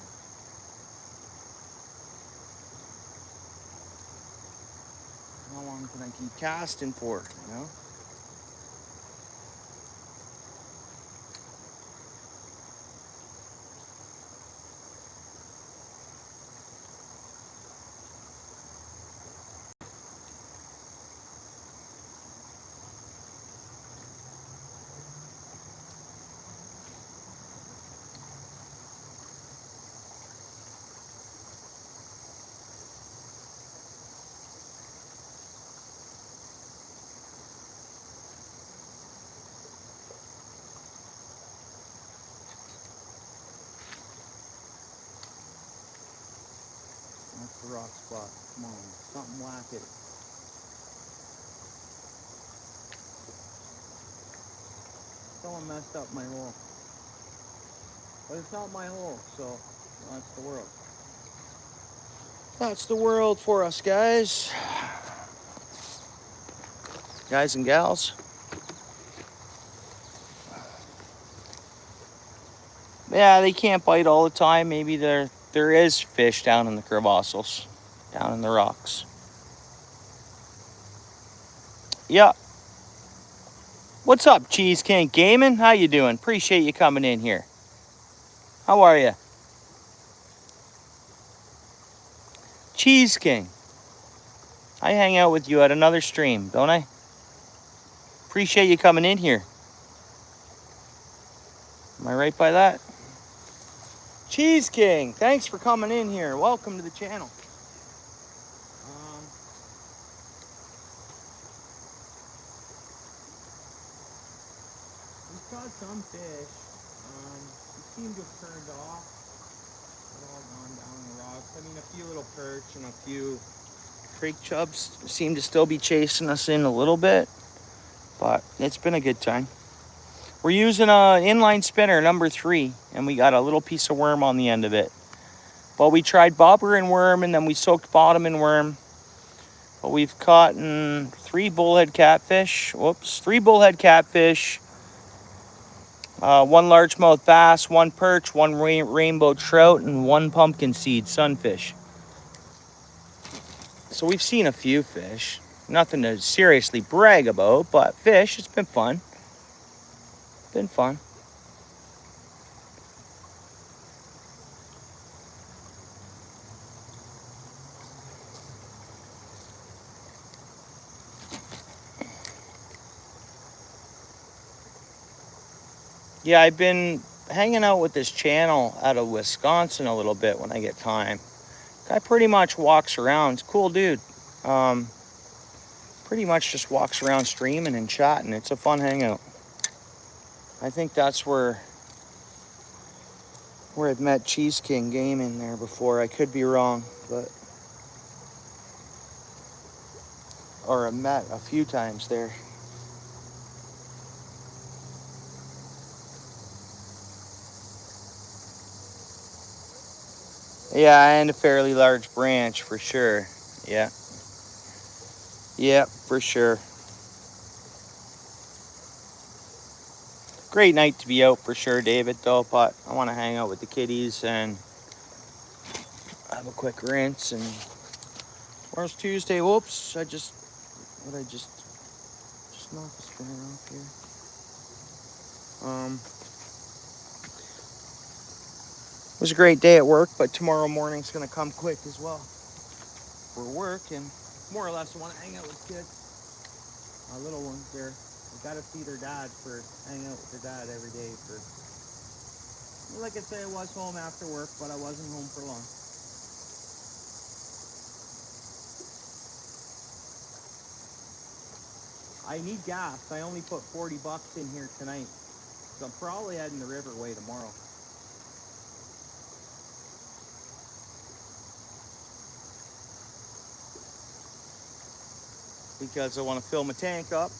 How long can I keep casting for, you know? That's the rock spot. Come on, something whack it. Someone messed up my hole. But it's not my hole, so that's the world. That's the world for us, guys. Guys and gals. Yeah, they can't bite all the time. Maybe there is fish down in the crevasses, down in the rocks. Yeah. What's up, Cheese King Gaming? How you doing? Appreciate you coming in here. How are you? Cheese King. I hang out with you at another stream, don't I? Appreciate you coming in here. Am I right by that? Cheese King, thanks for coming in here. Welcome to the channel. We've caught some fish. We seem to have turned off. They're all gone down in the rocks. I mean, a few little perch and a few creek chubs seem to still be chasing us in a little bit. But it's been a good time. We're using an inline spinner, number 3, and we got a little piece of worm on the end of it. But we tried bobber and worm, and then we soaked bottom and worm. But we've caught 3 bullhead catfish. Whoops, 3 bullhead catfish, 1 largemouth bass, 1 perch, 1 rainbow trout, and 1 pumpkin seed sunfish. So we've seen a few fish. Nothing to seriously brag about, but fish, it's been fun. Been fun. Yeah, I've been hanging out with this channel out of Wisconsin a little bit when I get time. Guy pretty much walks around. It's a cool dude. Pretty much just walks around streaming and chatting. It's a fun hangout. I think that's where I'd met Cheese King Game in there before. I could be wrong, but or I met a few times there. Yeah, and a fairly large branch for sure. Yeah. Yeah, for sure. Great night to be out for sure, David, though, but I want to hang out with the kiddies and have a quick rinse. And tomorrow's Tuesday. Whoops, I just knock the spinner off here. It was a great day at work, but tomorrow morning's gonna come quick as well for work, and more or less I want to hang out with kids. My little ones, they gotta see their dad for hanging out with their dad every day. For like I say, I was home after work, but I wasn't home for long. I need gas. I only put 40 bucks in here tonight, so I'm probably heading the river way tomorrow. Because I want to fill my tank up.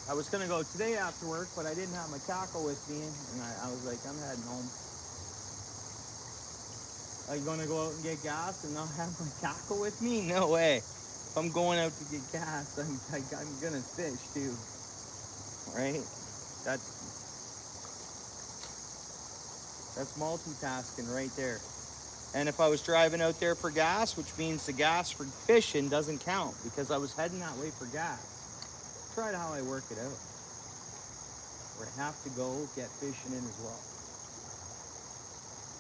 I was going to go today after work, but I didn't have my tackle with me, and I was like, I'm heading home. Are you going to go out and get gas and not have my tackle with me? No way. If I'm going out to get gas, I'm going to fish too. Right? That's multitasking right there. And if I was driving out there for gas, which means the gas for fishing doesn't count because I was heading that way for gas. Try how I work it out. Where I have to go get fishing in as well.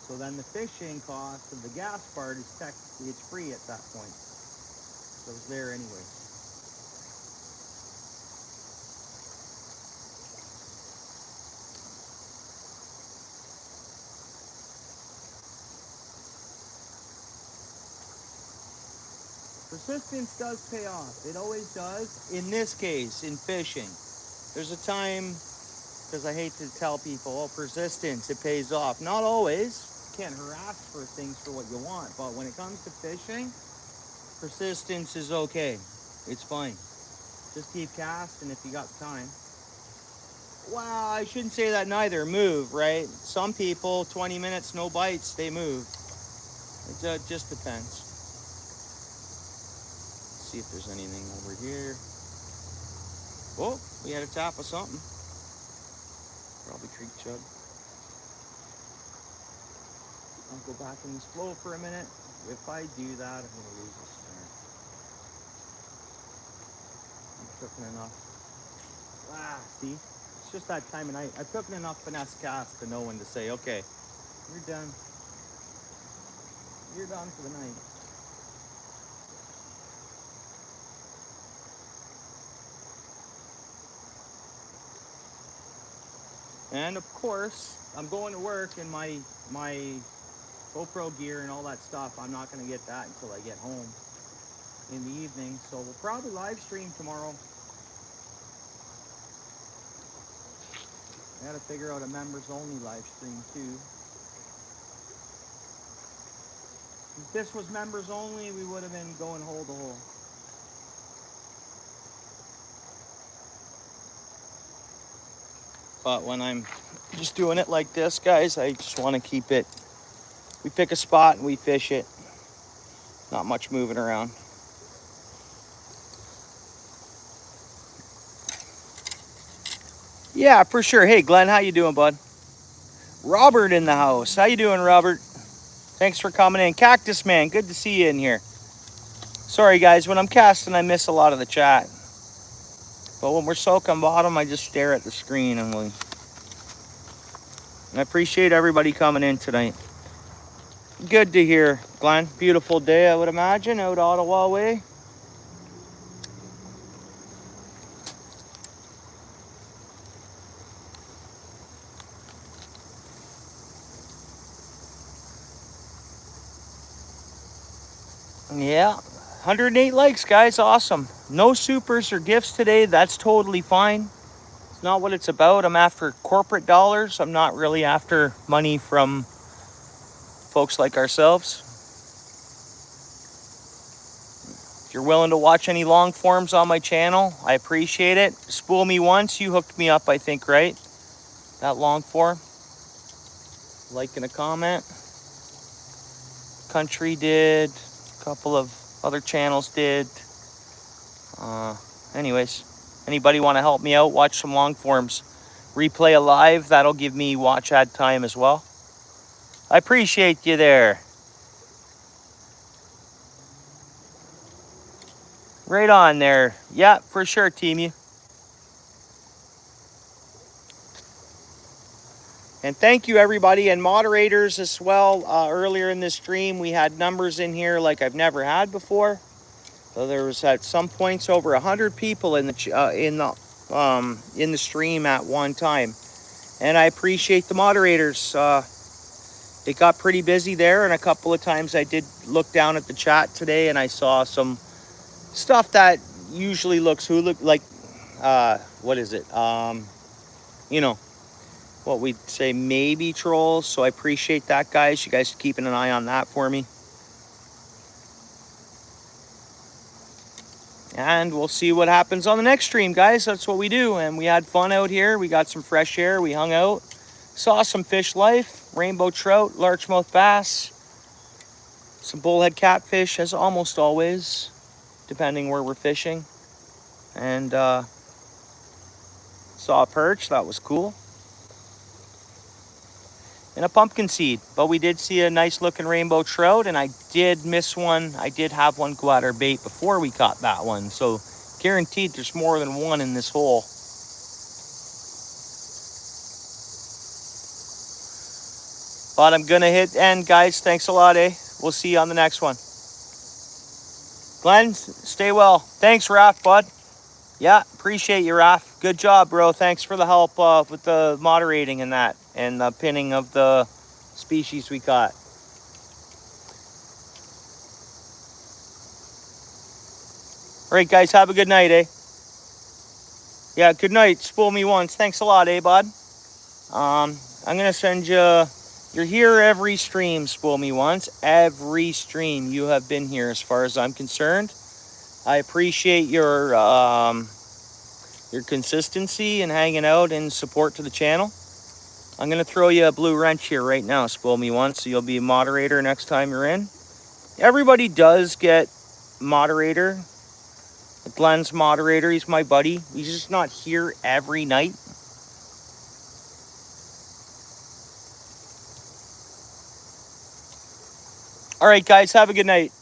So then the fishing cost of the gas part is technically, it's free at that point. So it's there anyway. Persistence does pay off. It always does. In this case, in fishing, there's a time, because I hate to tell people, oh, persistence, it pays off. Not always. You can't harass for things for what you want. But when it comes to fishing, persistence is okay. It's fine. Just keep casting if you got time. Well, I shouldn't say that neither. Move, right? Some people, 20 minutes, no bites, they move. It just depends. See if there's anything over here. Oh, we had a tap of something. Probably creek chub. I'll go back in this flow for a minute. If I do that, I'm going to lose the snare. I'm cooking enough. See? It's just that time of night. I've cooking enough finesse cast to know when to say, okay, you're done. You're done for the night. And of course, I'm going to work in my GoPro gear and all that stuff. I'm not going to get that until I get home in the evening. So we'll probably live stream tomorrow. I got to figure out a members only live stream too. If this was members only, we would have been going hole to hole. But when I'm just doing it like this, guys, I just want to keep it. We pick a spot and we fish it. Not much moving around. Yeah, for sure. Hey, Glenn, how you doing, bud? Robert in the house. How you doing, Robert? Thanks for coming in. Cactus Man, good to see you in here. Sorry, guys, when I'm casting, I miss a lot of the chat. But when we're soaking bottom, I just stare at the screen and I appreciate everybody coming in tonight. Good to hear, Glenn. Beautiful day, I would imagine, out Ottawa way. Yeah, 108 likes, guys. Awesome. No supers or gifts today. That's totally fine. It's not what it's about. I'm after corporate dollars. I'm not really after money from folks like ourselves. If you're willing to watch any long forms on my channel, I appreciate it. Spool Me Once, you hooked me up, I think, right? That long form. Like and a comment. Country did. A couple of other channels did. Anyways, anybody want to help me out? Watch some long forms. Replay alive. That'll give me watch ad time as well. I appreciate you there. Right on there. Yeah, for sure, team you. And thank you, everybody, and moderators as well. Earlier in this stream, we had numbers in here like I've never had before. So there was at some points over 100 people in the stream at one time, and I appreciate the moderators. It got pretty busy there, and a couple of times I did look down at the chat today, and I saw some stuff that usually looks like what is it? You know, what we'd say maybe trolls. So I appreciate that, guys. You guys keeping an eye on that for me. And we'll see what happens on the next stream, guys. That's what we do. And we had fun out here. We got some fresh air. We hung out. Saw some fish life. Rainbow trout, largemouth bass. Some bullhead catfish, as almost always, depending where we're fishing. And saw a perch. That was cool. And a pumpkin seed. But we did see a nice looking rainbow trout, and I did miss one. I did have one go at our bait before we caught that one. So guaranteed there's more than one in this hole. But I'm gonna hit end, guys. Thanks a lot, eh? We'll see you on the next one. Glenn, stay well. Thanks, Raph, bud. Yeah, appreciate you, Raph. Good job, bro. Thanks for the help with the moderating and that, and the pinning of the species we caught. All right, guys, have a good night, eh? Yeah, good night. Spool Me Once. Thanks a lot, eh, bud? I'm going to send you... You're here every stream, Spool Me Once. Every stream you have been here as far as I'm concerned. I appreciate your consistency and hanging out and support to the channel. I'm going to throw you a blue wrench here right now, Spool Me Once, so you'll be a moderator next time you're in. Everybody does get moderator. Glenn's moderator. He's my buddy. He's just not here every night. All right, guys, have a good night.